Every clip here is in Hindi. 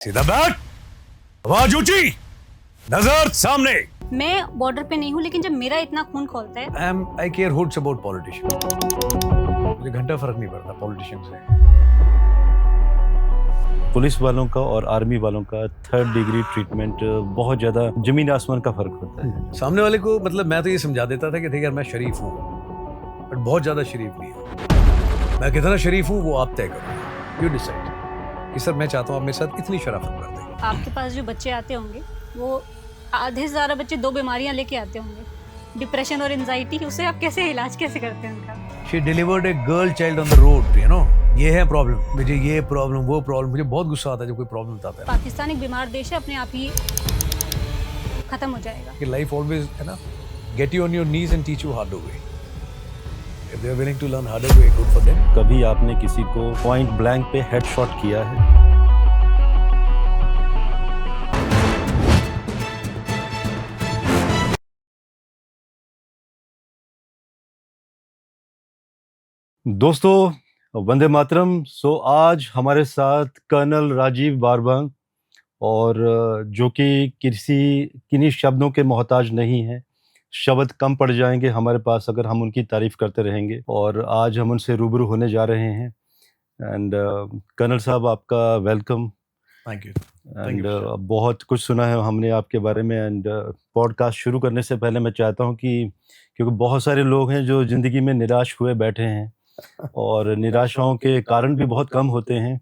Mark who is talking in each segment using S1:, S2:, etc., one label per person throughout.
S1: सीधा बैठ, आवाज ऊंची, नजर सामने।
S2: मैं बॉर्डर पे नहीं हूँ, लेकिन जब मेरा इतना खून खौलता है।
S1: आई केयर हुड्स अबाउट पॉलिटिशियन। मुझे घंटा फर्क नहीं पड़ता पॉलिटिशियन से।
S3: पुलिस वालों का और आर्मी वालों का 3rd डिग्री ट्रीटमेंट बहुत ज़्यादा ज़मीन आसमान का फ़र्क होता है।
S1: सामने वाले को मतलब मैं तो ये समझा देता था कि देखिए यार मैं शरीफ हूँ, बट बहुत ज़्यादा शरीफ नहीं हूँ। मैं कितना शरीफ हूँ वो आप तय करो, यू डिसाइड कि सर मैं चाहता हूँ आप मेरे साथ इतनी शराफत कर दें।
S2: आपके पास जो बच्चे आते होंगे वो आधे से ज़्यादा बच्चे 2 बीमारियां लेके आते होंगे, डिप्रेशन और एंजाइटी। उसे आप कैसे इलाज कैसे करते हैं उनका?
S1: She delivered a girl child on the road, you know। ये है प्रॉब्लम, मुझे ये प्रॉब्लम वो प्रॉब्लम, मुझे बहुत गुस्सा आता है जब कोई प्रॉब्लम बताता है।
S2: पाकिस्तान एक बीमार देश है, अपने आप ही खत्म हो जाएगा।
S1: कि लाइफ ऑलवेज है ना, get you on your knees and teach you harder way. If they are willing to learn harder way, good for them.
S3: कभी आपने किसी को पॉइंट ब्लैंक पे हेडशॉट किया है? दोस्तों वंदे मातरम। आज हमारे साथ कर्नल राजीव बारबंग, और जो कि किन्हीं शब्दों के मोहताज नहीं हैं। शब्द कम पड़ जाएंगे हमारे पास अगर हम उनकी तारीफ करते रहेंगे, और आज हम उनसे रूबरू होने जा रहे हैं। एंड कर्नल साहब, आपका वेलकम।
S1: Thank you.
S3: एंड बहुत कुछ सुना है हमने आपके बारे में। एंड पॉडकास्ट शुरू करने से पहले मैं चाहता हूं कि क्योंकि बहुत सारे लोग हैं जो ज़िंदगी में निराश हुए बैठे हैं, और निराशाओं के कारण भी बहुत कम होते हैं।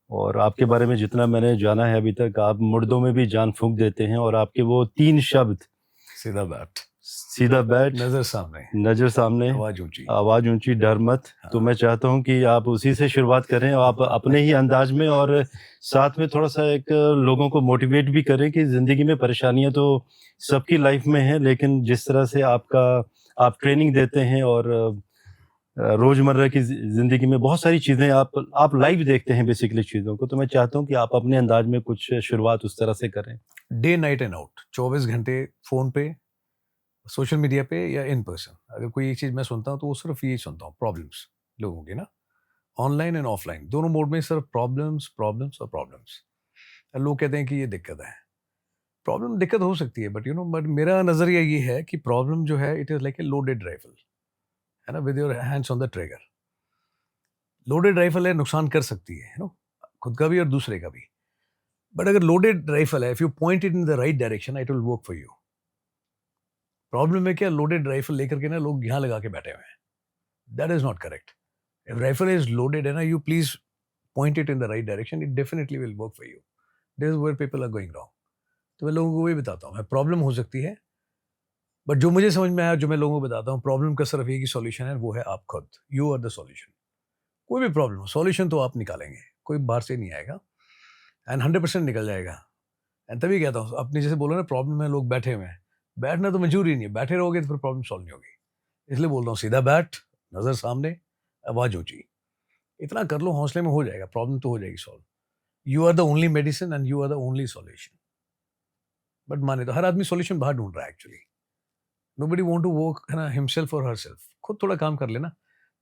S3: और आपके बारे में जितना मैंने जाना है अभी तक, आप मुर्दों में भी जान फूंक देते हैं। और आपके वो 3 शब्द,
S1: सीधा बैठ,
S3: सीधा बैठ,
S1: नजर सामने,
S3: नज़र सामने,
S1: आवाज ऊंची,
S3: आवाज़ ऊंची, डर मत। तो मैं चाहता हूं कि आप उसी से शुरुआत करें, आप अपने ही अंदाज में, और साथ में थोड़ा सा एक लोगों को मोटिवेट भी करें कि ज़िंदगी में परेशानियां तो सबकी लाइफ में हैं, लेकिन जिस तरह से आप ट्रेनिंग देते हैं और रोज़मर्रा की ज़िंदगी में बहुत सारी चीज़ें आप लाइव देखते हैं बेसिकली चीज़ों को। तो मैं चाहता हूं कि आप अपने अंदाज में कुछ शुरुआत उस तरह से करें।
S1: डे नाइट एंड आउट, 24 घंटे फोन पे, सोशल मीडिया पे या इन पर्सन। अगर कोई एक चीज मैं सुनता हूँ तो वो सिर्फ यही सुनता हूँ, प्रॉब्लम्स लोगों की ना, ऑनलाइन एंड ऑफलाइन दोनों मोड में सिर्फ प्रॉब्लम्स प्रॉब्लम्स और प्रॉब्लम्स। लोग कहते हैं कि ये दिक्कत है। प्रॉब्लम दिक्कत हो सकती है, बट मेरा नजरिया ये है कि प्रॉब्लम जो है it is like a loaded rifle, है ना, with your hands on the trigger. Loaded rifle है, नुकसान कर सकती है, खुद का भी और दूसरे का भी। बट अगर लोडेड राइफल है, if you point it in the right direction, it will work for you. Problem है क्या, लोडेड राइफल लेकर के ना लोग यहाँ लगा के बैठे हुए हैं। That is not correct. If rifle is loaded है ना, you please point it in the right direction, it definitely will work for you. This is where people are going wrong. तो मैं लोगों को ये बताता हूँ, प्रॉब्लम हो सकती है, बट जो मुझे समझ में आया, जो मैं लोगों को बताता हूँ, प्रॉब्लम का सिर्फ एक ही सॉल्यूशन है, वो है आप खुद। You are the solution. कोई भी प्रॉब्लम हो, सॉल्यूशन तो आप निकालेंगे, कोई बाहर से नहीं आएगा, एंड 100% निकल जाएगा। एंड तभी कहता हूँ, अपने जैसे बोलो ना, प्रॉब्लम है, लोग बैठे हुए हैं, बैठना तो मंजूर ही नहीं है, बैठे रहोगे तो फिर प्रॉब्लम सॉल्व नहीं होगी। इसलिए बोल रहा हूँ, सीधा बैठ, नजर सामने, आवाज ऊंची। इतना कर लो, हौसले में हो जाएगा, प्रॉब्लम तो हो जाएगी solve. You are the only medicine and you are the only solution. But माने तो हर आदमी सॉल्यूशन बाहर ढूंढ रहा है actually. Nobody want to work, है ना, हिमसेल्फ और हरसेल्फ। खुद थोड़ा काम कर लेना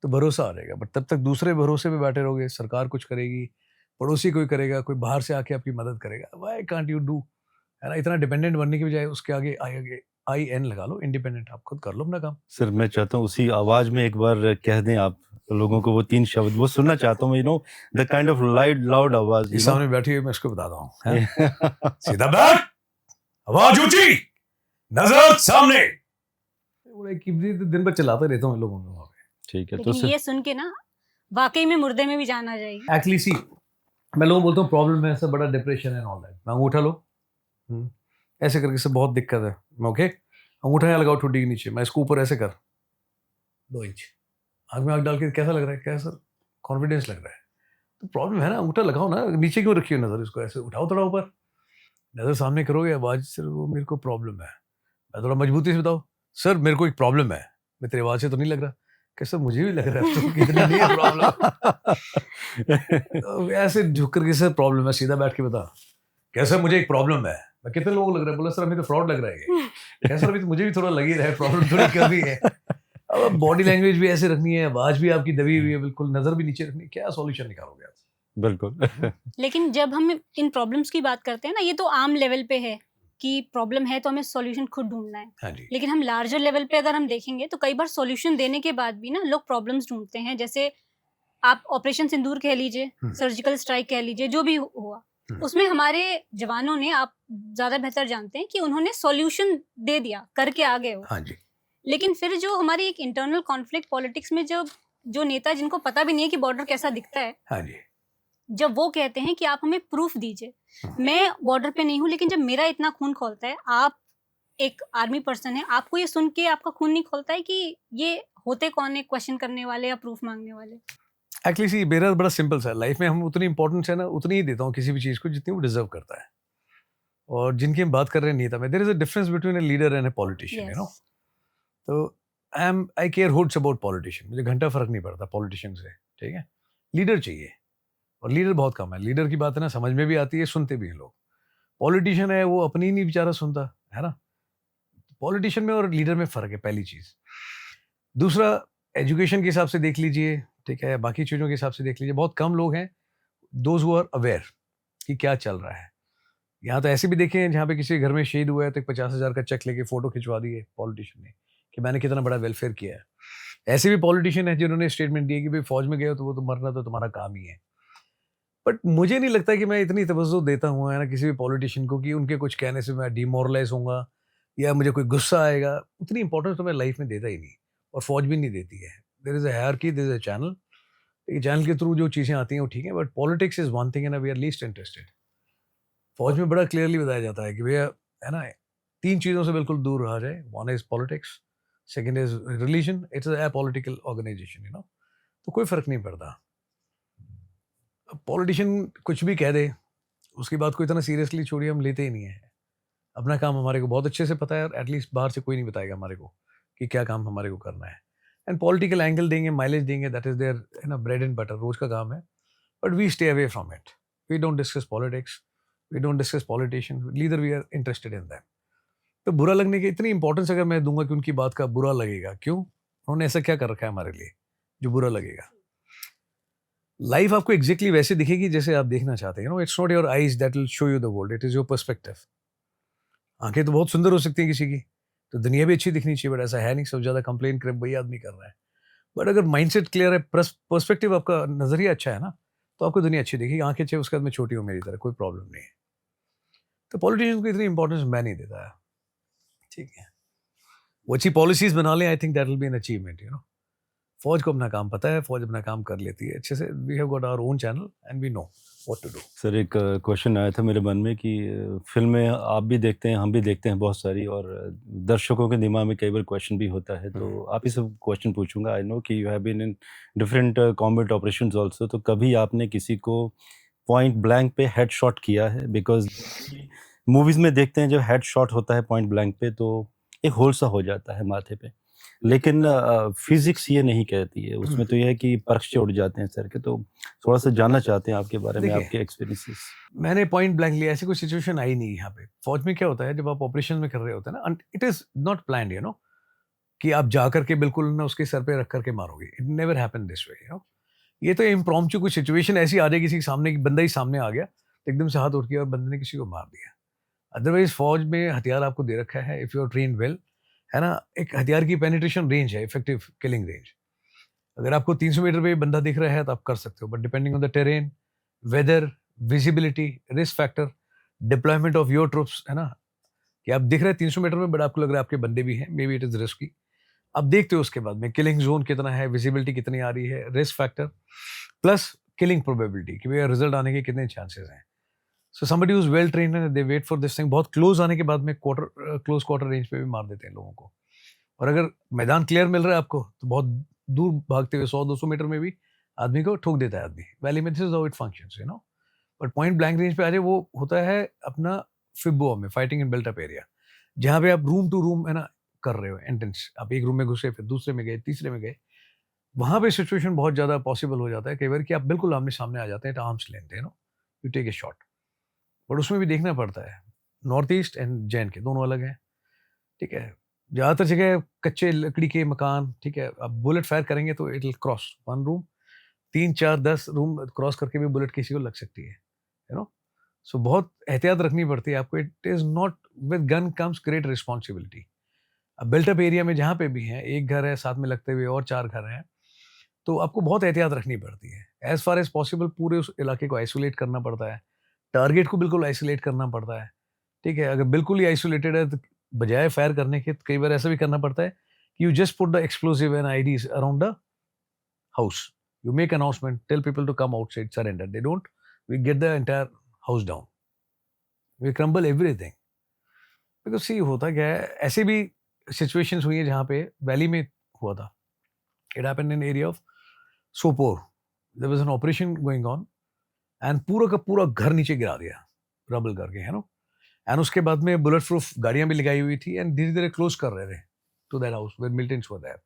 S1: तो भरोसा आ जाएगा। बट तब तक दूसरे भरोसे पे बैठे रहोगे, सरकार कुछ करेगी, पड़ोसी कोई करेगा, कोई बाहर से आके आपकी मदद करेगा, व्हाई कांट यू डू, है ना। इतना डिपेंडेंट बनने की बजाय उसके आगे IN लगा लो, इंडिपेंडेंट। आप खुद कर लो अपना काम।
S3: सर, मैं चाहता हूँ उसी आवाज़ में एक बार कह दें आप लोगों को वो 3 शब्द, वो सुनना चाहता हूँ। द काइंड ऑफ लाउड आवाज।
S1: इस सामने बैठी हुई मैं इसको बताता हूँ, सीधा बैठ, आवाज ऊंची, नजर सामने। दिन भर चलाते रहता हूँ लोगों को।
S3: ठीक है। तो
S2: लेकिन ये सुन के ना वाकई में मुर्दे में भी जान आ जाएगी।
S1: एक्चुअली सी, मैं लोगों को बोलता हूँ प्रॉब्लम है, ऐसा बड़ा डिप्रेशन है, ऑल दैट। मैं अंगूठा लो, ऐसे करके से बहुत दिक्कत है, मैं ओके, अंगूठा यहाँ लगाओ ठुड्डी के नीचे, मैं इसको ऊपर ऐसे कर 2 इंच, आँख में आँख डाल के कैसा लग रहा है, कैसा कॉन्फिडेंस लग रहा है। तो प्रॉब्लम है ना, अंगूठा लगाओ ना, नीचे क्यों रखी हो नजर, इसको ऐसे उठाओ थोड़ा ऊपर, नजर सामने करोगे, आवाज से वो मेरे को प्रॉब्लम है। मैं थोड़ा मजबूती से बताओ, सर मेरे को एक प्रॉब्लम है। मैं तेरी आवाज से तो नहीं लग रहा, कैसे मुझे भी लग रहा है तो कितना नहीं है प्रॉब्लम। ऐसे झुक करके सर प्रॉब्लम है, सीधा बैठ के बता कैसे मुझे एक प्रॉब्लम है। मैं कितने लोगों को लग रहा है, बोला सर अभी तो फ्रॉड लग रहा है, कैसे अभी तो मुझे भी थोड़ा लग ही रहा है, प्रॉब्लम थोड़ी कमी है। अब बॉडी लैंग्वेज भी ऐसे रखनी है, आवाज भी आपकी दबी हुई है बिल्कुल, नजर भी नीचे रखनी है, क्या सॉल्यूशन निकालोगे आप?
S3: बिल्कुल।
S2: लेकिन जब हम इन प्रॉब्लम्स की बात करते हैं ना, ये तो आम लेवल पे है कि प्रॉब्लम है तो हमें सॉल्यूशन खुद ढूंढना है।
S1: हाँ जी।
S2: लेकिन हम लार्जर लेवल पे अगर हम देखेंगे तो कई बार सॉल्यूशन देने के बाद भी ना लोग प्रॉब्लम्स ढूंढते हैं। जैसे आप ऑपरेशन सिंदूर कह लीजिए, सर्जिकल स्ट्राइक कह लीजिए, जो भी हुआ, उसमें हमारे जवानों ने, आप ज़्यादा बेहतर जानते हैं कि उन्होंने सॉल्यूशन दे दिया, करके आ गए वो।
S1: हाँ जी।
S2: लेकिन फिर जो हमारी एक इंटरनल कॉन्फ्लिक्ट पॉलिटिक्स में जो नेता जिनको पता भी नहीं है कि बॉर्डर कैसा दिखता है,
S1: हाँ जी।
S2: जब वो कहते हैं कि आप हमें प्रूफ दीजिए, मैं बॉर्डर पे नहीं हूँ लेकिन जब मेरा इतना खून खौलता है, आप एक आर्मी पर्सन है, आपको ये सुन के आपका खून नहीं खौलता है कि ये होते कौन है क्वेश्चन करने वाले या प्रूफ मांगने वाले?
S1: एक्चुअली सी मेरा बड़ा सिंपल सा लाइफ में, हम उतनी इंपॉर्टेंस है ना उतनी ही देता हूँ किसी भी चीज़ को जितनी वो डिजर्व करता है। और जिनकी हम बात कर रहे हैं नेता में, there is a difference between a leader and a politician, you know.
S2: Yes,
S1: तो I care hoots about politician, मुझे घंटा फर्क नहीं पड़ता पॉलिटिशियन से, ठीक है। लीडर चाहिए, और लीडर बहुत कम है। लीडर की बात है ना समझ में भी आती है, सुनते भी हैं लोग। पॉलिटिशियन है वो अपनी नहीं बेचारा सुनता, है ना। पॉलिटिशियन में और लीडर में फ़र्क है, पहली चीज़। दूसरा, एजुकेशन के हिसाब से देख लीजिए, ठीक है, बाकी चीज़ों के हिसाब से देख लीजिए, बहुत कम लोग हैं दोज़ हू आर अवेयर कि क्या चल रहा है। यहाँ तो ऐसे भी देखे हैं जहाँ पे किसी घर में शहीद हुआ है तो 50,000 का चेक लेके फ़ोटो खिंचवा दी है पॉलिटिशियन ने कि मैंने कितना बड़ा वेलफेयर किया है। ऐसे भी पॉलिटिशियन है जिन्होंने स्टेटमेंट दी कि भाई फ़ौज में गए हो तो वो तो मरना तो तुम्हारा काम ही है। बट मुझे नहीं लगता कि मैं इतनी तवज्जो देता हूँ, है ना, किसी भी पॉलिटिशियन को कि उनके कुछ कहने से मैं डिमोरलाइज़ होऊँगा या मुझे कोई गुस्सा आएगा। उतनी इंपॉर्टेंस तो मैं लाइफ में देता ही नहीं, और फ़ौज भी नहीं देती है। There is a hierarchy, there is a channel. ये चैनल के थ्रू जो चीज़ें आती हैं वो ठीक है, but politics is one thing and we are least interested. फ़ौज में बड़ा क्लियरली बताया जाता है कि भैया, है ना, 3 चीज़ों से बिल्कुल दूर रहा जाए। One is politics, second is religion, it's a political organisation, you know. तो कोई फ़र्क नहीं पड़ता। अब पॉलिटिशियन कुछ भी कह दे, उसकी बात को इतना सीरियसली छोड़िए, हम लेते ही नहीं है। अपना काम हमारे को बहुत अच्छे से पता है, एटलीस्ट बाहर से कोई नहीं बताएगा हमारे को कि क्या काम हमारे को करना है। एंड पॉलिटिकल एंगल देंगे, माइलेज देंगे, दैट इज़ देयर, है ना, ब्रेड एंड बटर, रोज़ का काम है। But we stay away from it. We don't discuss politics, we don't discuss politician, neither we are interested in them. तो बुरा लगने की इतनी इंपॉर्टेंस अगर मैं दूंगा कि उनकी बात का बुरा लगेगा, क्यों? उन्होंने ऐसा क्या कर रखा है हमारे लिए जो बुरा लगेगा? लाइफ आपको एग्जैक्टली वैसे दिखेगी जैसे आप देखना चाहते हैं, you no. It's not your eyes that will show you the world, it is your perspective. आंखें तो बहुत सुंदर हो सकती हैं किसी की, तो दुनिया भी अच्छी दिखनी चाहिए, बट ऐसा है नहीं। सब ज्यादा कंप्लेन करे वही आदमी कर रहा है। बट अगर माइंडसेट क्लियर है, पर्सपेक्टिव आपका नजरिया अच्छा है ना, तो आपको दुनिया अच्छी दिखेगी। आंखें चाहे उसके बाद में छोटी हो मेरी तरह, कोई प्रॉब्लम नहीं है। तो पॉलिटिशियंस को इतनी इंपॉर्टेंस मैं नहीं देता है, ठीक है। वो अच्छी पॉलिसीज बना लें, I think that will be an achievement, you know. फौज को अपना काम पता है, फौज अपना काम कर लेती है अच्छे से। We have got our own channel and we know what to do.
S3: Sir एक क्वेश्चन आया था मेरे मन में कि फिल्में आप भी देखते हैं, हम भी देखते हैं बहुत सारी, और दर्शकों के दिमाग में कई बार क्वेश्चन भी होता है, तो आप ही सब क्वेश्चन पूछूंगा। आई नो कि you have been in different combat operations also, तो कभी आपने किसी को पॉइंट ब्लैंक पे हेड शॉट किया है? बिकॉज मूवीज में देखते हैं जब हेड शॉट होता है पॉइंट ब्लैंक पे तो एक होल सा हो जाता है माथे पे, लेकिन फिजिक्स ये नहीं कहती है, उसमें तो यह है कि परख से उड़ जाते हैं सर के। तो थोड़ा सा जानना चाहते हैं आपके बारे में,
S1: देखिए,
S3: आपके एक्सपीरियंसेस।
S1: मैंने पॉइंट ब्लैंक लिया, ऐसी कोई सिचुएशन आई नहीं यहाँ पे। फौज में क्या होता है, जब आप ऑपरेशन में कर रहे होते हैं ना, it is not planned, you know, कि आप जा करके बिल्कुल ना उसके सर पे रख करके मारोगे। It never happen this way, you know. ये तो इम्प्रॉम्प्चू कुछ सिचुएशन ऐसी आ जाए, किसी के सामने, कि बंदा ही सामने आ गया तो एकदम से हाथ उठ गया और बंदे ने किसी को मार दिया। अदरवाइज फौज में हथियार आपको दे रखा है, if you are train well, है ना। एक हथियार की पेनिट्रेशन रेंज है, इफेक्टिव किलिंग रेंज। अगर आपको 300 मीटर पे बंदा दिख रहा है तो आप कर सकते हो, but depending on the terrain, weather, visibility, risk factor, deployment of your troops, है ना, कि आप दिख रहे हैं 300 मीटर में, बट आपको लग रहा है आपके बंदे भी हैं, may be it is risky. आप देखते हो उसके बाद में किलिंग जोन कितना है, विजिबिलिटी कितनी आ रही है, risk factor plus killing probability, कि भैया रिजल्ट आने के कितने चांसेस हैं। So somebody who is well trained and they wait for this thing, बहुत क्लोज आने के बाद में क्लोज क्वार्टर रेंज पे भी मार देते हैं लोगों को। और अगर मैदान क्लियर मिल रहा है आपको तो बहुत दूर भागते हुए 100-200 मीटर में भी आदमी को ठोक देता है आदमी। वैली में this is how it functions, you know. But point blank range पे आ जाए, वो होता है अपना फिबो में, fighting in built up area, जहाँ पे आप रूम टू रूम, है ना, कर रहे हो एंट्रेंस। आप एक रूम में घुसे, फिर दूसरे में गए, तीसरे में गए, वहाँ पे सिचुएशन बहुत ज़्यादा पॉसिबल हो जाता है कई बार कि आप बिल्कुल आमने सामने आ जाते हैं, arms length, you know, you take a shot. But उसमें भी देखना पड़ता है, नॉर्थ ईस्ट एंड जैन के दोनों अलग हैं, ठीक है। ज़्यादातर जगह कच्चे लकड़ी के मकान, ठीक है, आप बुलेट फायर करेंगे तो it will cross one room, 3 4 10 room cross करके भी बुलेट किसी को लग सकती है, यू नो. सो बहुत एहतियात रखनी पड़ती है आपको. It is not, with gun comes great responsibility. अब बिल्टअप एरिया में जहाँ पे भी है, एक घर है साथ में लगते हुए और 4 घर हैं, तो आपको बहुत एहतियात रखनी पड़ती है. एज फार एज पॉसिबल पूरे उस इलाके को आइसोलेट करना पड़ता है, टारगेट को बिल्कुल आइसोलेट करना पड़ता है. ठीक है, अगर बिल्कुल ही आइसोलेटेड है तो बजाय फायर करने के कई बार ऐसा भी करना पड़ता है कि you just put the explosive and IEDs around the house. You make announcement, tell people to come outside, surrender. They don't, we get the entire house down, we crumble everything. Because सी होता क्या है, ऐसे भी सिचुएशंस हुई है जहाँ पे वैली में हुआ था. It happened in area of Sopore. There was an operation going on and पूरा का पूरा घर नीचे गिरा दिया रबल करके, है ना. एंड उसके बाद में बुलेट प्रूफ गाड़ियां भी लगाई हुई थी एंड धीरे धीरे क्लोज कर रहे थे to that house where militants were there.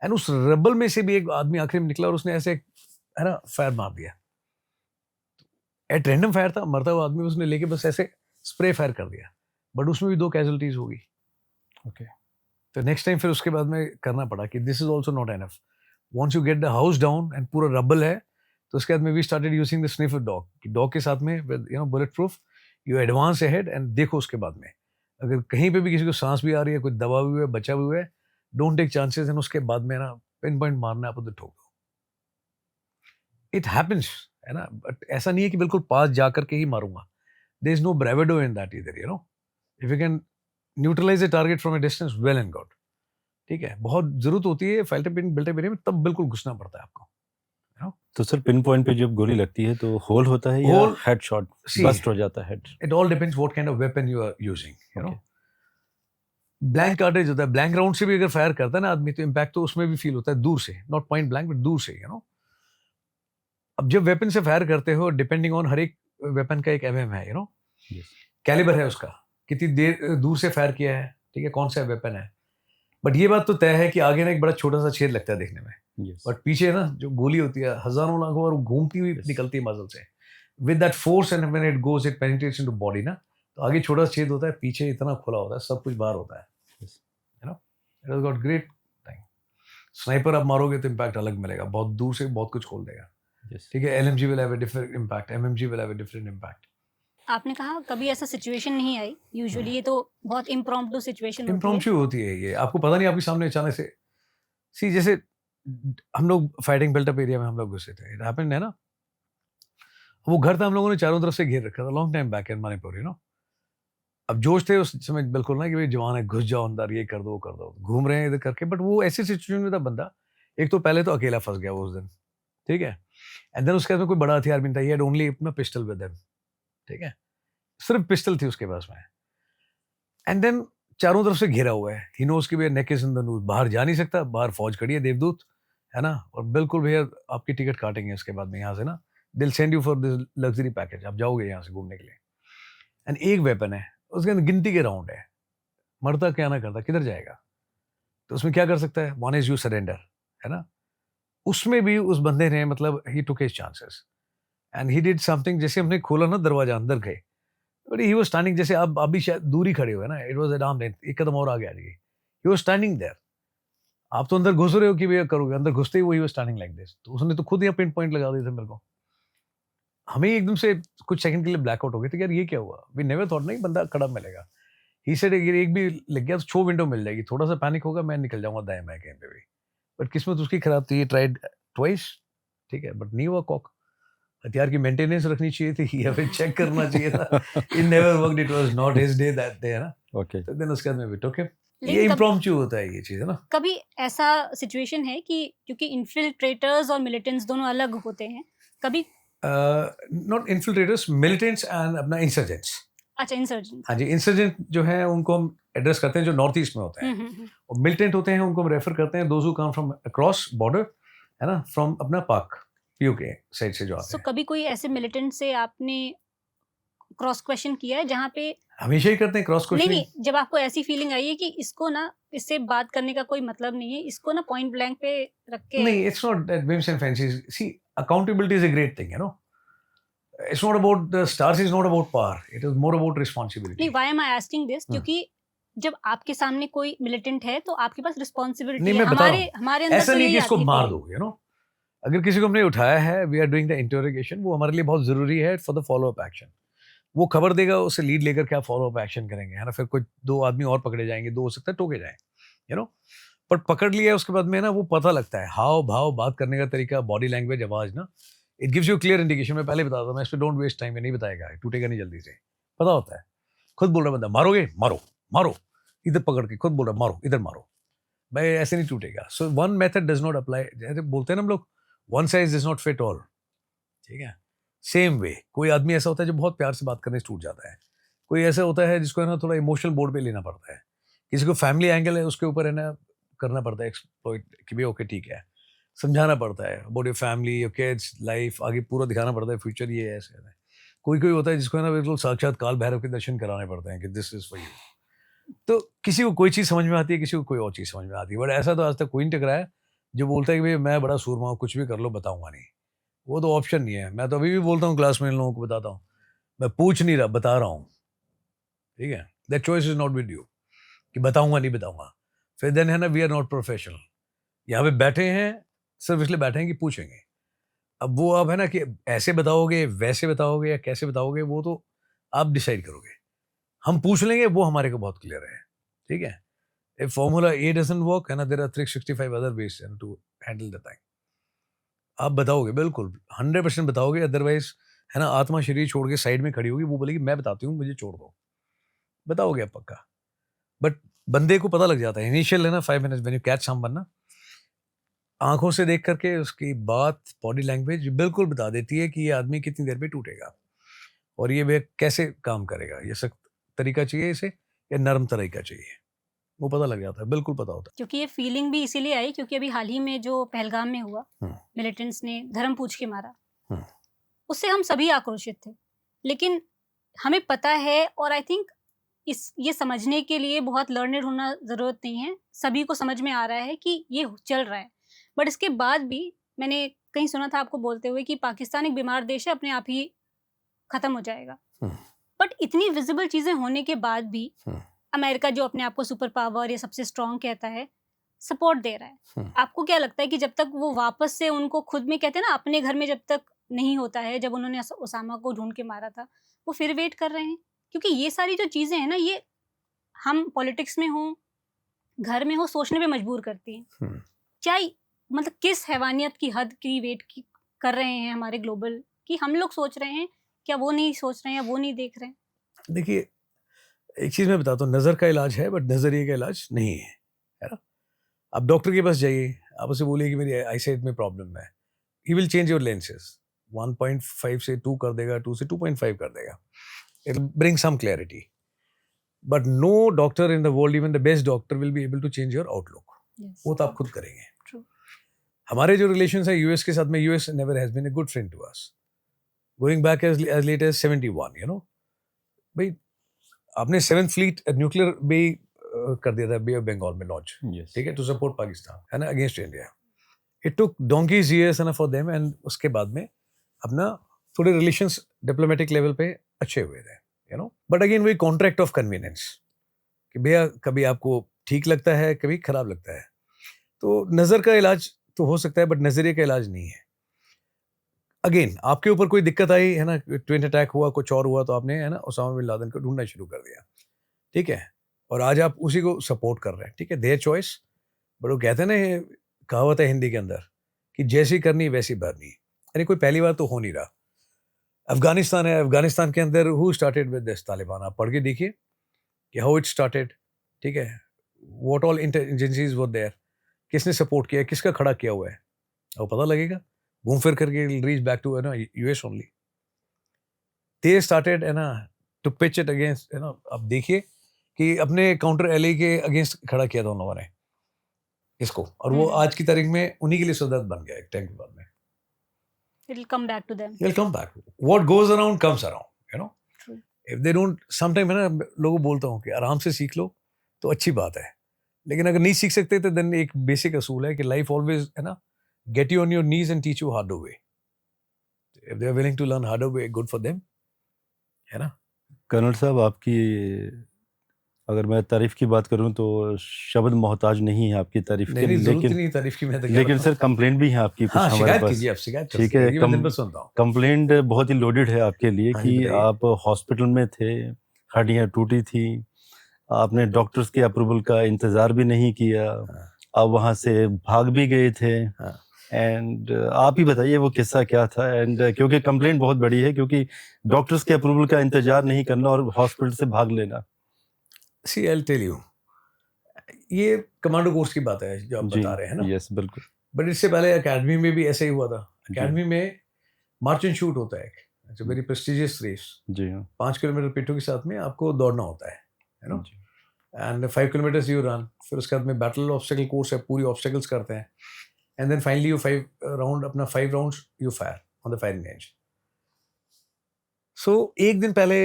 S1: And उस रबल में से भी एक आदमी आखिर में निकला और उसने ऐसे, है ना, फायर मार दिया. एट रैंडम फायर था, मरता हुआ आदमी, उसने लेके बस ऐसे स्प्रे फायर कर दिया. बट उसमें भी 2 कैजुअलिटीज हो गई.
S3: ओके.
S1: तो नेक्स्ट टाइम फिर उसके बाद में करना पड़ा कि this is also not enough. Once you get the house down and पूरा रबल है, तो उसके बाद में we started using the sniffer dog. Dog के साथ में with bullet proof you advance ahead and देखो. उसके बाद में अगर कहीं पे भी किसी को सांस भी आ रही है, कोई दबा हुआ है, बचा हुआ है, डोंट टेक चांसेस. एंड उसके बाद में ना पिन पॉइंट मारना, आप उधर ठोक दो. इट हैपेंस, है ना. बट ऐसा नहीं है कि बिल्कुल पास जा करके ही मारूंगा. There is no bravado in that इधर, you know. If you can neutralise the target from a distance, well and good. ठीक है, बहुत जरूरत होती है फाइटर पिन बिल्टअप एरिया में, तब बिल्कुल घुसना पड़ता है आपको.
S3: तो सर पिन पॉइंट पे जब गोली लगती है तो होल होता है या
S1: Hole-
S3: हेडशॉट,
S1: See,
S3: बस्ट हो जाता है head?
S1: it all depends what kind of weapon you are using, you know.
S3: Okay.
S1: Blank cartridge होता है, ब्लैंक राउंड से भी अगर फायर करता है ना आदमी, तो इम्पैक्ट तो उसमें भी फील होता है दूर से, नॉट पॉइंट ब्लैंक बट दूर से, यू नो. अब जब वेपन से फायर करते हो, डिपेंडिंग ऑन हर एक वेपन का एक एमएम है, यू नो. कैलिबर है उसका, कितनी देर दूर से फायर किया है, ठीक है, कौन सा वेपन है. बट ये बात तो तय है कि आगे ना एक बड़ा छोटा सा छेद लगता है देखने में, बट पीछे ना जो गोली होती है हजारों लाखों और घूमती हुई निकलती है मसल से, with that force and when it goes it penetrates into body ना. तो आगे छोटा सा छेद होता है, पीछे इतना खुला होता है, सब कुछ बाहर होता है, you no. It has got great thing. Sniper आप मारोगे तो इम्पैक्ट अलग मिलेगा, बहुत दूर से बहुत कुछ खोल देगा. ठीक है, LMG will have a different impact, MMG will have a different impact.
S2: आपने कहा कभी ऐसा सिचुएशन नहीं आई. यूजुअली ये तो बहुत इम्प्रॉम्प्टू सिचुएशन होती है.
S1: इम्प्रॉम्प्टू होती है ये, आपको पता नहीं आपके सामने अचानक से. सी जैसे हम लोग फाइटिंग बिल्टअप एरिया में हम लोग घुसे थे, इट हैपेंड, है ना. वो घर था, हम लोगों ने चारों तरफ से घेर रखा था, long time back in Manipur, you know. अब जोश थे उस समय बिल्कुल ना कि भाई जवान है, घुस जाओ अंदर, ये कर दो वो कर दो, घूम रहे हैं इधर करके. बट वो ऐसी सिचुएशन में था बंदा, एक तो पहले तो अकेला फंस गया वो उस दिन, ठीक है. एंड देन उसके बाद में कोई बड़ा हथियार भी नहीं था, ही हैड ओनली अपना पिस्टल विद हिम, ठीक है, सिर्फ पिस्टल थी उसके पास में. एंड देन चारों तरफ से घिरा हुआ है, ही नोज कि भैया neck is in the news, बाहर जा नहीं सकता, बाहर फौज खड़ी है, देवदूत, है ना. और बिल्कुल भैया आपकी टिकट काटेंगे उसके बाद में यहाँ से ना, दिल send you for this luxury package, आप जाओगे यहाँ से घूमने के लिए. एंड एक वेपन है, उसके अंदर गिनती के राउंड है, मरता क्या ना करता, किधर जाएगा. तो उसमें क्या कर सकता है, वन इज यू सरेंडर, है ना. उसमें भी उस बंदे ने मतलब ही took his chances and he did something. जैसे हमने खोला ना दरवाजा, अंदर गए, बट ही वाज स्टैंडिंग, जैसे आप भी शायद दूर ही खड़े हुए ना, it was at arm length, एक कदम और आगे आ जाइए, ही वाज स्टैंडिंग देयर. आप तो अंदर घुस रहे हो कि भैया करोगे, अंदर घुसते ही वो he was standing like this. तो उसने तो खुद यहाँ पिन पॉइंट लगा दिया था मेरे को. हमें एकदम से कुछ सेकंड के लिए ब्लैकआउट हो गए थे कि यार ये क्या हुआ. वी नेवर थॉट नहीं बंदा खड़ा मिलेगा. ही सेड एक भी लग गया तो 6 विंडो मिल जाएगी, थोड़ा सा पैनिक होगा, मैं निकल जाऊंगा दाएं बाएं कहीं पे भी. बट किस्मत उसकी खराब थी, ट्राइड ट्वाइस, ठीक है, बट नहीं हुआ. कॉक हथियार की मेंटेनेंस रखनी चाहिए थी या फिर चेक करना चाहिए था. It never worked, it was not his day that day, है ना.
S3: ओके.
S1: तो देन उसके बाद में भी टोक हिम. ये
S2: लेकिन
S1: इम्प्रॉम्प्टू होता है ये चीज, है ना.
S2: कभी ऐसा सिचुएशन है कि क्योंकि इन्फिल्ट्रेटर्स और मिलिटेंट्स दोनों अलग होते हैं, कभी
S1: नॉट इन्फिल्ट्रेटर्स, मिलिटेंट्स एंड अपना इंसर्जेंट्स.
S2: अच्छा इंसर्जेंट्स.
S1: हाँ जी, इंसर्जेंट जो है उनको हम एड्रेस करते हैं जो नॉर्थ ईस्ट में होते हैं. और मिलिटेंट होते हैं उनको हम रेफर करते हैं those who come from across border, है ना, फ्रॉम अपना पाक पीओ के साइड से जो आते
S2: सो
S1: हैं.
S2: कभी कोई ऐसे मिलिटेंट से आपने क्रॉस क्वेश्चन किया है जहाँ पे
S1: हमेशा ही करते हैं क्रॉस
S2: नहीं
S1: क्वेश्चनिंग.
S2: नहीं, जब आपको ऐसी फीलिंग आई है कि इसको ना, इससे बात करने का कोई मतलब नहीं है, इसको ना पॉइंट ब्लैंक पे रख के.
S1: नहीं, it's not that whims and fancies. See, accountability is a great thing, you know. It's not about the stars, is not about power. It is more about responsibility.
S2: नहीं, why am I asking this, क्योंकि जब आपके सामने कोई मिलिटेंट है तो आपके पास रिस्पॉन्सिबिलिटी
S1: नहीं,
S2: है.
S1: मैं बता रहा
S2: हमारे
S1: हूँ.
S2: हमारे अंदर
S1: ऐसा
S2: तो
S1: नहीं कि
S2: यही
S1: इसको
S2: आती है
S1: मार
S2: feeling.
S1: दो, you know. अगर किसी को हमने उठाया है, we are doing the interrogation, वो हमारे लिए बहुत ज़रूरी है for the follow up action. वो खबर देगा, उससे लीड लेकर क्या फॉलो अप एक्शन करेंगे, है ना? फिर कोई 2 आदमी और पकड़े जाएँगे, 2 हो सकता है टोके जाएँ, यू नो? पर पकड़ लिया उसके बाद में ना वो पता लगता है, हाव-भाव, बात करने का तरीका, बॉडी लैंग्वेज, आवाज़ ना, it gives you clear indication. मैं पहले बताता हूँ, मैं इस पे डोंट वेस्ट टाइम, ये नहीं बताएगा, टूटेगा नहीं जल्दी से। पता होता है, खुद बोल रहा है बंदा, मारोगे? मारो, मारो। इधर पकड़ के खुद बोल रहा है, मारो, इधर मारो। भाई ऐसे नहीं टूटेगा। So one method does not apply, जैसे बोलते हैं ना हम लोग, one size does not fit all, ठीक है? सेम वे कोई आदमी ऐसा होता है जो बहुत प्यार से बात करने से टूट जाता है। कोई ऐसा होता है जिसको है ना थोड़ा इमोशनल बोर्ड पे लेना पड़ता है। किसी को फैमिली एंगल है, उसके ऊपर है ना करना पड़ता है एक्सप्लॉइट कि भाई ओके ठीक है। समझाना पड़ता है about your family, your kids, life, आगे पूरा दिखाना पड़ता है, फ्यूचर ये है, ऐसे है। कोई-कोई होता है जिसको है ना बिल्कुल साक्षात काल भैरव के दर्शन कराने पड़ते हैं कि दिस इज़ फॉर यू। तो किसी को कोई चीज़ समझ में आती है, किसी को कोई और चीज़ समझ में आती है। बट ऐसा तो आज तक कोई नहीं टकराया है जो बोलता है कि भई मैं बड़ा सूरमा हूँ, कुछ भी कर लो बताऊँगा नहीं। वो तो ऑप्शन नहीं है। मैं तो अभी भी बोलता हूँ क्लास में इन लोगों को बताता हूँ, मैं पूछ नहीं रहा, बता रहा हूँ, ठीक है? That choice is not with you कि बताऊँगा नहीं बताऊँगा। फिर देन है ना वी आर नॉट प्रोफेशनल। यहाँ पे बैठे हैं, सिर्फ़ इसलिए बैठे हैं कि पूछेंगे। अब वो अब है ना कि ऐसे बताओगे, वैसे बताओगे या कैसे बताओगे, वो तो आप डिसाइड करोगे। हम पूछ लेंगे, वो हमारे को बहुत क्लियर है, ठीक है? If formula A doesn't work, है ना, there are 365 other ways and to handle the time. आप बताओगे बिल्कुल 100% बताओगे, अदरवाइज है ना आत्मा शरीर छोड़ के साइड में खड़ी होगी, वो बोलेगी मैं बताती हूँ, मुझे छोड़ दो। बताओगे आप पक्का। बट बंदे को पता लग जाता है इनिशियल है ना 5 minutes when you catch someone ना, आंखों से देख करके उसकी बात, बॉडी लैंग्वेज बिल्कुल बता देती है कि ये आदमी कितनी देर में टूटेगा और ये वे कैसे काम करेगा। ये सख्त तरीका चाहिए इसे या नरम तरीका चाहिए, वो पता लग जाता है, बिल्कुल पता होता
S2: क्योंकि ये फीलिंग भी इसीलिए आई क्योंकि अभी हाल ही में जो पहलगाम में हुआ,
S1: हम्म।
S2: मिलिटेंट्स ने धर्म पूछ के मारा,
S1: हम्म।
S2: उससे हम सभी आक्रोशित थे। लेकिन हमें पता है और आई थिंक ये समझने के लिए बहुत लर्नेड होना ज़रूरत नहीं है। सभी को समझ में आ रहा है कि ये चल रहा है। बट इसके बाद भी मैंने कहीं सुना था आपको बोलते हुए कि पाकिस्तान एक बीमार देश है, अपने आप ही खत्म हो जाएगा।
S1: हम्म।
S2: बट इतनी विजिबल चीज़ें होने के बाद भी
S1: हम्म।
S2: अमेरिका जो अपने आप को सुपर पावर या सबसे स्ट्रॉन्ग कहता है, सपोर्ट दे रहा है।
S1: हम्म।
S2: आपको क्या लगता है कि जब तक वो वापस से उनको खुद में कहते हैं ना अपने घर में जब तक नहीं होता है, जब उन्होंने ओसामा को ढूँढ के मारा था, वो फिर वेट कर रहे हैं? क्योंकि ये सारी जो चीज़ें हैं ना, ये हम पॉलिटिक्स में हों, घर में हो, सोचने पे मजबूर करती हैं।
S1: हम्म।
S2: क्या मतलब किस हैवानियत की हद की वेट की कर रहे हैं हमारे ग्लोबल कि हम लोग सोच रहे हैं, क्या वो नहीं सोच रहे हैं या वो नहीं देख रहे हैं?
S1: देखिए, एक चीज़ मैं बताता हूँ, नज़र का इलाज है बट नज़रिए का इलाज नहीं है ना? आप डॉक्टर के पास जाइए, आप उसे बोलिए कि मेरी आईसाइट में प्रॉब्लम है, he will change your lenses, 1.5 से 2 कर देगा, 2 से 2.5 कर देगा, it will bring some clarity, but no doctor in the world, even the best doctor, will be able to change your outlook. वो तो आप खुद करेंगे।
S2: True.
S1: हमारे जो रिलेशंस है यूएस के साथ में, US never has been a good friend to us, going back as late as 71, you know. भाई आपने 7th फ्लीट न्यूक्लियर बे कर दिया था बे ऑफ बंगाल में लॉन्च,
S3: Yes.
S1: ठीक है, टू सपोर्ट पाकिस्तान, है ना, against India. It took donkey's years है ना फॉर देम, एंड उसके बाद में अपना थोड़े रिलेशंस डिप्लोमेटिक लेवल पे अच्छे हुए थे, यू नो। बट अगेन वही कॉन्ट्रैक्ट ऑफ कन्वीनियंस कि भैया कभी आपको ठीक लगता है, कभी खराब लगता है। तो नज़र का इलाज तो हो सकता है बट नज़रिए का इलाज नहीं है। अगेन आपके ऊपर कोई दिक्कत आई है ना, ट्विन अटैक हुआ, कुछ और हुआ, तो आपने है ना ओसामा बिन लादेन को ढूंढना शुरू कर दिया, ठीक है, और आज आप उसी को सपोर्ट कर रहे हैं, ठीक है, देयर चॉइस। बट वो कहते हैं ना, ये कहावत है हिंदी के अंदर कि जैसी करनी वैसी भरनी। अरे कोई पहली बार तो हो नहीं रहा। अफगानिस्तान है, अफगानिस्तान के अंदर who started with this Taliban, आप पढ़ के देखिए कि हाउ इट स्टार्टेड, ठीक है, व्हाट ऑल इंटेलिजेंसीज वर देयर, किसने सपोर्ट किया, किसका खड़ा किया हुआ है, वो पता लगेगा। घूम फिर करके रीच बैक टू है ना यूएस ओनली। दे स्टार्टेड है ना टू पिच इट अगेंस्ट, है ना, अब देखिए कि अपने काउंटर एलए के अगेंस्ट खड़ा किया था उन लोगों ने इसको, और वो आज की तारीख में उन्हीं के लिए सदर्द बन गया एक टाइम के बाद में।
S2: It'll come back to them.
S1: They'll come back. What goes around comes around, you know.
S2: True.
S1: If they don't, sometime है ना, लोगों को बोलता हूँ कि आराम से सीख लो तो अच्छी बात है, लेकिन अगर नहीं सीख सकते तो देन एक बेसिक असूल है कि लाइफ ऑलवेज है ना get you on your knees and teach you harder way. If they are willing to learn harder way, good for them, है ना।
S3: कर्नल साहब, आपकी अगर मैं तारीफ की बात करूं तो शब्द मोहताज नहीं है आपकी तारीफ के,
S1: नहीं जरूरत
S3: लेकिन
S1: नहीं तारीफ की, मैं तो कह
S3: लेकिन
S1: रहा
S3: सर
S1: हूँ।
S3: कंप्लेंट भी है आपकी कुछ
S1: हाँ
S3: हमारे
S1: शिकायत
S3: पास।
S1: कीजिए, आप शिकायत कर
S3: ठीक
S1: सकते
S3: है,
S1: हैं, मैं दिन भर सुनता हूँ।
S3: कंप्लेंट बहुत ही लोडेड है आपके लिए
S1: हाँ जी,
S3: कि
S1: बताइए।
S3: आप हॉस्पिटल में थे, हड्डियां टूटी थी, आपने डॉक्टर्स के अप्रूवल का इंतजार भी नहीं किया,
S1: हाँ,
S3: आप वहां से भाग भी गए थे।
S1: हाँ।
S3: एंड आप ही बताइए वो किस्सा क्या था। एंड क्योंकि कंप्लेंट बहुत बड़ी है, क्योंकि डॉक्टर्स के अप्रूवल का इंतजार नहीं करना और हॉस्पिटल से भाग लेना।
S1: सी आई टेल यू, ये कमांडो कोर्स की बात है जो आप
S3: जी,
S1: बता रहे हैं ना,
S3: यस बिल्कुल।
S1: बट इससे पहले एकेडमी में भी ऐसे ही हुआ था।
S3: जी।
S1: एकेडमी में मार्च एंड शूट होता है, इट्स वेरी प्रेस्टिजियस रेस।
S3: जी हाँ।
S1: 5 किलोमीटर पिट्ठू के साथ में आपको दौड़ना होता है, यू नो,
S3: जी।
S1: And 5 kilometres you run. फिर उसके बाद में बैटल ऑब्स्टेकल कोर्स है, पूरी ऑब्स्टेकल्स करते हैं, and then finally you 5 round, अपना 5 rounds you fire on the firing range. So एक दिन पहले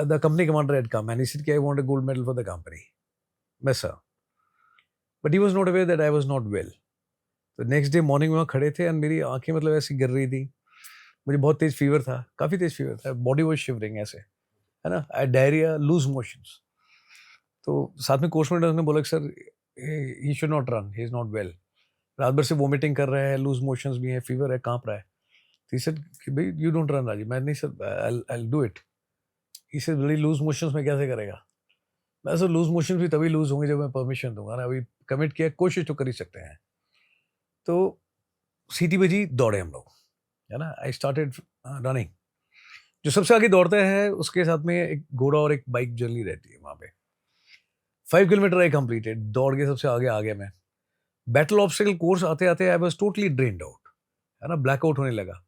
S1: the company commander had come and he said कि I want a gold medal for the company. मैं sir, but he was not aware that I was not well. तो नेक्स्ट डे मॉर्निंग में वहाँ खड़े थे एंड मेरी आंखें मतलब ऐसी गिर रही थी, मुझे बहुत तेज फीवर था, काफ़ी तेज फीवर था, बॉडी वाज शिवरिंग ऐसे, है ना, आई डायरिया, लूज मोशंस। तो साथ में कोच मेडल ने बोला कि sir he should not run, he is not well, रात भर से वोमिटिंग कर रहा है, लूज मोशंस भी है, फीवर है, काँप रहा है। तो ही सेड कि भाई यू डोंट रन राजीव। मैं नहीं sir, I will do it. He said बड़ी लूज मोशंस में कैसे करेगा? मैं सर लूज मोशंस भी तभी लूज होंगे जब मैं परमिशन दूंगा ना, अभी कमिट किया, कोशिश तो कर ही सकते हैं। तो सीटी बजी, दौड़े हम लोग, है ना, आई स्टार्टेड रनिंग। जो सबसे आगे दौड़ता है उसके साथ में एक घोड़ा और एक बाइक जर्नी रहती है वहाँ पे। 5 किलोमीटर आई कंप्लीटेड, दौड़ के सबसे आगे आ गया मैं। बैटल ऑब्स्टेकल कोर्स आते आते I was totally drained out, है ना, ब्लैकआउट होने लगा।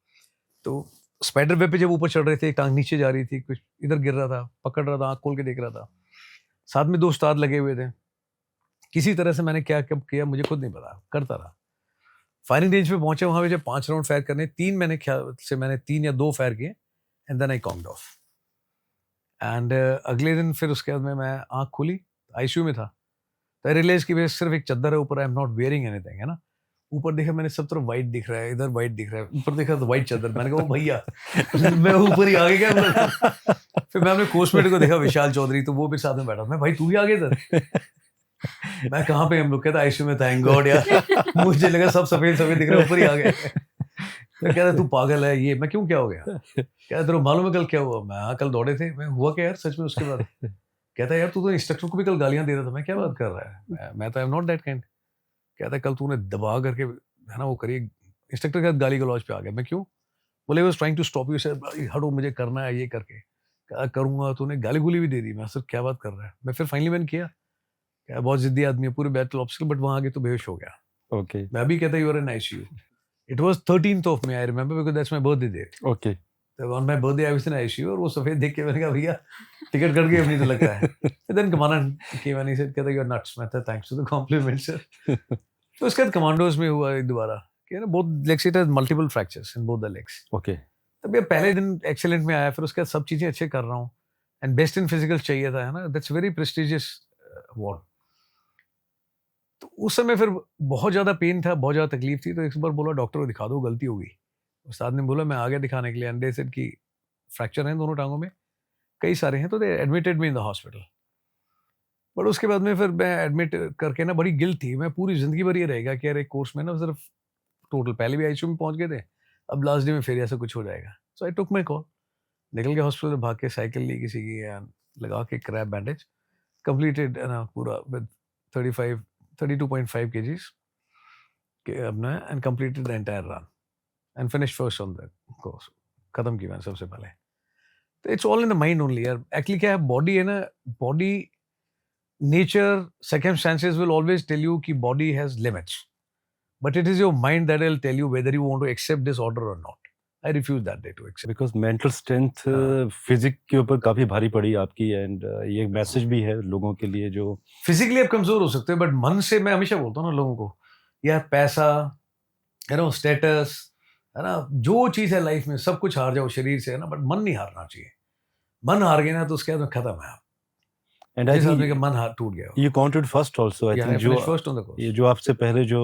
S1: तो स्पाइडर वेब पे जब ऊपर चढ़ रहे थे, एक टांग नीचे जा रही थी, कुछ इधर गिर रहा था, पकड़ रहा था, आँख खोल के देख रहा था, साथ में 2 उस्ताद लगे हुए थे। किसी तरह से मैंने क्या कब किया मुझे खुद नहीं पता, करता रहा। फायरिंग रेंज पे पहुंचे, वहां पे जब 5 राउंड फायर करने, 3 मैंने ख्याल से मैंने 3 या 2 फायर किए, and then I calmed off. And अगले दिन फिर उसके बाद में मैं आँख खोली, आईसीयू में था, तो आई रियलाइज कि बस सिर्फ एक चद्दर है ऊपर, I am not wearing anything, है ना। ऊपर देखा मैंने, सब तरफ वाइट दिख रहा है, इधर वाइट दिख रहा है, ऊपर देखा तो वाइट चद्दर। मैंने कहा ओ भैया मैं ऊपर ही आगे क्या। फिर मैं अपने कोचमेट को देखा, विशाल चौधरी, तो वो भी साथ में बैठा, मैं भाई तू ही आगे इधर। मैं कहाँ पे, हम लोग कहता आईसीयू में, थैंक गॉड यार। मुझे लगा सब सफेद सफेद दिख रहा है, ऊपर ही आ गए। मैं कह रहा तू पागल है, ये मैं क्यों, क्या हो गया? कह रहा तेरे मालूम है कल क्या हुआ? मैं हाँ कल दौड़े थे। मैं हुआ क्या यार सच में? उसके बाद कहता है यार तू तो इंस्ट्रक्टर को भी कल गालियां दे रहा था। मैं क्या बात कर रहा है, मैं तो I am not that kind. कहता है कल तूने दबा करके, है ना, वो करिए, इंस्ट्रक्टर के साथ गाली गलौज पे आ गया। मैं क्यों? बोले was trying to stop you sir, हटो मुझे करना है ये करके। कहा करूंगा, तूने गाली गुली भी दे दी। मैं सर क्या बात कर रहा है? मैं फिर फाइनली मैंने किया, क्या बहुत जिद्दी आदमी है, पूरे बैटल ऑब्स्टेकल, बट वहां आगे तो बेहोश हो गया।
S3: ओके।
S1: मैं अभी कहता you are in ICU. It was 13th of May, I remember, because that's my birthday date.
S3: Okay.
S1: तो on my birthday I was in ICU, और वो सफेद देख के मैंने कहा भैया टिकट कट गई अपनी तो लगता है। Then commander came and he said, कहता यू आर नट्स। मैं था thanks to the compliment sir. तो उसके बाद कमांडोज में हुआ एक दोबारा कि ना, both legs it has multiple fractures in both the legs.
S3: Okay.
S1: तब ये पहले दिन एक्सीलेंट में आया, फिर उसके बाद सब चीजें अच्छे कर रहा हूँ, एंड बेस्ट इन फिजिकल चाहिए था, है ना, दैट्स वेरी प्रेस्टिजियस अवार्ड। तो उस समय फिर बहुत ज़्यादा पेन था, बहुत ज़्यादा तकलीफ थी, तो एक बार बोला डॉक्टर को दिखा दो, गलती हो गई। उस्ताद ने बोला, मैं आ गया दिखाने के लिए, एंड दे सेड कि फ्रैक्चर हैं दोनों टांगों में, कई सारे हैं, तो they admitted me in the hospital. But उसके बाद में फिर मैं एडमिट करके ना, बड़ी गिल्ट थी, मैं पूरी ज़िंदगी भर ये रहेगा कि यार एक कोर्स में ना सिर्फ टोटल, पहले भी आईसीयू में पहुंच गए थे, अब लास्ट डे में फिर ऐसा कुछ हो जाएगा। सो आई टुक माई कॉल, निकल के हॉस्पिटल, भाग के साइकिल ली किसी की, and लगा के क्रैप बैंडेज, कंप्लीटेड ना पूरा विद 32.5 kgs के अपना, and completed the entire run and finish first on the course. खत्म की मैंने सबसे पहले। तो it's all in the mind only यार। एक्चुअली क्या है, बॉडी है ना, body, nature, circumstances will always tell you कि body has limits, but it is your mind that will tell you whether you want to accept this order और not. I refuse that day to accept.
S3: Because mental strength
S1: हाँ।
S3: फिजिक के ऊपर काफी भारी पड़ी आपकी, एंड ये मैसेज भी है लोगों के लिए जो
S1: फिजिकली आप कमजोर हो सकते हो, बट मन से, मैं हमेशा बोलता हूँ ना लोगों को, यार पैसा, है ना, स्टेटस, है ना, जो चीज है लाइफ में, सब कुछ हार जाओ शरीर से, है ना, बट मन नहीं हारना चाहिए। मन हार गए ना तो उसके बाद में खत्म है आप।
S3: एंड आई
S1: जिस आदमी का
S3: थिंक
S1: मन हार टूट गया,
S3: you counted first also, I think जो
S1: फर्स्ट ऑन द कोर्स,
S3: ये जो आपसे पहले जो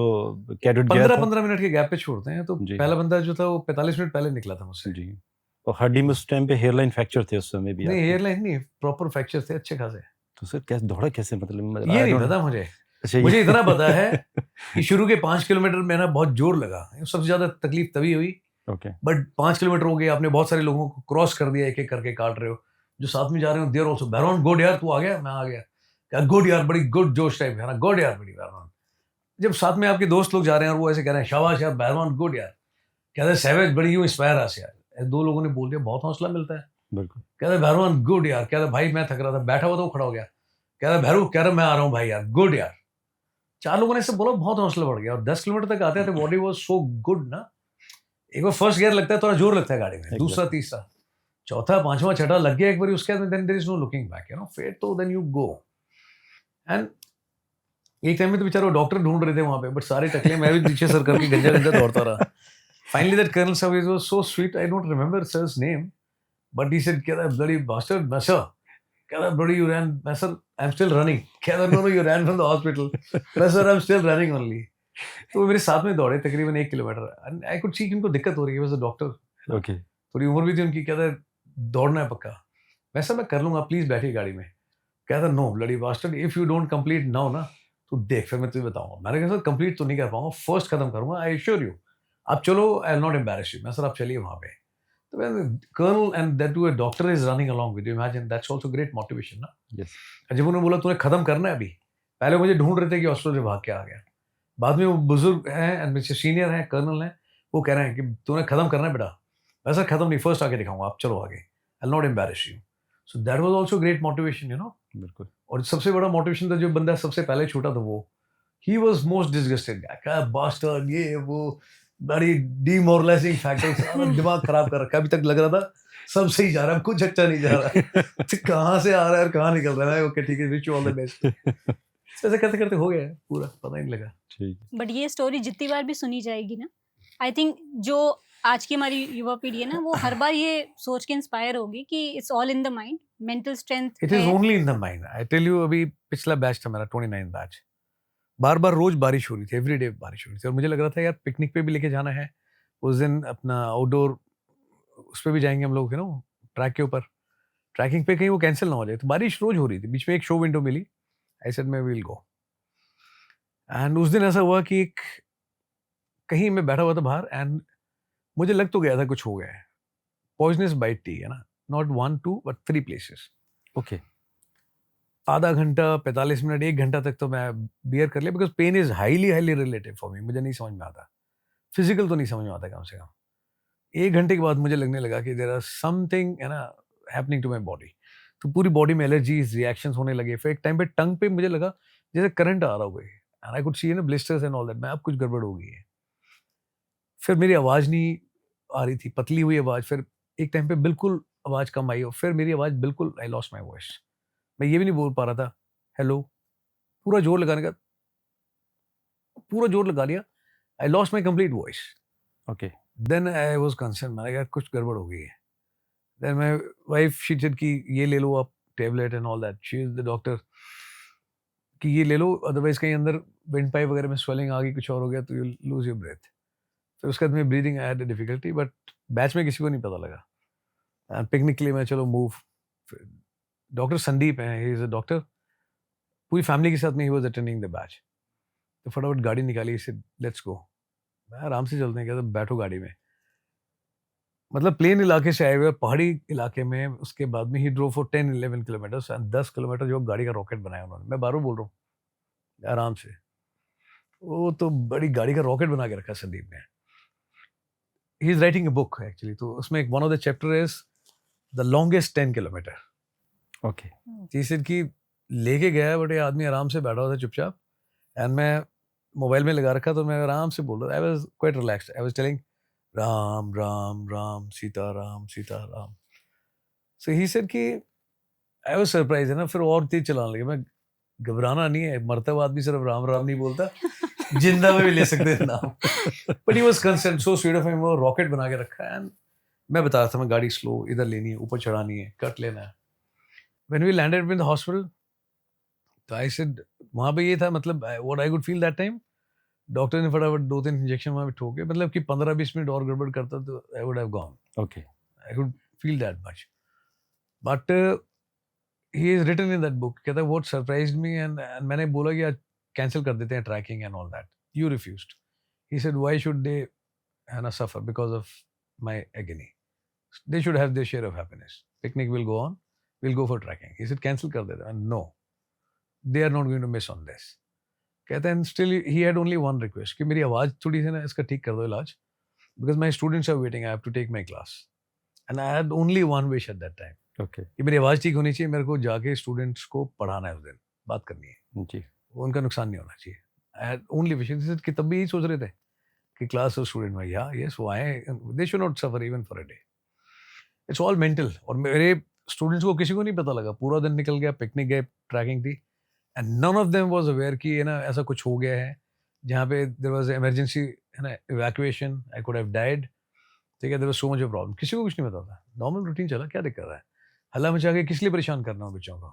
S3: कैडेट गया था
S1: 15 मिनट के गैप पे छोड़ते हैं, तो
S3: जी।
S1: पहला बंदा जो था वो 45 मिनट पहले निकला था मुझसे।
S3: जी, और हड्डी में उस टाइम पे हेयरलाइन फ्रैक्चर थे उस समय भी
S1: नहीं,
S3: आपके।
S1: हेयरलाइन नहीं, प्रॉपर फ्रैक्चर थे अच्छे खासे।
S3: तो सर कैसे दौड़ा, कैसे मतलब
S1: ये
S3: I
S1: नहीं
S3: don't-
S1: पता मुझे
S3: अच्छा
S1: मुझे इतना पता है कि शुरू के 5 किलोमीटर में ना बहुत जोर लगा, सबसे ज्यादा तकलीफ तभी हुई,
S3: ओके
S1: बट 5 किलोमीटर हो गए, आपने बहुत सारे लोगों को क्रॉस कर दिया, एक एक करके काट रहे हो, जो साथ में जा रहे हो देर ऑल्सो बैरॉन गुड यार, तू आ गया, मैं आ गया, क्या गुड यार, बड़ी गुड जोश टाइप है ना, गुड यार बड़ी बैरॉन। जब साथ में आपके दोस्त लोग जा रहे हैं और वो ऐसे कह रहे हैं शाबाश यार बैरॉन गुड यार, कहते हैं सैवेज बड़ी यू इंस्पायर आस यार, 2 लोगों ने बोल दिया, बहुत हौसला मिलता है।
S3: बिल्कुल
S1: कहते हैं बैरॉन गुड यार, कहते भाई मैं थक रहा था, बैठा हुआ था वो खड़ा हो गया, कहता भैरू कह रहा मैं आ रहा हूँ भाई यार, गुड यार। 4 लोगों ने सब बोला, बहुत हौसला बढ़ गया, और 10 किलोमीटर तक आते थे, बॉडी वाज सो गुड ना। एक बार फर्स्ट गियर लगता है, थोड़ा जोर लगता है गाड़ी में, दूसरा तीसरा चौथा पांचवा छठा लग गया एक बार, उसके बाद then there is no looking back, you know, फिर तो देन यू गो। एंड एक टाइम में तो बेचारा डॉक्टर ढूंढ रहे थे वहां पे, बट सारे टकले, मैं भी पीछे सर करके गंजा गंजा दौड़ता रहा। फाइनली दैट कर्नल साहब is was so sweet, I don't remember sir's name, but he said कहता ब्लडी बास्टर्ड मैं सर, कहता ब्लडी यू रैन, मैं sir I am still running, कहता no no you ran from the hospital, मैं sir I am still running only. तो वो मेरे साथ में दौड़े तकरीबन 1 kilometre, and I could see कि उनको दिक्कत हो रही है, वाज अ डॉक्टर,
S3: ओके
S1: थोड़ी उम्र भी थी उनकी, कहता है दौड़ना है पक्का, मैं सर मैं कर लूंगा, प्लीज बैठिए गाड़ी में। कहता no bloody bastard if you don't complete now ना, तो देख फिर मैं तुझे बताऊंगा। मैंने कहा सर कंप्लीट तो नहीं कर पाऊंगा, फर्स्ट खत्म करूंगा, आई एश्योर यू, आप चलो, I will not embarrass you. मैं सर आप चलिए वहां पे, तो colonel and that too a doctor is running along with you, imagine that's also great motivation ना।
S3: यस
S1: जब उन्होंने बोला तूने खत्म करना है अभी, पहले मुझे ढूंढ रहे थे कि हॉस्पिटल से भाग के आ गया, बाद में वो बुजुर्ग हैं एंड सीनियर हैं, कर्नल हैं, वो कह रहे हैं कि तूने खत्म करना है बेटा। वैसा खत्म नहीं, फर्स्ट आके दिखाऊंगा, आप चलो आगे, आई will not embarrass you. So that was also great motivation, you know.
S3: बिल्कुल
S1: और सबसे बड़ा मोटिवेशन था जो बंदा सबसे पहले छूटा था, वो ही वाज मोस्ट डिसगस्टेड, क्या बास्टर्ड, ये वो बड़ी डीमोरलाइजिंग फैक्टर, सारा दिमाग खराब कर रखा है। अभी तक लग रहा था सब सही जा रहा है, कुछ अच्छा नहीं जा रहा है, तो कहाँ से आ रहा है और कहाँ निकल रहा है। ओके ठीक है, wish you all the best. ऐसे करते करते हो गया है पूरा, पता ही नहीं लगा।
S3: ठीक
S2: बट ये स्टोरी जितनी बार भी सुनी जाएगी ना, आई थिंक जो आज की हमारी युवा पीढ़ी है ना, वो हर बार ये सोच के इंस्पायर होगी कि it's all in the mind, mental strength
S1: it is only in the mind, I tell you. अभी पिछला बैच था मेरा 29 बैच, बार बार रोज बारिश हो रही थी, एवरीडे बारिश हो रही थी, और मुझे लग रहा था यार पिकनिक पे भी लेके जाना है उस दिन, अपना आउटडोर उस पे भी जाएंगे हम लोग, यू नो, ट्रैक के ऊपर, ट्रैकिंग पे कहीं वो कैंसिल ना हो जाए। तो बारिश रोज हो रही थी, बीच में एक शो विंडो मिली, आई सेड मैं विल गो। एंड उस दिन ऐसा हुआ कि एक कहीं मैं बैठा हुआ था बाहर, एंड मुझे लग तो गया था कुछ हो गया है, पॉइजनस बाइट थी, है ना, नॉट 1 2 बट 3 प्लेसेस।
S3: ओके
S1: आधा घंटा 45 मिनट 1 घंटा तक तो मैं बियर कर लिया, because pain is highly highly relative for me, मुझे नहीं समझ में आता, फिजिकल तो नहीं समझ में आता कम से कम। 1 घंटे के बाद मुझे लगने लगा कि देयर आर समथिंग, है ना, हैपनिंग टू माई बॉडी। तो पूरी बॉडी में एलर्जीज रिएक्शंस होने लगे। फिर एक टाइम पे टंग पे मुझे लगा जैसे करंट आ रहा हो गई, एंड आई कुड सी ना ब्लिस्टर्स एंड ऑल दैट, मैं अब कुछ गड़बड़ हो गई है। फिर मेरी आवाज़ नहीं आ रही थी, पतली हुई आवाज़, फिर एक टाइम पे बिल्कुल आवाज़ कम आई, और फिर मेरी आवाज़ बिल्कुल, आई लॉस्ट माई वॉइस, मैं ये भी नहीं बोल पा रहा था हेलो, पूरा जोर लगाने का, पूरा जोर लगा लिया, I lost my complete voice.
S3: Okay
S1: then I was concern, मैंने कहा कुछ गड़बड़ हो गई है। Then my wife she said कि ये ले लो आप tablet and all that, she is the doctor, कि ये ले लो, अदरवाइज कहीं अंदर विंड पाइप वगैरह में स्वेलिंग आ गई, कुछ और हो गया तो यू लूज योर ब्रेथ। फिर उसके बाद में breathing I had difficulty, but batch में किसी को नहीं पता लगा। पिकनिक के लिए मैं चलो मूव, डॉक्टर संदीप हैं, ही इज अ डॉक्टर, पूरी फैमिली के साथ में he was attending the batch. तो फटाफट गाड़ी निकाली, से लेट्स गो, मैं आराम से चलते हैं, कहते बैठो गाड़ी में। मतलब प्लेन इलाके से आए हुए पहाड़ी इलाके में, उसके बाद में ही ड्रो फॉर 10-11 किलोमीटर, 10 किलोमीटर जो गाड़ी का रॉकेट बनाया उन्होंने, मैं बारू बोल रहा हूँ आराम से, वो तो बड़ी गाड़ी का रॉकेट बना के रखा संदीप ने। He is writing a book actually, तो उसमें एक one of the chapter is the longest 10 kilometre.
S3: Okay
S1: जिस की लेके गया, बट ये आदमी आराम से बैठा हुआ था चुपचाप, एंड मैं मोबाइल में लगा रखा, तो मैं आराम से बोल रहा था, I was quite relaxed, I was telling Ram Ram Ram Sita Ram. So he said कि आई वाज सरप्राइज, है ना, फिर और तेज चलाने लगे। मैं घबराना नहीं है, मरता हुआ आदमी सिर्फ राम राम नहीं बोलता, जिंदा में भी ले सकते हैं नाम। But he was concern, so sweet of him, वो रॉकेट बना के रखा है। एंड मैं बता रहा था, मैं गाड़ी स्लो इधर लेनी है, ऊपर चढ़ानी है, कट लेना है। When we landed in the hospital, तो आई सेड, वहाँ पे ये था, मतलब what I could feel that time, doctor ने फटाफट 2-3 इंजेक्शन वहाँ पे ठोके, मतलब कि 15-20 मिनट और गड़बड़ करता तो I would have gone,
S3: okay
S1: I could feel that much. But he is written in that book, कहता है व्हाट सरप्राइज्ड मी, एंड मैंने बोला कि आज कैंसिल कर देते हैं trekking and all that, you refused. He said why should they है ना suffer because of my agony, they should have their share of happiness. Picnic will go on, we'll go for trekking. He said cancel kar deta, and no, they are not going to miss on this. कहते हैं still he had only one request कि मेरी आवाज़ थोड़ी सी ना इसका ठीक कर दो इलाज, because my students are waiting, I have to take my class, and I had only one wish at that time
S3: okay
S1: कि मेरी आवाज़ ठीक होनी चाहिए, मेरे को जाके स्टूडेंट्स को पढ़ाना है उस दिन, बात करनी है,
S3: जी
S1: उनका नुकसान नहीं होना चाहिए. I had only wish कि तब भी यही सोच रहे थे कि क्लास और स्टूडेंट में या यस वो आए, they should not suffer even for a day. It's all mental. और मेरे स्टूडेंट्स को किसी को नहीं पता लगा, पूरा दिन निकल गया, पिकनिक गए, ट्रैकिंग थी, and none of them was aware कि है ना ऐसा कुछ हो गया है जहाँ पे देयर वाज इमरजेंसी है ना evacuation, I could have died. ठीक है, there was so much problem, किसी को कुछ नहीं पता था, नॉर्मल रूटीन चला, क्या दिक्कत है, हल्ला मचा के किस लिए परेशान करना हो बच्चों को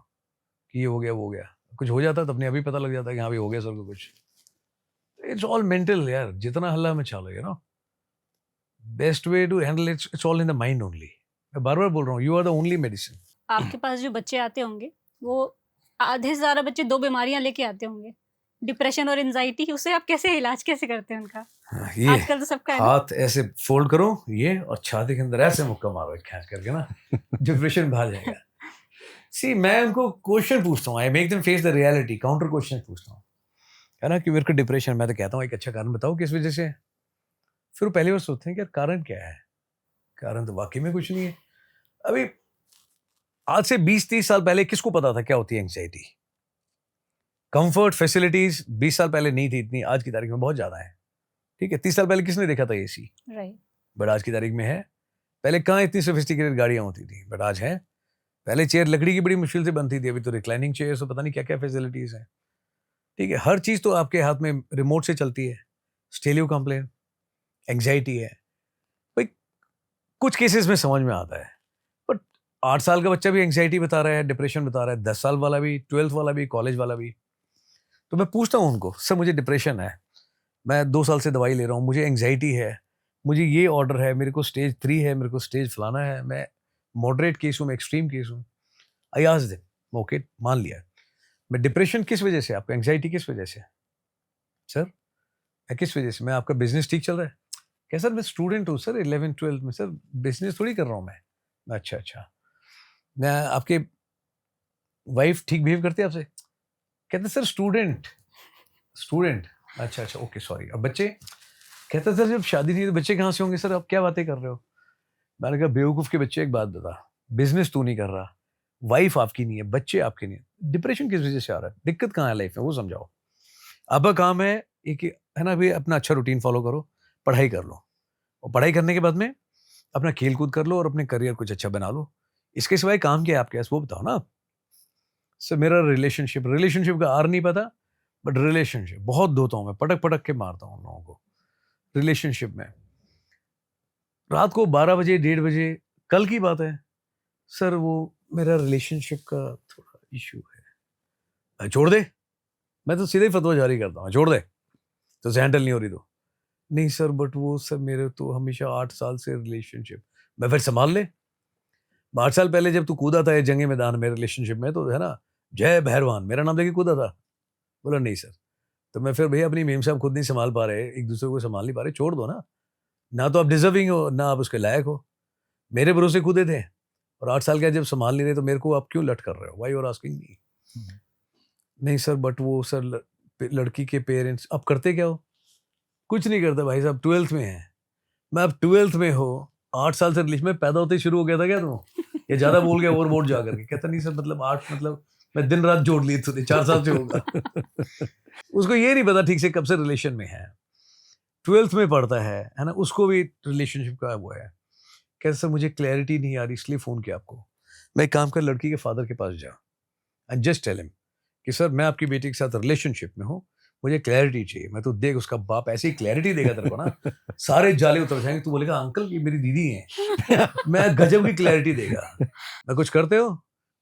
S1: कि ये हो गया वो हो गया, कुछ हो जाता तो अपने अभी पता लग जाता कि हाँ भी हो गया सर को कुछ. इट्स ऑल मेंटल यार, जितना हल्ला मचा लो, you know, best way to handle it's all in the mind only. मैं बार बार बोल रहा हूँ, you are the only medicine.
S2: आपके पास जो बच्चे आते होंगे वो आधे से ज्यादा बच्चे 2 बीमारियां लेके आते होंगे, डिप्रेशन और एंजाइटी. उसे आप कैसे इलाज कैसे करते हैं उनका?
S1: ये
S2: आजकल तो सबका है ना.
S1: हाथ ऐसे फोल्ड करो ये और छाती के अंदर ऐसे मुक्का मारो खींच करके ना, डिप्रेशन भाग जाएगा. सी मैं उनको क्वेश्चन पूछता हूँ, आई make them face the reality, counter question पूछता हूँ, है ना, कि मेरे को डिप्रेशन, मैं तो कहता हूँ एक अच्छा कारण बताओ किस वजह से है. फिर वो पहली बार सोचते हैं कि यार कारण क्या है, कारण तो वाकई में कुछ नहीं है. अभी आज से 20-30 साल पहले किसको पता था क्या होती है एंग्जाइटी? कंफर्ट फैसिलिटीज 20 साल पहले नहीं थी इतनी, आज की तारीख में बहुत ज्यादा है. ठीक है, 30 साल पहले किसने देखा था एसी?
S2: राइट.
S1: बट आज की तारीख में है. पहले कहाँ इतनी सोफिस्टिकेटेड गाड़ियां होती थी, बट आज है. पहले चेयर लकड़ी की बड़ी मुश्किल से बनती थी, अभी तो रिक्लाइनिंग चेयर, तो पता नहीं क्या क्या फैसिलिटीज हैं. ठीक है, हर चीज तो आपके हाथ में रिमोट से चलती है. स्टेलियो कंप्लेन, एंग्जाइटी है भाई, कुछ केसेस में समझ में आता है, बट 8 साल का बच्चा भी एंग्जाइटी बता रहा है, डिप्रेशन बता रहा है, 10 साल वाला भी, 12th वाला भी, कॉलेज वाला भी. तो मैं पूछता हूँ उनको, सर मुझे डिप्रेशन है, मैं 2 साल से दवाई ले रहा हूँ, मुझे एंग्जाइटी है, मुझे ये ऑर्डर है, मेरे को स्टेज 3 है, मेरे को स्टेज फलाना है, मैं मॉडरेट केस हूँ, मैं एक्सट्रीम केस हूँ. आई आस्क्ड देम, ओके मान लिया, मैं डिप्रेशन किस वजह से, आपको एंग्जाइटी किस वजह से? सर मैं किस वजह से, मैं आपका बिजनेस ठीक चल रहा है क्या? सर मैं स्टूडेंट हूँ सर, 11th-12th में, सर बिजनेस थोड़ी कर रहा हूँ मैं. अच्छा अच्छा, मैं आपके वाइफ ठीक बिहेव करती है आपसे? कहते सर स्टूडेंट. अच्छा अच्छा, ओके सॉरी. अब बच्चे? कहते सर जब शादी नहीं तो बच्चे कहाँ से होंगे सर, आप क्या बातें कर रहे हो? मैंने कहा बेवकूफ़ के बच्चे, एक बात बता, बिजनेस तू नहीं कर रहा, वाइफ आपकी नहीं है, बच्चे आपके नहीं है, डिप्रेशन किस वजह से आ रहा है, दिक्कत कहाँ है लाइफ में, वो समझाओ. आपका काम है एक, है ना भाई, अपना अच्छा रूटीन फॉलो करो, पढ़ाई कर लो, और पढ़ाई करने के बाद में अपना खेल कूद कर लो और अपने करियर कुछ अच्छा बना लो. इसके सिवाय काम क्या है आपके पास, वो बताओ ना. सर मेरा रिलेशनशिप का आर नहीं पता, बट रिलेशनशिप बहुत धोता हूँ मैं, पटक पटक के मारता हूँ लोगों को रिलेशनशिप में. रात को 12 बजे 1:30 बजे, कल की बात है सर, वो मेरा रिलेशनशिप का थोड़ा इशू है, छोड़ दे. मैं तो सीधे ही फतवा जारी करता हूँ, छोड़ दे, तो हैंडल नहीं हो रही तो. नहीं सर बट वो सर मेरे तो हमेशा 8 साल से रिलेशनशिप, मैं फिर संभाल ले. 8 साल पहले जब तू कूदा था जंगे मैदान में रिलेशनशिप में, तो है ना जय भैरवान मेरा नाम लेके कूदा था. बोला नहीं सर. तो मैं फिर भैया अपनी मेम साहब खुद नहीं संभाल पा रहे, एक दूसरे को संभाल नहीं पा रहे, छोड़ दो ना तो आप डिजर्विंग हो ना आप उसके लायक हो. मेरे भरोसे कूदे थे और 8 साल का जब संभाल नहीं रहे तो मेरे को आप क्यों लट कर रहे हो, why you are asking me? नहीं सर बट वो सर लड़की के पेरेंट्स, अब करते क्या हो? कुछ नहीं करता भाई साहब, 12th में है. मैं अब 12th में हो, 8 साल से रिलेशन में पैदा होते ही शुरू हो गया था क्या तुम? ये ज्यादा बोल गया ओवरबोर्ड जा करके. कहता नहीं सर मतलब 8 मतलब मैं दिन रात जोड़ ली थी, 4 साल से होगा. उसको ये नहीं पता ठीक से कब से रिलेशन में है, 12th में पढ़ता है ना, उसको भी रिलेशनशिप का वो है. कहते सर मुझे क्लैरिटी नहीं आ रही इसलिए फ़ोन किया आपको. मैं एक काम कर, लड़की के फादर के पास जा एंड जस्ट टेल हिम कि सर मैं आपकी बेटी के साथ रिलेशनशिप में हूँ, मुझे क्लैरिटी चाहिए. मैं तो देख उसका बाप ऐसी क्लैरिटी देगा तेरे को ना, सारे जाले उतर जाएंगे, तू बोलेगा अंकल ये मेरी दीदी है. मैं गजब की क्लैरिटी देगा. मैं कुछ करते हो,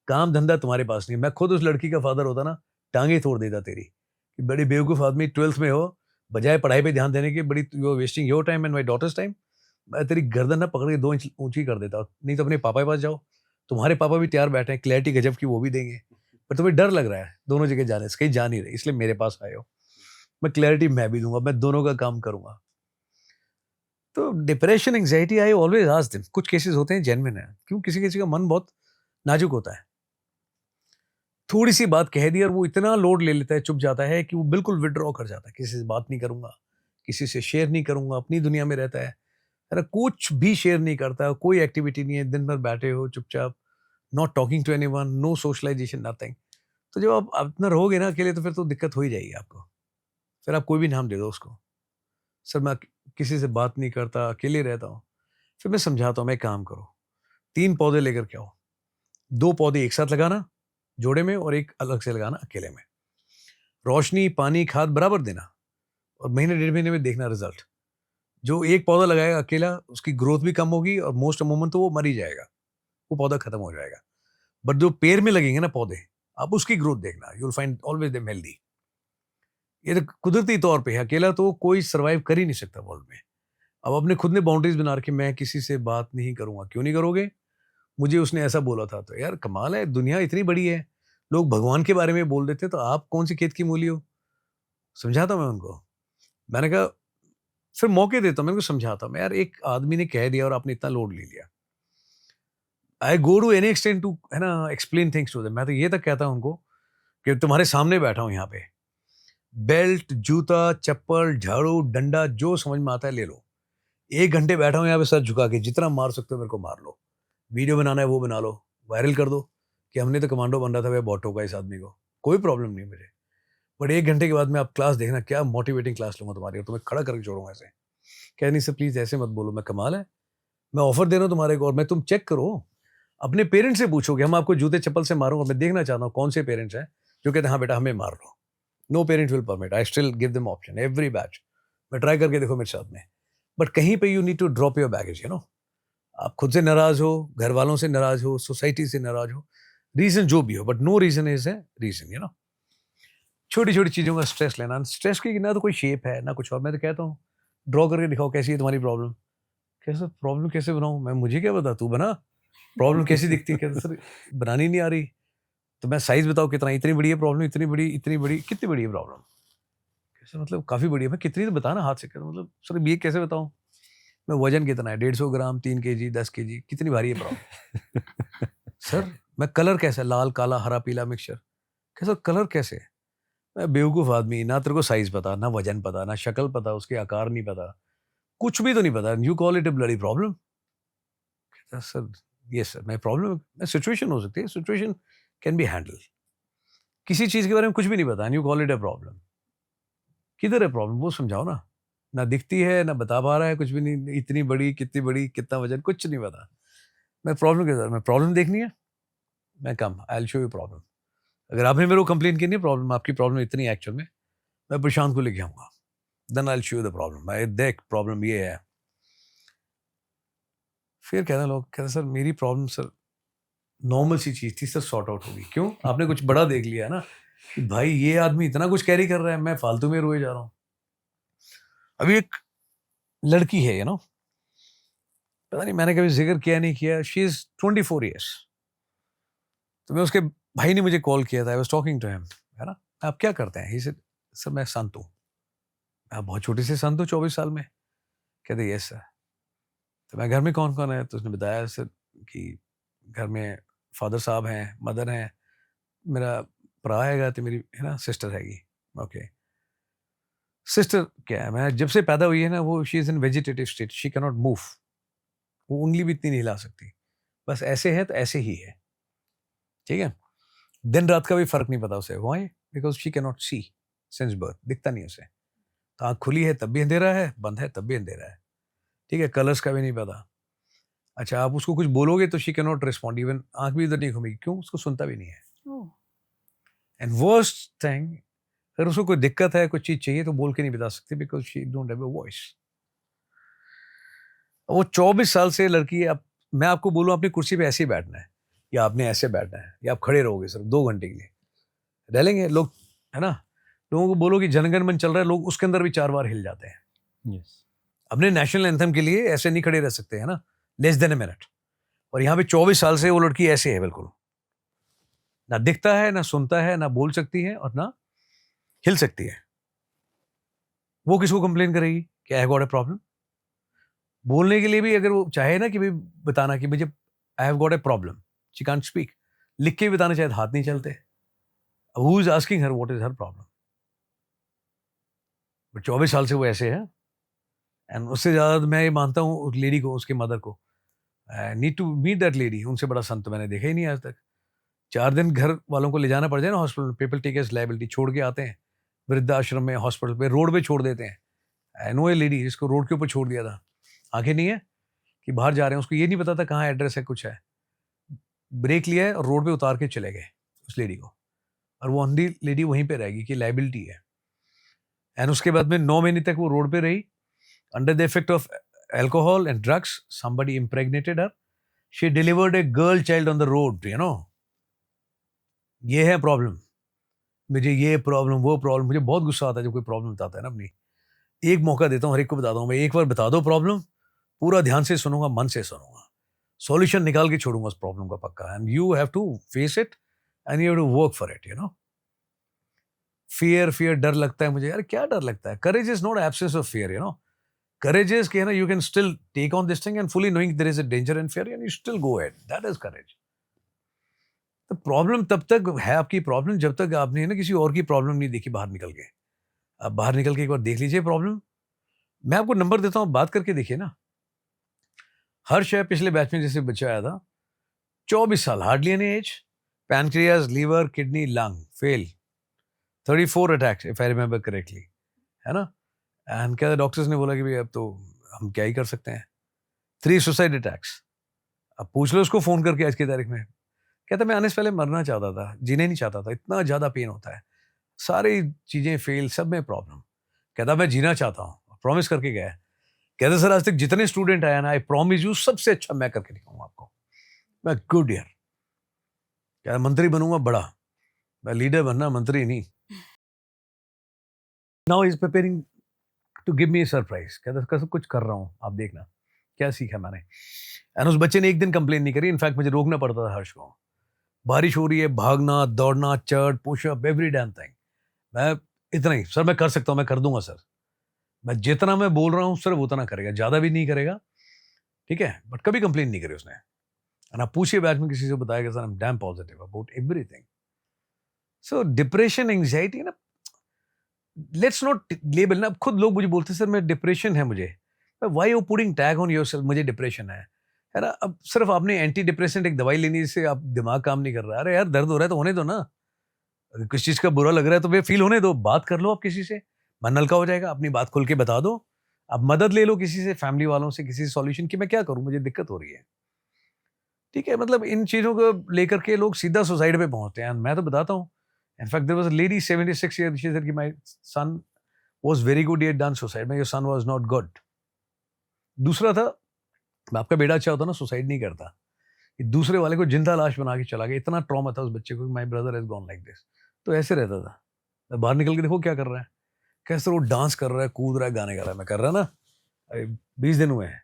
S1: काम धंधा तुम्हारे पास नहीं. मैं खुद उस लड़की का फादर होता ना, टांगे तोड़ देता तेरी. कि बड़ी बेवकूफ़ आदमी, 12th में हो, बजाय पढ़ाई पे ध्यान देने की, बड़ी you are wasting your time and my daughter's time. मैं तेरी गर्दन ना पकड़ के 2 इंच ऊंची कर देता. नहीं तो अपने पापा के पास जाओ, तुम्हारे पापा भी तैयार बैठे हैं, क्लैरिटी गजब की वो भी देंगे, पर तुम्हें डर लग रहा है दोनों जगह जाने से, कहीं जा नहीं रहे, इसलिए मेरे पास आए हो, मैं क्लैरिटी मैं भी दूंगा, मैं दोनों का काम करूंगा। तो depression, anxiety, I always ask them, कुछ केसेस होते हैं जेन्युइन है, क्यों किसी किसी का मन बहुत नाजुक होता है, थोड़ी सी बात कह दी और वो इतना लोड ले लेता है, चुप जाता है कि वो बिल्कुल विड्रॉ कर जाता है, किसी से बात नहीं करूंगा, किसी से शेयर नहीं करूंगा, अपनी दुनिया में रहता है, अरे कुछ भी शेयर नहीं करता, कोई एक्टिविटी नहीं है, दिन भर बैठे हो चुपचाप, not talking to anyone, no socialisation, nothing. तो जब आप अपना रहोगे ना अकेले, तो फिर तो दिक्कत हो ही जाएगी आपको, फिर आप कोई भी नाम दे दो उसको, सर मैं किसी से बात नहीं करता, अकेले रहता हूँ, फिर मैं समझाता हूँ, मैं काम करो, 3 पौधे लेकर के आओ, 2 पौधे एक साथ लगाना जोड़े में और एक अलग से लगाना अकेले में, रोशनी, पानी, खाद बराबर देना, और महीने 1.5 महीने में देखना रिजल्ट। जो एक पौधा लगाएगा अकेला, उसकी ग्रोथ भी कम होगी और मोस्ट अमूमन तो वो मर ही जाएगा, वो पौधा खत्म हो जाएगा। बट जो पेड़ में लगेंगे ना पौधे, आप उसकी ग्रोथ देखना, you will find always them healthy. ये तो कुदरती तौर पे है, अकेला तो कोई सर्वाइव कर ही नहीं सकता वर्ल्ड में। अब अपने खुद ने बाउंड्रीज बना रखी, मैं किसी से बात नहीं करूंगा, क्यों नहीं करोगे, मुझे उसने ऐसा बोला था, तो यार कमाल है, दुनिया इतनी बड़ी है, लोग भगवान के बारे में बोल देते हैं, तो आप कौन सी खेत की मूली हो। समझाता मैं उनको, मैंने कहा फिर मौके देता हूं, मैं उनको समझाता हूं, यार एक आदमी ने कह दिया और आपने इतना लोड ले लिया, I go to any extent to, है ना, एक्सप्लेन थिंग्स टू देम। मैं तो ये तक कहता हूं उनको कि तुम्हारे सामने बैठा हूं यहाँ पे, बेल्ट, जूता, चप्पल, झाड़ू, डंडा, जो समझ में आता है ले लो, 1 घंटे बैठा हूं यहाँ पे सर झुका के, जितना मार सकते हो मेरे को मार लो, वीडियो बनाना है वो बना लो, वायरल कर दो कि हमने तो कमांडो बन रहा था, वह बहुत ठोका इस आदमी को, कोई प्रॉब्लम नहीं मुझे। बट 1 घंटे के बाद में आप क्लास देखना, क्या मोटिवेटिंग क्लास लूंगा तुम्हारी, और तुम्हें खड़ा करके छोड़ूंगा ऐसे, कह नहीं सर प्लीज ऐसे मत बोलो, मैं कमाल है, मैं ऑफर दे रहा हूँ तुम्हारे को, और मैं, तुम चेक करो, अपने पेरेंट्स से पूछोगे, हम आपको जूते चप्पल से मारूंगा, मैं देखना चाहता हूँ कौन से पेरेंट्स हैं जो कहते हैं हाँ बेटा हमें मार लो। No parents will permit, I still give them option every batch, मैं ट्राई करके देखो मेरे साथ में। बट कहीं पे you need to drop your baggage, you know, आप खुद से नाराज हो, घर वालों से नाराज हो, सोसाइटी से नाराज हो, रीजन जो भी हो, but no reason is a reason, you know. छोटी छोटी चीजों का स्ट्रेस लेना, स्ट्रेस की ना तो कोई शेप है ना कुछ और, मैं तो कहता हूँ ड्रॉ करके दिखाओ कैसी है तुम्हारी प्रॉब्लम। कैसे प्रॉब्लम कैसे बनाऊं मैं, मुझे क्या पता, तू बना, प्रॉब्लम कैसी दिखती है, कहते सर बनानी नहीं आ रही, तो मैं साइज बताओ कितना, इतनी बड़ी है प्रॉब्लम, इतनी बड़ी, इतनी बड़ी, कितनी बड़ी है प्रॉब्लम, कैसे मतलब काफी बड़ी है, मैं कितनी तो बताना हाथ से, कहता मतलब सर ये कैसे बताऊं, मैं वजन कितना है, 150 ग्राम, 3 kg, 10 kg, कितनी भारी है प्रॉब्लम। सर मैं कलर कैसा, लाल काला हरा पीला मिक्सचर, कैसा कलर कैसे, मैं बेवकूफ आदमी, ना तेरे को साइज पता, ना वजन पता, ना शक्ल पता, उसके आकार नहीं पता, कुछ भी तो नहीं पता, you call it A bloody problem. कहता सर ये सर मैं प्रॉब्लम, मैं सिचुएशन हो सकती है, सिचुएशन कैन बी हैंडल, किसी चीज के बारे में कुछ भी नहीं पता, you call it a problem, किधर है प्रॉब्लम वो समझाओ ना, ना दिखती है ना बता पा रहा है, कुछ भी नहीं, इतनी बड़ी, कितनी बड़ी, कितना वजन, कुछ नहीं पता, मैं प्रॉब्लम किधर, मैं प्रॉब्लम देखनी है, मैं come, I will show you problem, अगर आपने मेरे को कंप्लेन की नहीं प्रॉब्लम, आपकी प्रॉब्लम इतनी एक्चुअल में, मैं प्रशांत को लेके आऊंगा, then I will show you the problem, मैं देख प्रॉब्लम ये है। फिर कहते लोग, कहते सर मेरी प्रॉब्लम सर नॉर्मल सी चीज थी सर, सॉर्ट आउट होगी, क्यों आपने कुछ बड़ा देख लिया ना, कि भाई ये आदमी इतना कुछ कैरी कर रहा है, मैं फालतू में रोए जा रहा हूँ। अभी एक लड़की है, यू नो, पता नहीं मैंने कभी जिक्र किया नहीं किया, शी इज 24 ईयर्स, तो मैं उसके भाई ने मुझे कॉल किया था, I was talking to him, है ना, आप क्या करते हैं, ही सेड सर मैं संत हूँ। आप बहुत छोटे से संत हो 24 साल में, कहते यस सर। तो मैं घर में कौन कौन है, तो उसने बताया सर कि घर में फादर साहब हैं, मदर हैं, मेरा भरा हैगा, तो मेरी है ना सिस्टर हैगी। ओके, सिस्टर क्या है, मैं जब से पैदा हुई है ना, वो she is in vegetative state, she can not move, वो उंगली भी इतनी नहीं हिला सकती, बस ऐसे है तो ऐसे ही है, ठीक है, दिन रात का भी फर्क नहीं पता उसे, why, because she can not see since birth, दिखता नहीं उसे, तो आँख खुली है तब भी अंधेरा है, बंद है तब भी अंधेरा है, ठीक है, कलर्स का भी नहीं पता। अच्छा आप उसको कुछ बोलोगे तो she can not respond, even आंख भी इधर नहीं घूमेगी, क्यों, उसको सुनता भी नहीं है। एंड वर्स्ट थिंग, अगर उसको कोई दिक्कत है, कोई चीज चाहिए, तो बोल के नहीं बता सकती, because she don't have a voice. वो 24 साल से लड़की है, मैं आपको बोलूं अपनी कुर्सी पे ऐसे ही बैठना है, या आपने ऐसे बैठना है, या आप खड़े रहोगे सिर्फ 2 घंटे के लिए, रह लेंगे लोग, है ना, लोगों को बोलो कि जनगण मन चल रहा है, लोग उसके अंदर भी 4 बार हिल जाते हैं।
S3: यस,
S1: अपने नेशनल एंथम के लिए ऐसे नहीं खड़े रह सकते, है ना, लेस देन अ मिनट, और यहाँ पे 24 साल से वो लड़की ऐसे है बिल्कुल, ना दिखता है, ना सुनता है, ना बोल सकती है और ना हिल सकती है। वो किसको कंप्लेन करेगी कि आई गॉट ए प्रॉब्लम? बोलने के लिए भी अगर वो चाहे ना कि भाई बताना कि मुझे आई have got a problem, she can't speak, लिख के भी बताना चाहे तो हाथ नहीं चलते। Who is asking her what is her problem? But 24 साल से वो ऐसे है। एंड उससे ज्यादा तो मैं ये मानता हूँ उस लेडी को, उसके मदर को, I need to meet that lady. उनसे बड़ा संत मैंने देखा ही नहीं आज तक। 4 दिन घर वालों को ले जाना पड़ जाए ना hospital, people take as liability, छोड़ के आते हैं वृद्धाश्रम में, हॉस्पिटल पे, रोड पे छोड़ देते हैं। आई नो ए लेडी जिसको रोड के ऊपर छोड़ दिया था, आंखें नहीं है कि बाहर जा रहे हैं, उसको ये नहीं पता था कहाँ एड्रेस है, कुछ है, ब्रेक लिया है और रोड पे उतार के चले गए उस लेडी को, और वो अंधी लेडी वहीं पे रहेगी कि लायबिलिटी है। एंड उसके बाद में 9 महीने तक वो रोड पे रही, under the effect of alcohol and drugs. Somebody impregnated her. She delivered a girl child on the road, you know. ये है प्रॉब्लम, मुझे ये प्रॉब्लम, वो प्रॉब्लम। मुझे बहुत गुस्सा आता है जब कोई प्रॉब्लम बताता है ना अपनी। एक मौका देता हूँ, हर एक को बताता हूँ, मैं एक बार बता दो प्रॉब्लम, पूरा ध्यान से सुनूंगा, मन से सुनूंगा, सॉल्यूशन निकाल के छोड़ूंगा उस प्रॉब्लम का पक्का। And you have to face it and you have to work for it, you know. Fear डर लगता है मुझे, यार क्या डर लगता है? Courage is not absence of fear, you know. Courage is कि है ना, you can still take on this thing and fully knowing there is a danger and fear and you still go ahead. That is courage. तो प्रॉब्लम तब तक है आपकी प्रॉब्लम जब तक आपने ना किसी और की प्रॉब्लम नहीं देखी बाहर निकल के। आप बाहर निकल के एक बार देख लीजिए प्रॉब्लम। मैं आपको नंबर देता हूँ, बात करके देखिए ना। हर्ष है, पिछले बैच में जैसे बच्चा आया था, 24 साल, hardly any age, pancreas, liver, kidney, lung fail, 34 attacks if I remember correctly, है ना। एंड क्या डॉक्टर्स ने बोला कि भाई अब तो हम क्या ही कर सकते हैं, 3 सुसाइड अटैक्स। अब पूछ लो उसको फोन करके आज की तारीख में, कहता मैं आने से पहले मरना चाहता था, जीने नहीं चाहता था, इतना ज्यादा पेन होता है, सारी चीजें फेल, सब में प्रॉब्लम। कहता मैं जीना चाहता हूँ, प्रॉमिस करके गया। कहते सर आज तक जितने स्टूडेंट आया ना, आई प्रॉमिस यू सबसे अच्छा मैं करके दिखाऊंगा आपको, मैं गुड यार, क्या मंत्री बनूंगा बड़ा, मैं लीडर बनना, मंत्री नहीं। Now is preparing to give me a surprise. कहता सब कुछ कर रहा हूँ, आप देखना क्या सीखा मैंने। एंड उस बच्चे ने एक दिन कंप्लेन नहीं करी, इनफैक्ट मुझे रोकना पड़ता था हर्ष को। बारिश हो रही है, भागना, दौड़ना, चर्ट, पुशअप, एवरी डैम थिंग। मैं इतना ही, सर मैं कर सकता हूँ, मैं कर दूंगा सर। मैं जितना मैं बोल रहा हूँ सर वो उतना करेगा, ज्यादा भी नहीं करेगा, ठीक है। बट कभी कंप्लेन नहीं करी उसने। एंड आप पूछिए बैच में किसी से, बताएगा sir I am damn positive about everything. So depression, anxiety ना, लेट्स नॉट लेबल ना। खुद लोग मुझे बोलते हैं सर मैं डिप्रेशन है मुझे, why you putting tag on yourself, मुझे डिप्रेशन है ना। अब सिर्फ आपने एंटी डिप्रेसेंट एक दवाई लेनी से आप दिमाग काम नहीं कर रहा। अरे यार दर्द हो रहा है तो होने दो ना, अगर किसी चीज का बुरा लग रहा है तो वे फील होने दो, बात कर लो आप किसी से, मन हल्का हो जाएगा, अपनी बात खुल के बता दो। अब मदद ले लो किसी से, फैमिली वालों से, किसी सॉल्यूशन की, मैं क्या करूं, मुझे दिक्कत हो रही है, ठीक है। मतलब इन चीजों को लेकर के लोग सीधा सुसाइड पे पहुंचते हैं। मैं तो बताता हूँ, in fact there was a lady 76 years, she said my son was very good, he had done suicide, my son was not good। दूसरा था, आपका बेटा अच्छा होता ना सुसाइड नहीं करता, ये दूसरे वाले को जिंदा लाश बना के चला गया। इतना ट्रॉमा था उस बच्चे को, my brother has gone like this. तो ऐसे रहता था, मैं बाहर निकल के देखो क्या कर रहा है, कैसे वो डांस कर रहा है, कूद रहा है, गाने गा रहा है। मैं कर रहा ना, अरे 20 दिन हुए हैं।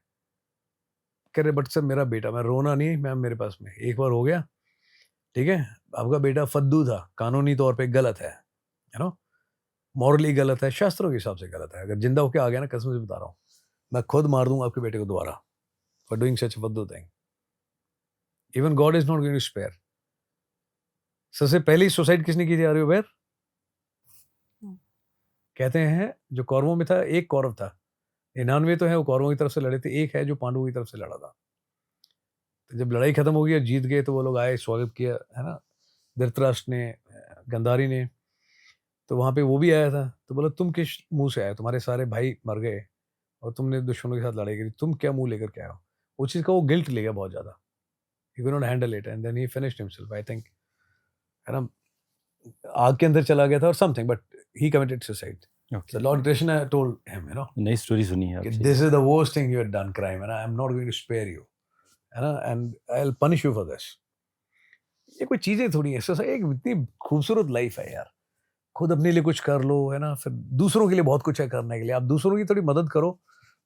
S1: कह रहे बट सर मेरा बेटा, मैं रोना नहीं मैम, मेरे पास में एक बार हो गया, ठीक है। आपका बेटा फद्दू था, कानूनी तौर पे गलत है, यू नो, मॉरली गलत है, शास्त्रों के हिसाब से गलत है। अगर जिंदा होके आ गया ना, कसम से बता रहा हूँ, मैं खुद मार दूंगा आपके बेटे को दोबारा फॉर डूइंग सच अ फद्दू thing. Even God is not going to spare. सबसे पहली सुसाइड किसने की थी, आर यू अवेयर? कहते हैं जो कौरवों में था, एक कौरव था, 99 तो है वो कौरवों की तरफ से लड़े थे, एक है जो पांडवों की तरफ से लड़ा था। तो जब लड़ाई खत्म हो गई, जीत गए, तो वो लोग आए, स्वागत किया, है ना, धृतराष्ट्र ने, गंधारी ने। तो वहां पे वो भी आया था, तो बोला तुम किस मुंह से आए, तुम्हारे सारे भाई मर गए और तुमने दुश्मनों के साथ लड़ाई करी, तुम क्या मुंह लेकर के आए हो। वो चीज का वो गिल्ट ले गया बहुत ज्यादा, he could not handle it and then he finished himself, I think, है ना, आग के अंदर चला गया था और something, but he committed suicide.
S3: Okay.
S1: So Lord Krishna told him, you know,
S3: नई स्टोरी सुनी है आपसे।
S1: this is the worst thing you had done, crime, and I am not going to spare you, है ना, and I'll punish you for this। ये कोई चीजें थोड़ी है, एक इतनी खूबसूरत लाइफ है यार, खुद अपने लिए कुछ कर लो, है ना, फिर दूसरों के लिए बहुत कुछ है करने के लिए। आप दूसरों की थोड़ी मदद करो